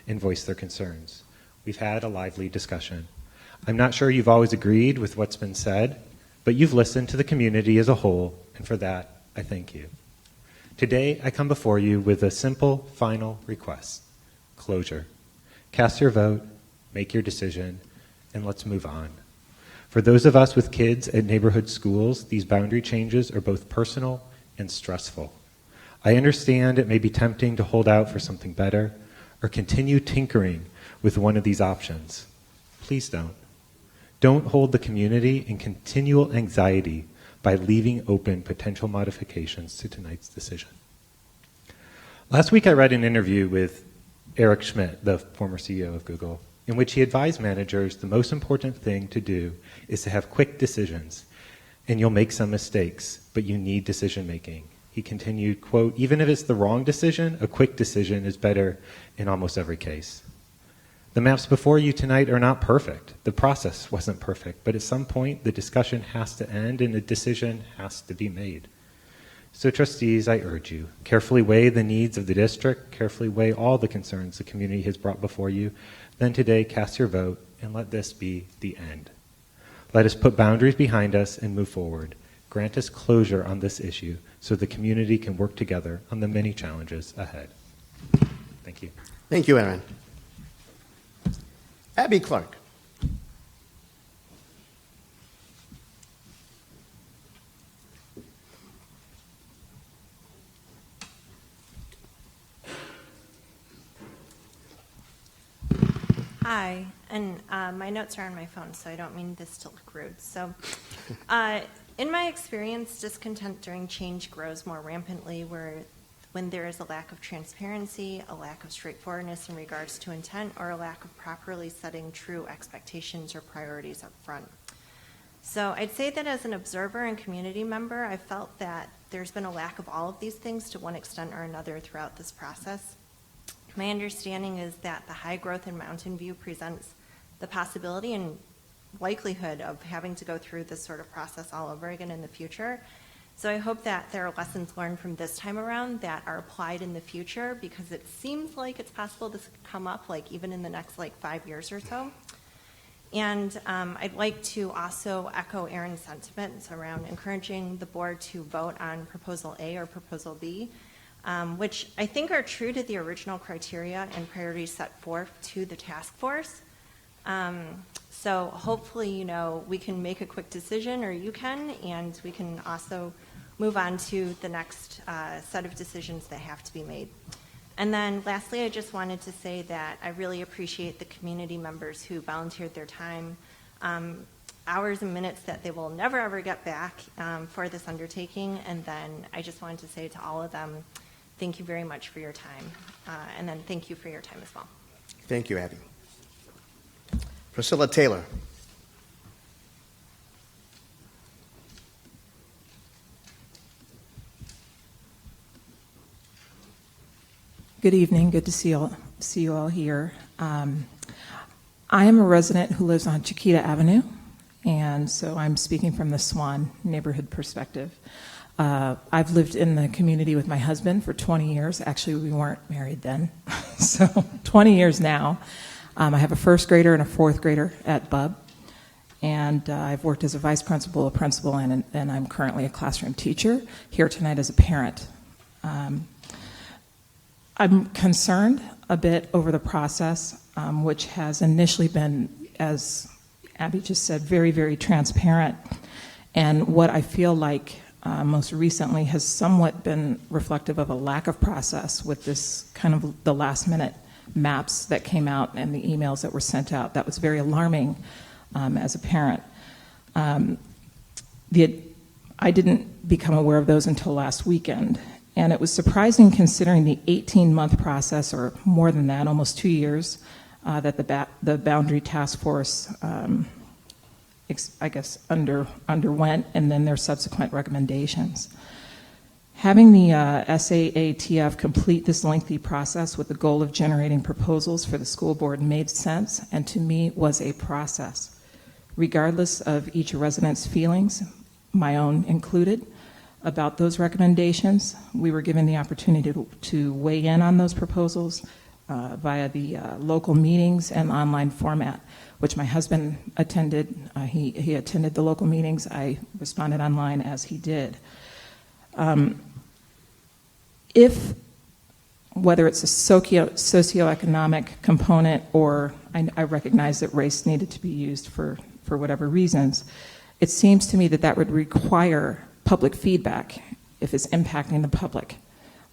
and voiced their concerns. We've had a lively discussion. I'm not sure you've always agreed with what's been said, but you've listened to the community as a whole, and for that, I thank you. Today, I come before you with a simple, final request: closure. Cast your vote, make your decision, and let's move on. For those of us with kids at neighborhood schools, these boundary changes are both personal and stressful. I understand it may be tempting to hold out for something better or continue tinkering with one of these options. Please don't. Don't hold the community in continual anxiety by leaving open potential modifications to tonight's decision. Last week I read an interview with Eric Schmidt, the former CEO of Google, in which he advised managers the most important thing to do is to have quick decisions, and you'll make some mistakes, but you need decision making. He continued, quote, "Even if it's the wrong decision, a quick decision is better in almost every case." The maps before you tonight are not perfect. The process wasn't perfect, but at some point the discussion has to end and a decision has to be made. So trustees, I urge you, carefully weigh the needs of the district, carefully weigh all the concerns the community has brought before you, then today cast your vote and let this be the end. Let us put boundaries behind us and move forward. Grant us closure on this issue so the community can work together on the many challenges ahead. Thank you. Thank you, Aaron. Abby Clark. Hi, and my notes are on my phone, so I don't mean this to look rude. So, in my experience, discontent during change grows more rampantly when there is a lack of transparency, a lack of straightforwardness in regards to intent, or a lack of properly setting true expectations or priorities up front. So I'd say that as an observer and community member, I felt that there's been a lack of all of these things to one extent or another throughout this process. My understanding is that the high growth in Mountain View presents the possibility and likelihood of having to go through this sort of process all over again in the future. So I hope that there are lessons learned from this time around that are applied in the future, because it seems like it's possible this could come up like even in the next 5 years or so. And I'd like to also echo Aaron's sentiments around encouraging the board to vote on Proposal A or Proposal B. which I think are true to the original criteria and priorities set forth to the task force. So hopefully, we can make a quick decision, or you can, and we can also move on to the next set of decisions that have to be made. And then lastly, I just wanted to say that I really appreciate the community members who volunteered their time, hours and minutes that they will never ever get back for this undertaking. And then I just wanted to say to all of them, thank you very much for your time. And then thank you for your time as well. Thank you, Abby. Priscilla Taylor. Good evening. Good to see you all here. I am a resident who lives on Chiquita Avenue, and so I'm speaking from the Swan neighborhood perspective. I've lived in the community with my husband for 20 years. Actually, we weren't married then, so 20 years now. I have a first grader and a fourth grader at Bub, and I've worked as a vice principal, a principal, and I'm currently a classroom teacher here tonight as a parent. I'm concerned a bit over the process, which has initially been, as Abby just said, very, very transparent, and what I feel like most recently has somewhat been reflective of a lack of process with this kind of the last minute maps that came out and the emails that were sent out. That was very alarming as a parent. I didn't become aware of those until last weekend, and it was surprising considering the 18-month process, or more than that, almost 2 years, that the Boundary Task Force, I guess, underwent, and then their subsequent recommendations. Having the SAATF complete this lengthy process with the goal of generating proposals for the school board made sense, and to me was a process. Regardless of each resident's feelings, my own included, about those recommendations, we were given the opportunity to weigh in on those proposals via the local meetings and online format, which my husband attended. He attended the local meetings. I responded online as he did. If, whether it's a socioeconomic component, or I recognize that race needed to be used for whatever reasons, it seems to me that would require public feedback if it's impacting the public.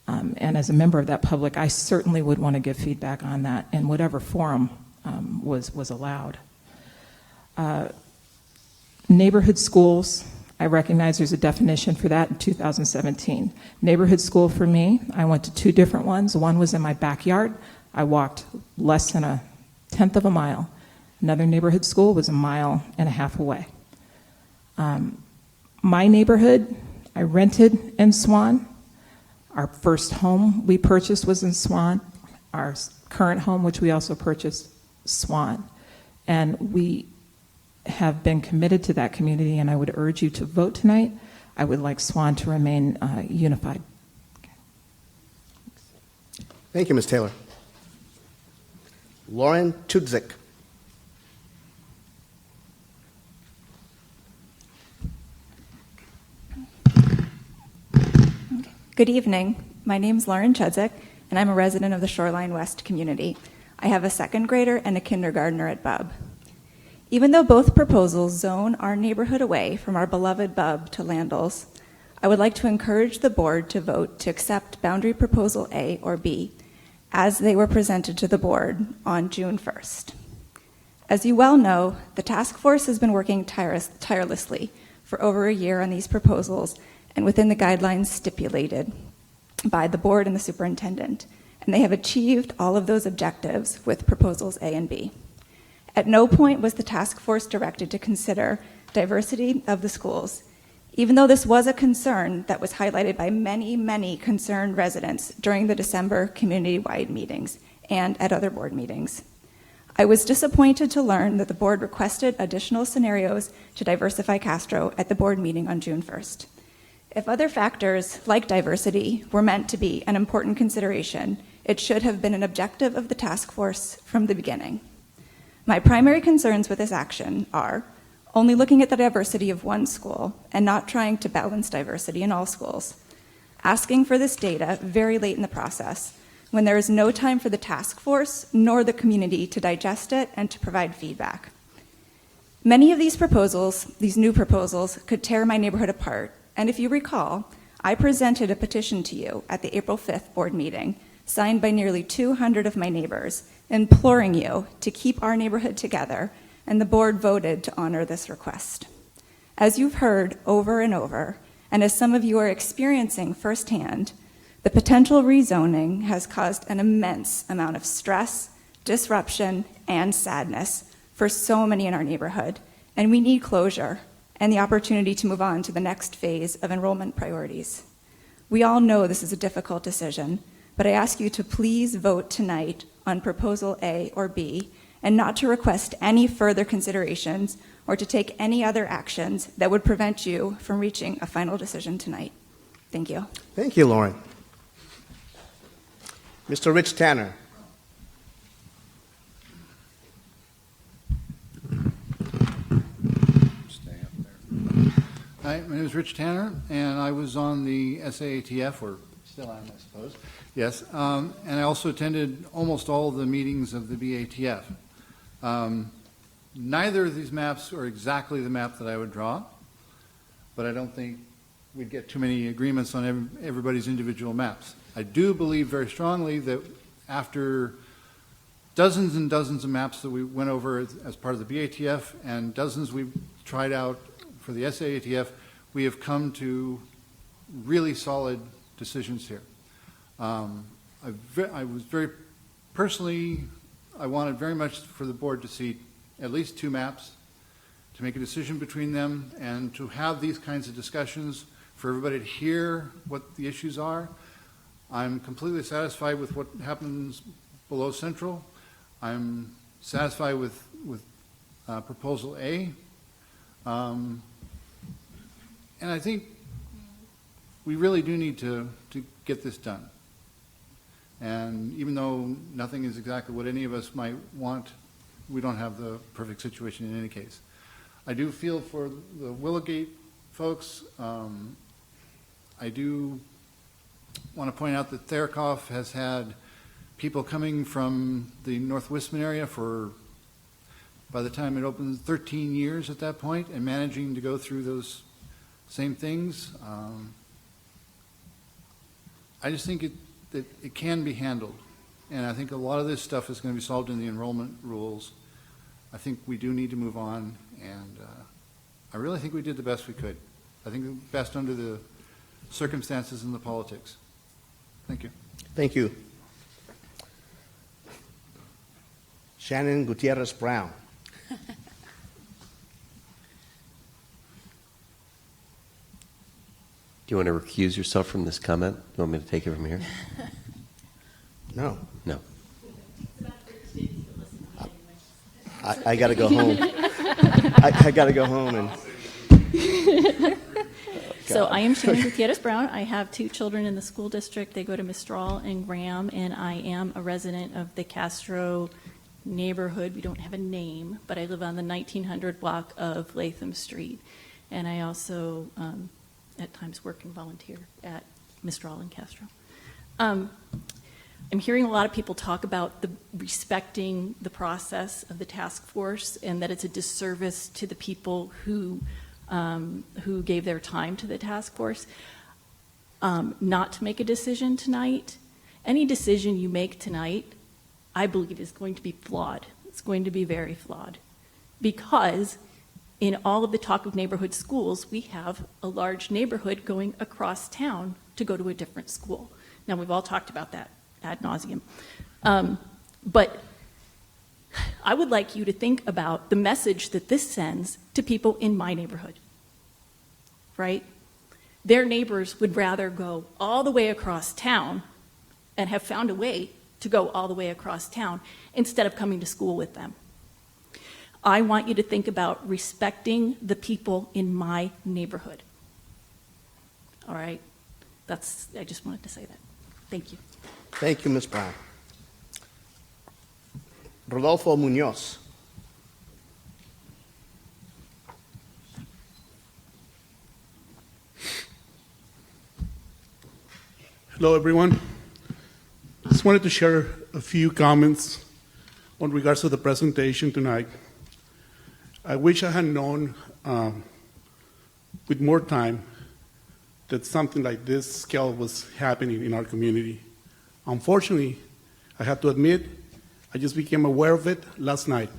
And as a member of that public, I certainly would want to give feedback on that in whatever forum was allowed. Neighborhood schools, I recognize there's a definition for that in 2017. Neighborhood school for me, I went to 2 different ones. One was in my backyard. I walked less than 1/10 of a mile. Another neighborhood school was 1.5 miles away. My neighborhood, I rented in Swan. Our first home we purchased was in Swan. Our current home, which we also purchased, Swan. And we have been committed to that community, and I would urge you to vote tonight. I would like Swan to remain unified. Thank you, Ms. Taylor. Lauren Tudzik. Good evening. My name is Lauren Chudzik, and I'm a resident of the Shoreline West community. I have a second grader and a kindergartner at Bub. Even though both proposals zone our neighborhood away from our beloved Bub to Landals, I would like to encourage the board to vote to accept Boundary Proposal A or B as they were presented to the board on June 1st. As you well know, the task force has been working tirelessly for over a year on these proposals and within the guidelines stipulated by the board and the superintendent, and they have achieved all of those objectives with proposals A and B. At no point was the task force directed to consider diversity of the schools, even though this was a concern that was highlighted by many, many concerned residents during the December community-wide meetings and at other board meetings. I was disappointed to learn that the board requested additional scenarios to diversify Castro at the board meeting on June 1st. If other factors, like diversity, were meant to be an important consideration, it should have been an objective of the task force from the beginning. My primary concerns with this action are only looking at the diversity of one school and not trying to balance diversity in all schools. asking for this data very late in the process, when there is no time for the task force nor the community to digest it and to provide feedback. Many of these proposals, these new proposals, could tear my neighborhood apart, and if you recall, I presented a petition to you at the April 5th board meeting, signed by nearly 200 of my neighbors, imploring you to keep our neighborhood together, and the board voted to honor this request. As you've heard over and over, and as some of you are experiencing firsthand, the potential rezoning has caused an immense amount of stress, disruption, and sadness for so many in our neighborhood, and we need closure and the opportunity to move on to the next phase of enrollment priorities. We all know this is a difficult decision, but I ask you to please vote tonight on Proposal A or B, and not to request any further considerations or to take any other actions that would prevent you from reaching a final decision tonight. Thank you. Thank you, Lauren. Mr. Rich Tanner. Hi, my name is Rich Tanner, and I was on the SAATF, or still am, I suppose. Yes, and I also attended almost all of the meetings of the BATF. Neither of these maps are exactly the map that I would draw, but I don't think we'd get too many agreements on everybody's individual maps. I do believe very strongly that after dozens and dozens of maps that we went over as part of the BATF and dozens we've tried out for the SAATF, we have come to really solid decisions here. I was very personally, I wanted very much for the board to see at least two maps, to make a decision between them, and to have these kinds of discussions for everybody to hear what the issues are. I'm completely satisfied with what happens below Central. I'm satisfied with Proposal A. And I think we really do need to get this done. And even though nothing is exactly what any of us might want, we don't have the perfect situation in any case. I do feel for the Willowgate folks. I do want to point out that Therakoff has had people coming from the North Wistman area for, by the time it opens, 13 years at that point, and managing to go through those same things. I just think that it can be handled. And I think a lot of this stuff is going to be solved in the enrollment rules. I think we do need to move on, and I really think we did the best we could. I think the best under the circumstances and the politics. Thank you. Thank you. Shannon Gutierrez Brown. Do you want to recuse yourself from this comment? You want me to take it from here? No. No. I got to go home. I got to go home and. So I am Shannon Gutierrez Brown. I have two children in the school district. They go to Mistral and Graham, and I am a resident of the Castro neighborhood. We don't have a name, but I live on the 1900 block of Latham Street. And I also, at times, work and volunteer at Mistral and Castro. I'm hearing a lot of people talk about the respecting the process of the task force and that it's a disservice to the people who gave their time to the task force not to make a decision tonight. Any decision you make tonight, I believe, is going to be flawed. It's going to be very flawed because in all of the talk of neighborhood schools, we have a large neighborhood going across town to go to a different school. Now, we've all talked about that ad nauseum. But I would like you to think about the message that this sends to people in my neighborhood, right? Their neighbors would rather go all the way across town and have found a way to go all the way across town instead of coming to school with them. I want you to think about respecting the people in my neighborhood. All right? I just wanted to say that. Thank you. Thank you, Ms. Brown. Rodolfo Munoz. Hello, everyone. Just wanted to share a few comments on regards to the presentation tonight. I wish I had known with more time that something like this scale was happening in our community. Unfortunately, I have to admit, I just became aware of it last night.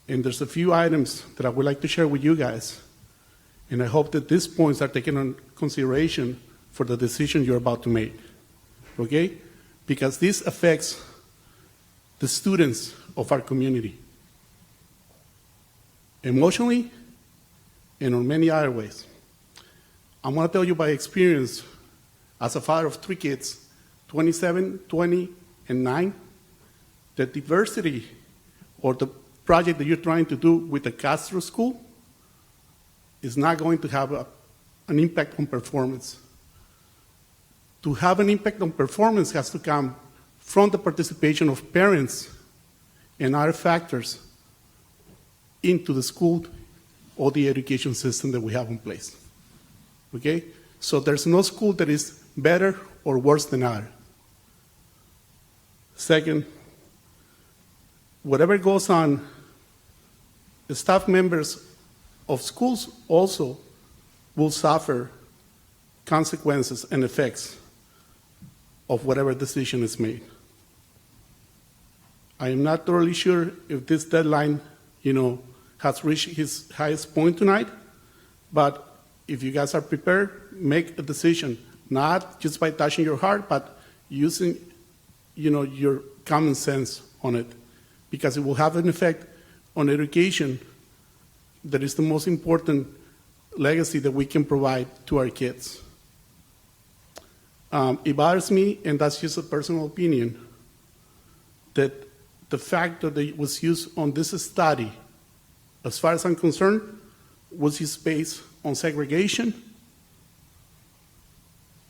And there's a few items that I would like to share with you guys. And I hope that these points are taken into consideration for the decision you're about to make. Okay? Because this affects the students of our community, emotionally and in many other ways. I'm going to tell you by experience, as a father of 3 kids, 27, 20, and 9, the diversity or the project that you're trying to do with the Castro School is not going to have an impact on performance. To have an impact on performance has to come from the participation of parents and other factors into the school or the education system that we have in place. Okay? So there's no school that is better or worse than other. Second, whatever goes on, the staff members of schools also will suffer consequences and effects of whatever decision is made. I am not totally sure if this deadline, has reached its highest point tonight, but if you guys are prepared, make a decision, not just by touching your heart, but using, your common sense on it, because it will have an effect on education that is the most important legacy that we can provide to our kids. It bothers me, and that's just a personal opinion, that the fact that it was used on this study, as far as I'm concerned, was used based on segregation,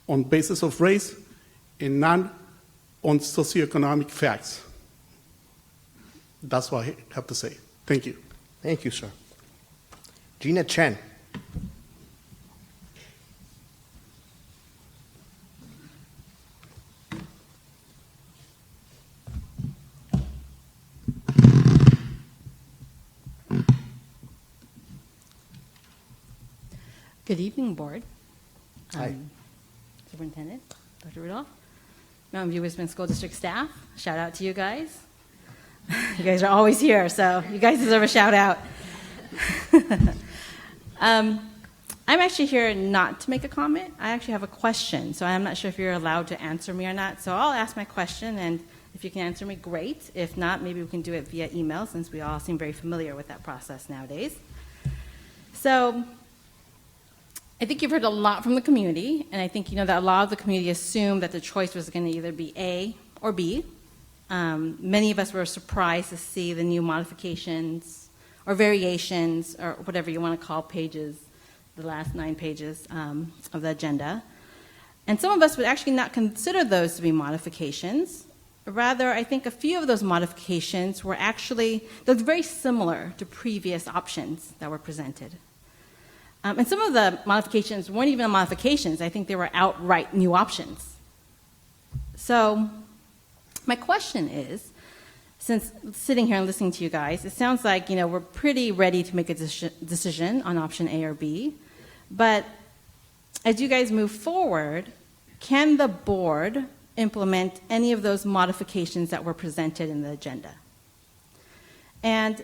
on basis of race, and not on socioeconomic facts. That's what I have to say. Thank you. Thank you, sir. Gina Chen. Good evening, Board. Hi. Superintendent, Dr. Rudolph, MVWSD School District staff, shout out to you guys. You guys are always here, so you guys deserve a shout out. I'm actually here not to make a comment. I actually have a question, so I'm not sure if you're allowed to answer me or not. So I'll ask my question, and if you can answer me, great. If not, maybe we can do it via email, since we all seem very familiar with that process nowadays. So I think you've heard a lot from the community, and I think that a lot of the community assumed that the choice was going to either be A or B. Many of us were surprised to see the new modifications or variations, or whatever you want to call pages, the last 9 pages of the agenda. And some of us would actually not consider those to be modifications. Rather, I think a few of those modifications were they're very similar to previous options that were presented. And some of the modifications weren't even modifications. I think they were outright new options. So my question is, since sitting here and listening to you guys, it sounds like we're pretty ready to make a decision on option A or B. But as you guys move forward, can the board implement any of those modifications that were presented in the agenda? And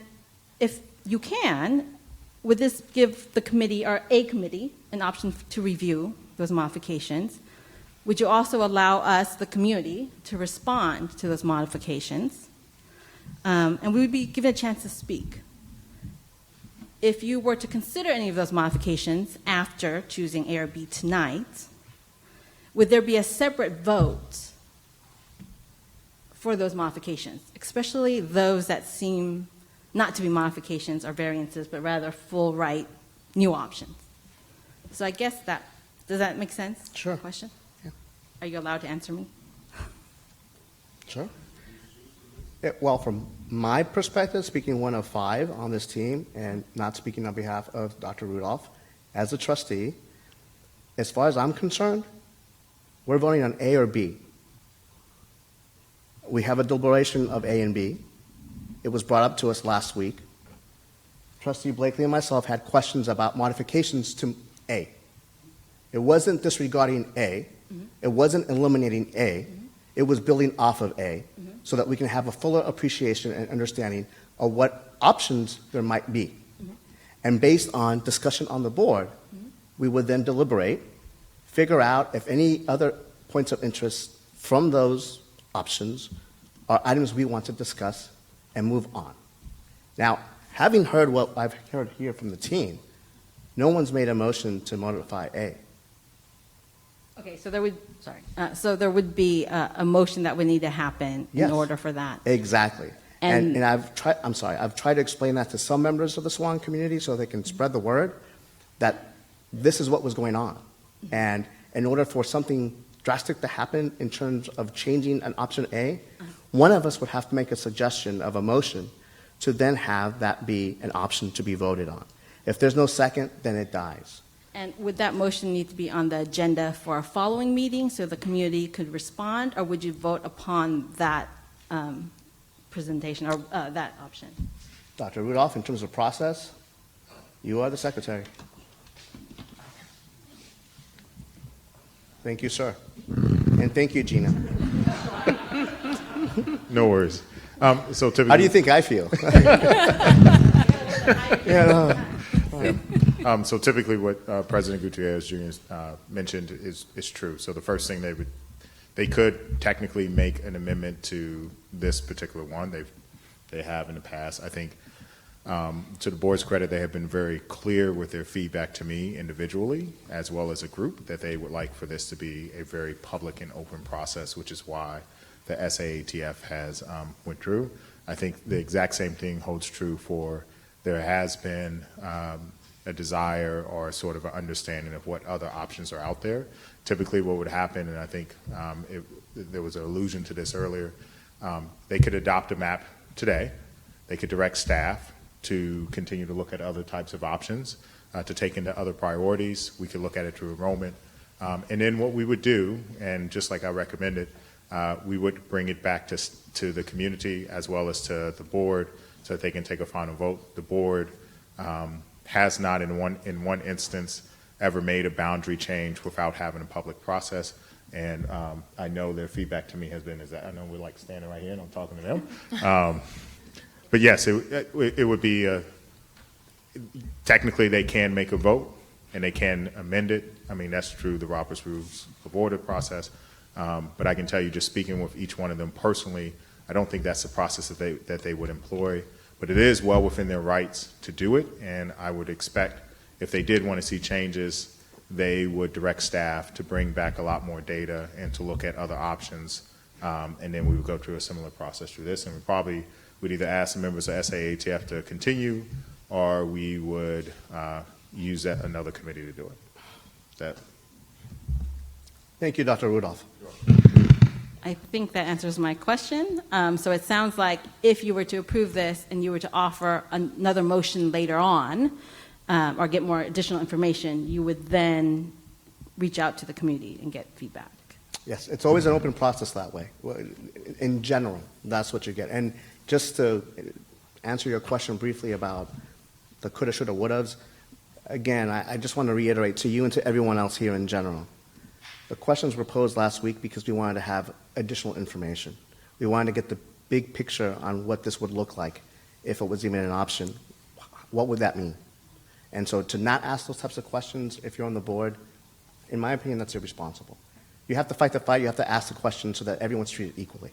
if you can, would this give the committee, or a committee, an option to review those modifications? Would you also allow us, the community, to respond to those modifications? And we would be given a chance to speak. If you were to consider any of those modifications after choosing A or B tonight, would there be a separate vote for those modifications, especially those that seem not to be modifications or variances, but rather full right new options? So I guess does that make sense? Sure. Question? Yeah. Are you allowed to answer me? Sure. Yeah, well, from my perspective, speaking one of 5 on this team, and not speaking on behalf of Dr. Rudolph, as a trustee, as far as I'm concerned, We're voting on A or B. We have a deliberation of A and B. It was brought up to us last week. Trustee Blakely and myself had questions about modifications to A. It wasn't disregarding A. It wasn't eliminating A. It was building off of A so that we can have a fuller appreciation and understanding of what options there might be. And based on discussion on the board, we would then deliberate, figure out if any other points of interest from those options are items we want to discuss and move on. Now, having heard what I've heard here from the team, no one's made a motion to modify A. Okay, so there would be a motion that would need to happen Yes. in order for that. Exactly. And- And I've tried to explain that to some members of the Swan community so they can spread the word that this is what was going on. And in order for something drastic to happen in terms of changing an option A, one of us would have to make a suggestion of a motion to then have that be an option to be voted on. If there's no second, then it dies. And would that motion need to be on the agenda for a following meeting so the community could respond, or would you vote upon that presentation or that option? Dr. Rudolph, in terms of process, you are the secretary. Thank you, sir. And thank you, Gina. No worries. So typically, How do you think I feel? So typically what President Gutierrez Jr. Mentioned is true. So the first thing they could technically make an amendment to this particular one. They have in the past. I think to the board's credit, they have been very clear with their feedback to me individually as well as a group that they would like for this to be a very public and open process, which is why the SAATF has went through. I think the exact same thing holds true for there has been a desire or sort of an understanding of what other options are out there. Typically what would happen, and I think there was an allusion to this earlier, they could adopt a map today. They could direct staff to continue to look at other types of options, to take into other priorities. We could look at it through enrollment. And then what we would do, and just like I recommended, we would bring it back to the community as well as to the board so that they can take a final vote. The board has not in one instance ever made a boundary change without having a public process. And I know their feedback to me has been is that I know we're like standing right here and I'm talking to them. But yes, it would be technically they can make a vote and they can amend it. I mean, that's through the Robert's Rules of Order process. But I can tell you, just speaking with each one of them personally, I don't think that's the process that they would employ. But it is well within their rights to do it, and I would expect if they did want to see changes, they would direct staff to bring back a lot more data and to look at other options, and then we would go through a similar process through this, and we probably would either ask the members of SAATF to continue, or we would use another committee to do it. Thank you, Dr. Rudolph. I think that answers my question. So it sounds like if you were to approve this and you were to offer another motion later on or get more additional information, you would then reach out to the community and get feedback. Yes, it's always an open process that way. In general, that's what you get. And just to answer your question briefly about the coulda, shoulda, wouldas, again, I just want to reiterate to you and to everyone else here in general. The questions were posed last week because we wanted to have additional information. We wanted to get the big picture on what this would look like if it was even an option. What would that mean? And so to not ask those types of questions if you're on the board, in my opinion, that's irresponsible. You have to fight the fight. You have to ask the question so that everyone's treated equally.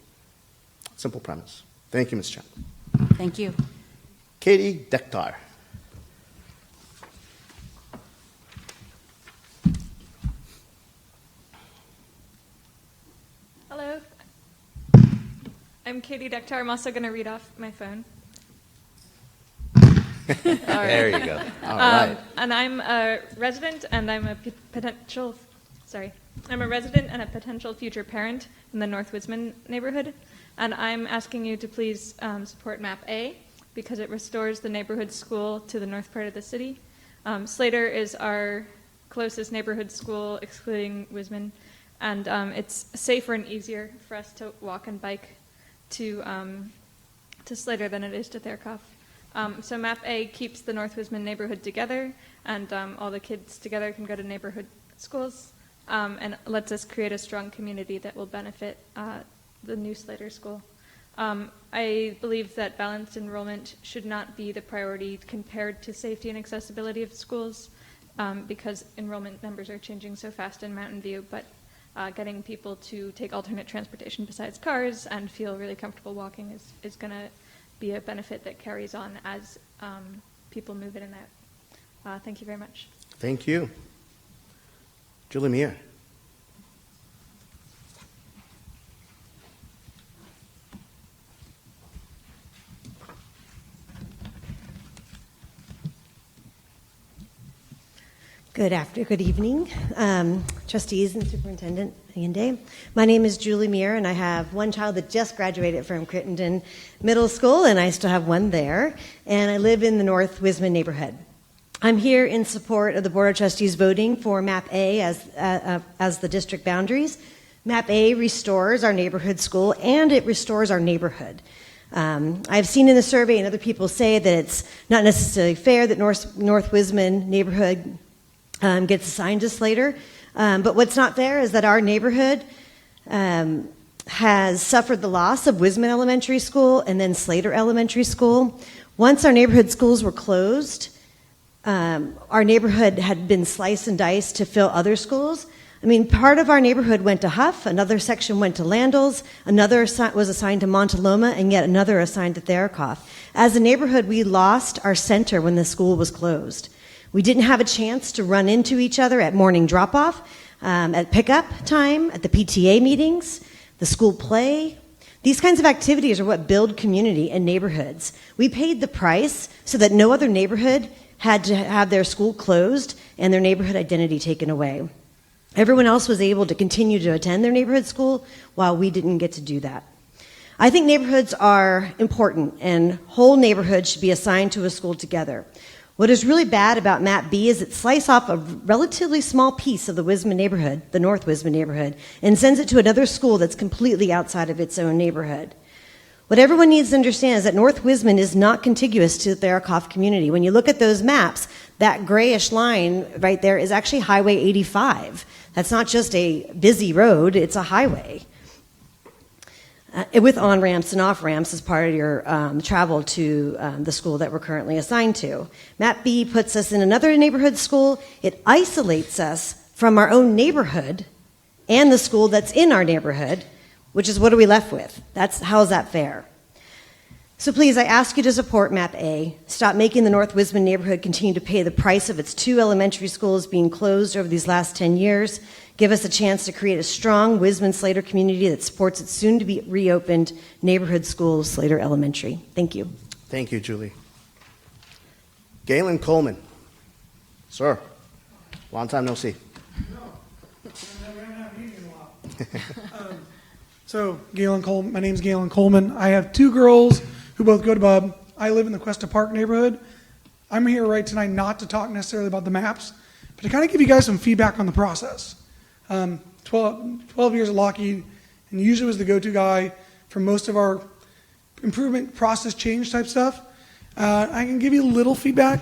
Simple premise. Thank you, Ms. Chen. Thank you. Katie Dektar. Hello. I'm Katie Dektar. I'm also going to read off my phone. There you go. All right. And I'm a resident, and I'm a potential. Sorry, I'm a resident and a potential future parent in the North Wisman neighborhood, and I'm asking you to please support Map A because it restores the neighborhood school to the north part of the city. Slater is our closest neighborhood school, excluding Wisman, and it's safer and easier for us to walk and bike to Slater than it is to Therkoff. So Map A keeps the North Wisman neighborhood together, and all the kids together can go to neighborhood schools, and lets us create a strong community that will benefit the new Slater school. I believe that balanced enrollment should not be the priority compared to safety and accessibility of schools, because enrollment numbers are changing so fast in Mountain View, but getting people to take alternate transportation besides cars and feel really comfortable walking is going to be a benefit that carries on as people move in and out. Thank you very much. Thank you. Julie Meir. Good evening, trustees and Superintendent Hyundai. My name is Julie Meir, and I have one child that just graduated from Crittenden Middle School, and I still have one there, and I live in the North Wisman neighborhood. I'm here in support of the Board of Trustees voting for MAP A as the district boundaries. MAP A restores our neighborhood school, and it restores our neighborhood. I've seen in the survey and other people say that it's not necessarily fair that North Wisman neighborhood gets assigned to Slater. But what's not fair is that our neighborhood has suffered the loss of Wisman Elementary School and then Slater Elementary School. Once our neighborhood schools were closed, our neighborhood had been sliced and diced to fill other schools. I mean, part of our neighborhood went to Huff, another section went to Landals, another was assigned to Montaloma, and yet another assigned to Therkoff. As a neighborhood, we lost our center when the school was closed. We didn't have a chance to run into each other at morning drop-off, at pickup time, at the PTA meetings, the school play. These kinds of activities are what build community and neighborhoods. We paid the price so that no other neighborhood had to have their school closed and their neighborhood identity taken away. Everyone else was able to continue to attend their neighborhood school while we didn't get to do that. I think neighborhoods are important, and whole neighborhoods should be assigned to a school together. What is really bad about MAP B is it slices off a relatively small piece of the Wisman neighborhood, the North Wisman neighborhood, and sends it to another school that's completely outside of its own neighborhood. What everyone needs to understand is that North Wisman is not contiguous to the Therkoff community. When you look at those maps, that grayish line right there is actually Highway 85. That's not just a busy road, it's a highway. With on-ramps and off-ramps as part of your travel to the school that we're currently assigned to. MAP B puts us in another neighborhood school. It isolates us from our own neighborhood and the school that's in our neighborhood, which is what are we left with? How is that fair? So please, I ask you to support MAP A. Stop making the North Wisman neighborhood continue to pay the price of its 2 elementary schools being closed over these last 10 years. Give us a chance to create a strong Wisman-Slater community that supports its soon-to-be reopened neighborhood school, Slater Elementary. Thank you. Thank you, Julie. Galen Coleman. Sir, long time no see. So, my name's Galen Coleman. I have 2 girls who both go to Bub. I live in the Cuesta Park neighborhood. I'm here right tonight not to talk necessarily about the maps, but to kind of give you guys some feedback on the process. 12 years at Lockheed, and usually was the go-to guy for most of our improvement process change type stuff. I can give you a little feedback.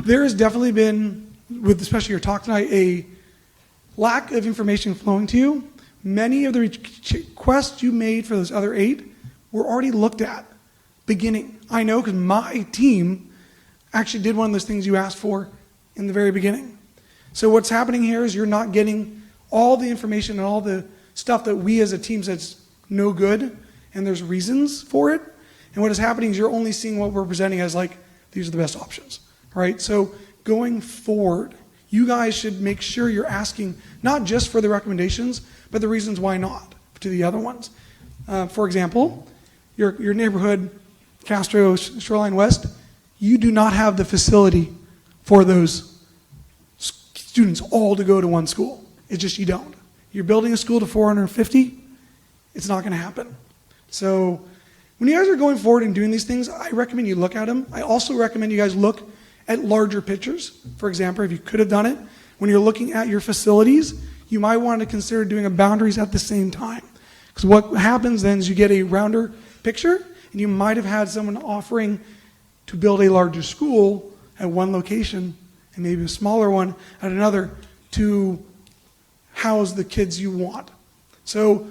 There has definitely been, with especially your talk tonight, a lack of information flowing to you. Many of the requests you made for those other 8 were already looked at beginning. I know because my team actually did one of those things you asked for in the very beginning. So what's happening here is you're not getting all the information and all the stuff that we as a team says no good, and there's reasons for it. And what is happening is you're only seeing what we're presenting as like, these are the best options, right? So going forward, you guys should make sure you're asking not just for the recommendations, but the reasons why not to the other ones. For example, your neighborhood, Castro, Shoreline West, you do not have the facility for those students all to go to one school. It's just you don't. You're building a school to 450, it's not going to happen. So when you guys are going forward and doing these things, I recommend you look at them. I also recommend you guys look at larger pictures. For example, if you could have done it, when you're looking at your facilities, you might want to consider doing a boundaries at the same time. Because what happens then is you get a rounder picture, and you might have had someone offering to build a larger school at one location and maybe a smaller one at another to house the kids you want. So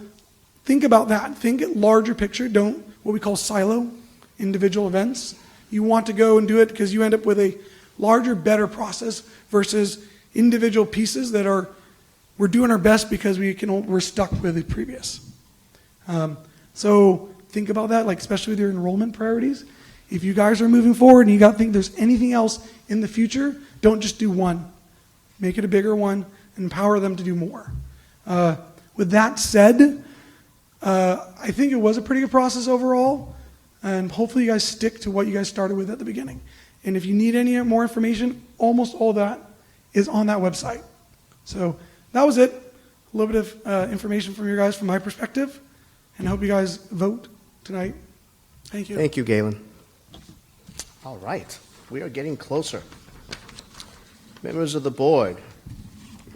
think about that. Think larger picture. Don't what we call silo individual events. You want to go and do it because you end up with a larger, better process versus individual pieces that are, we're doing our best because we're stuck with the previous. So think about that, like especially with your enrollment priorities. If you guys are moving forward and you think there's anything else in the future, don't just do one. Make it a bigger one and empower them to do more. With that said, I think it was a pretty good process overall, and hopefully you guys stick to what you guys started with at the beginning. And if you need any more information, almost all that is on that website. So that was it. A little bit of information from you guys from my perspective, and I hope you guys vote tonight. Thank you. Thank you, Galen. All right, we are getting closer. Members of the board,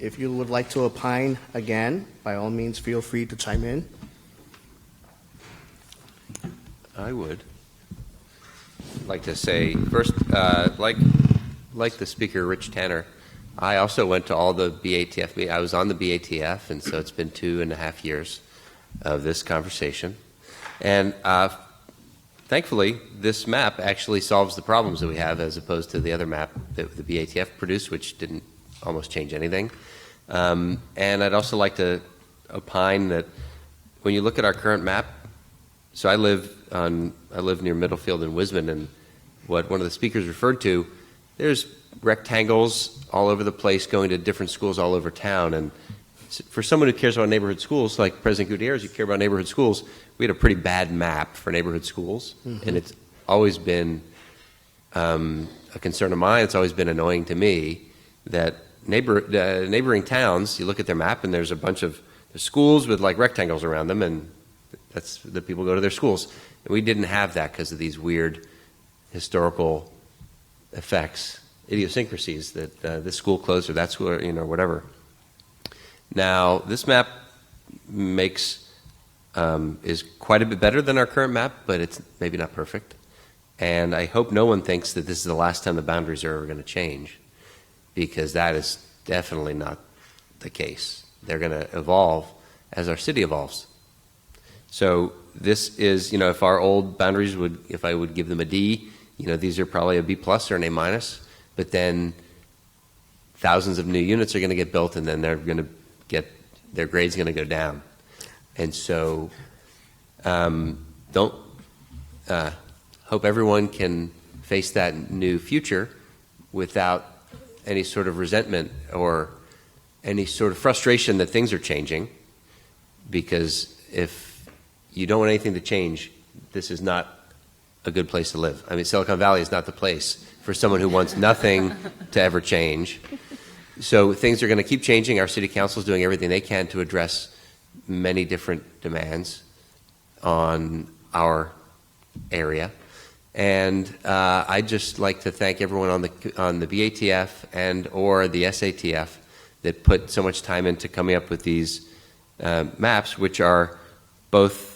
if you would like to opine again, by all means, feel free to chime in. I would like to say first, like the speaker, Rich Tanner, I also went to all the BATF meetings. I was on the BATF, and so it's been 2.5 years of this conversation. And thankfully, this map actually solves the problems that we have as opposed to the other map that the BATF produced, which didn't almost change anything. And I'd also like to opine that when you look at our current map, so I live near Middlefield and Wisman, and what one of the speakers referred to, there's rectangles all over the place going to different schools all over town. And for someone who cares about neighborhood schools, like President Gutierrez, you care about neighborhood schools, we had a pretty bad map for neighborhood schools. Mm-hmm. And it's always been a concern of mine. It's always been annoying to me that neighboring towns, you look at their map and there's a bunch of schools with like rectangles around them, and that's the people go to their schools. And we didn't have that because of these weird historical effects, idiosyncrasies that this school closed or that school, or whatever. Now, this map is quite a bit better than our current map, but it's maybe not perfect. And I hope no one thinks that this is the last time the boundaries are ever going to change, because that is definitely not the case. They're going to evolve as our city evolves. So this is, if our old boundaries if I would give them a D, these are probably a B plus or an A minus, but then thousands of new units are going to get built, and then their grade's going to go down. And so hope everyone can face that new future without any sort of resentment or any sort of frustration that things are changing, because if you don't want anything to change, this is not a good place to live. I mean, Silicon Valley is not the place for someone who wants nothing to ever change. So things are going to keep changing. Our city council is doing everything they can to address many different demands on our area. And I'd just like to thank everyone on the BATF and or the SATF that put so much time into coming up with these maps, which are both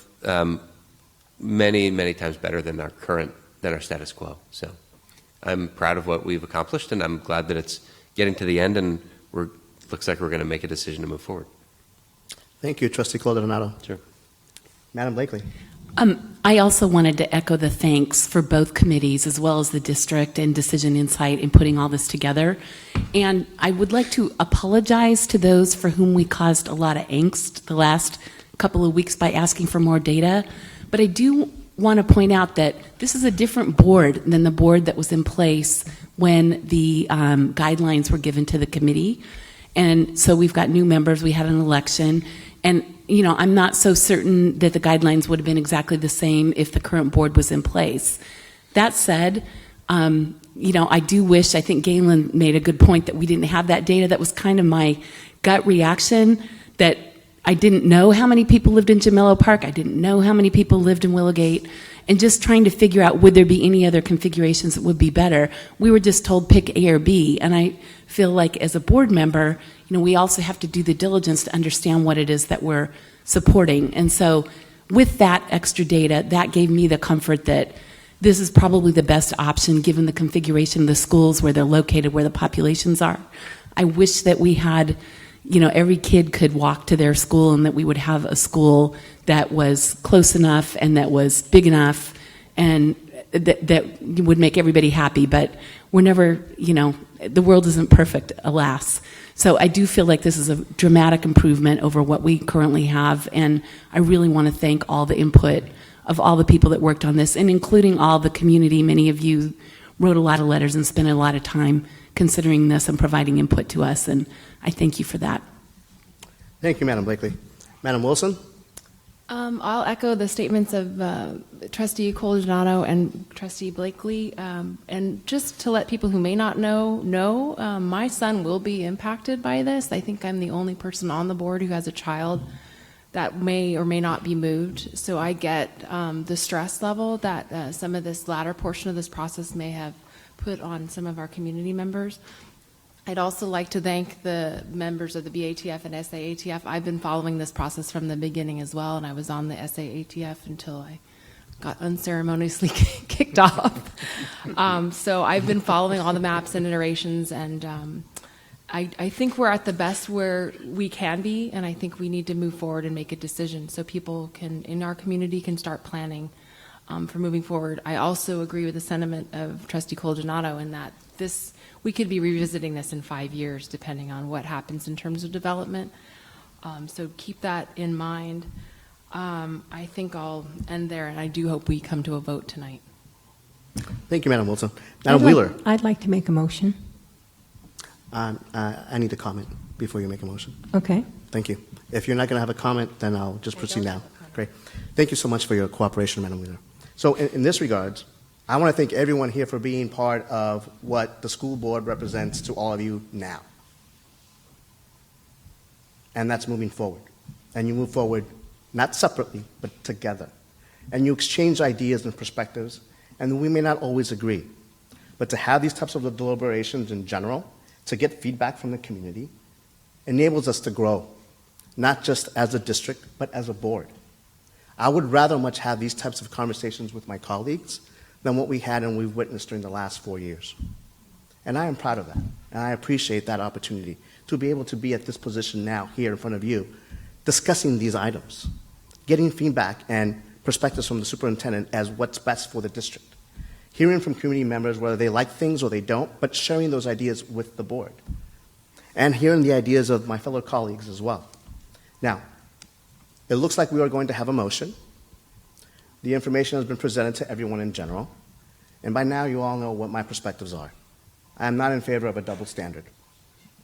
many, many times better than our status quo. So I'm proud of what we've accomplished, and I'm glad that it's getting to the end, and looks like we're going to make a decision to move forward. Thank you, Trustee Claude Donato. Sure. Madam Blakely. I also wanted to echo the thanks for both committees as well as the district and Decision Insight in putting all this together. And I would like to apologize to those for whom we caused a lot of angst the last couple of weeks by asking for more data. But I do want to point out that this is a different board than the board that was in place when the guidelines were given to the committee. And so we've got new members, we had an election, and I'm not so certain that the guidelines would have been exactly the same if the current board was in place. That said, I do wish, I think Galen made a good point that we didn't have that data. That was kind of my gut reaction, that I didn't know how many people lived in Jamello Park. I didn't know how many people lived in Willowgate. And just trying to figure out would there be any other configurations that would be better. We were just told pick A or B. And I feel like as a board member, we also have to do the diligence to understand what it is that we're supporting. And so with that extra data, that gave me the comfort that this is probably the best option given the configuration of the schools, where they're located, where the populations are. I wish that we had, every kid could walk to their school, and that we would have a school that was close enough and that was big enough and that would make everybody happy. But we're never, the world isn't perfect, alas. So I do feel like this is a dramatic improvement over what we currently have, and I really want to thank all the input of all the people that worked on this, and including all the community. Many of you wrote a lot of letters and spent a lot of time considering this and providing input to us, and I thank you for that. Thank you, Madam Blakely. Madam Wilson? I'll echo the statements of Trustee Coldonato and Trustee Blakely. And just to let people who may not know, my son will be impacted by this. I think I'm the only person on the board who has a child that may or may not be moved. So I get the stress level that some of this latter portion of this process may have put on some of our community members. I'd also like to thank the members of the BATF and SAATF. I've been following this process from the beginning as well, and I was on the SAATF until I got unceremoniously kicked off. So I've been following all the maps and iterations, and I think we're at the best where we can be, and I think we need to move forward and make a decision so people in our community can start planning for moving forward. I also agree with the sentiment of Trustee Coldonato in that we could be revisiting this in 5 years, depending on what happens in terms of development. So keep that in mind. I think I'll end there, and I do hope we come to a vote tonight. Thank you, Madam Wilson. Madam Wheeler? I'd like to make a motion. I need to comment before you make a motion. Okay. Thank you. If you're not going to have a comment, then I'll just proceed now. Great. Thank you so much for your cooperation, Madam Wheeler. So in this regards, I want to thank everyone here for being part of what the school board represents to all of you now. And that's moving forward. And you move forward not separately, but together. And you exchange ideas and perspectives, and we may not always agree. But to have these types of deliberations in general, to get feedback from the community, enables us to grow, not just as a district, but as a board. I would rather much have these types of conversations with my colleagues than what we had and we've witnessed during the last 4 years. And I am proud of that, and I appreciate that opportunity to be able to be at this position now here in front of you, discussing these items, getting feedback and perspectives from the superintendent as what's best for the district, hearing from community members whether they like things or they don't, but sharing those ideas with the board, and hearing the ideas of my fellow colleagues as well. Now, it looks like we are going to have a motion. The information has been presented to everyone in general, and by now you all know what my perspectives are. I am not in favor of a double standard.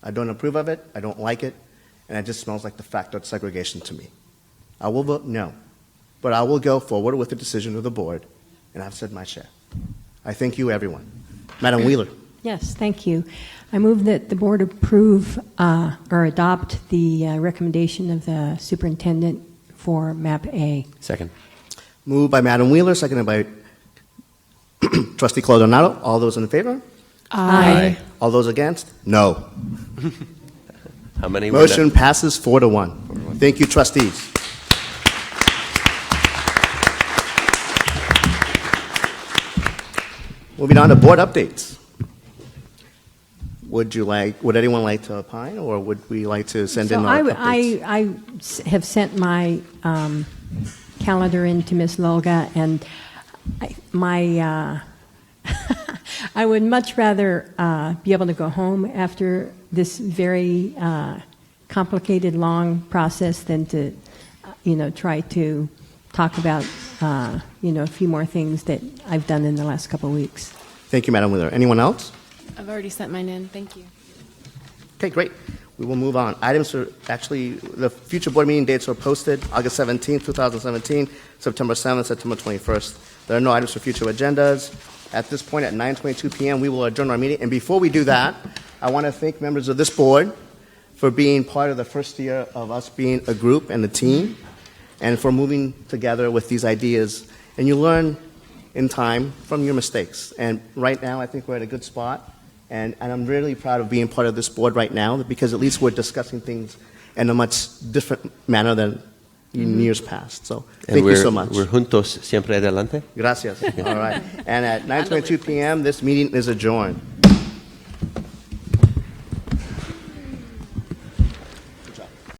I don't approve of it, I don't like it, and it just smells like de facto segregation to me. I will vote no, but I will go forward with the decision of the board, and I've said my share. I thank you, everyone. Madam Wheeler. Yes, thank you. I move that the board approve or adopt the recommendation of the superintendent for MAP A. Second. Moved by Madam Wheeler, seconded by Trustee Coldonato. All those in favor? Aye. All those against? No. How many? Motion passes 4-1. Thank you, trustees. Moving on to board updates. Would anyone like to opine, or would we like to send in our updates? I have sent my calendar in to Ms. Lolga, and I would much rather be able to go home after this very complicated, long process than to, try to talk about, a few more things that I've done in the last couple of weeks. Thank you, Madam Wheeler. Anyone else? I've already sent mine in. Thank you. Okay, great. We will move on. Items are actually, the future board meeting dates are posted August 17th, 2017, September 7th, September 21st. There are no items for future agendas. At this point, at 9:22 p.m., we will adjourn our meeting. And before we do that, I want to thank members of this board for being part of the first year of us being a group and a team, and for moving together with these ideas. And you learn in time from your mistakes. And right now, I think we're at a good spot. And I'm really proud of being part of this board right now, because at least we're discussing things in a much different manner than in years past. So thank you so much. We're juntos siempre adelante. Gracias. All right. And at 9:22 p.m., this meeting is adjourned.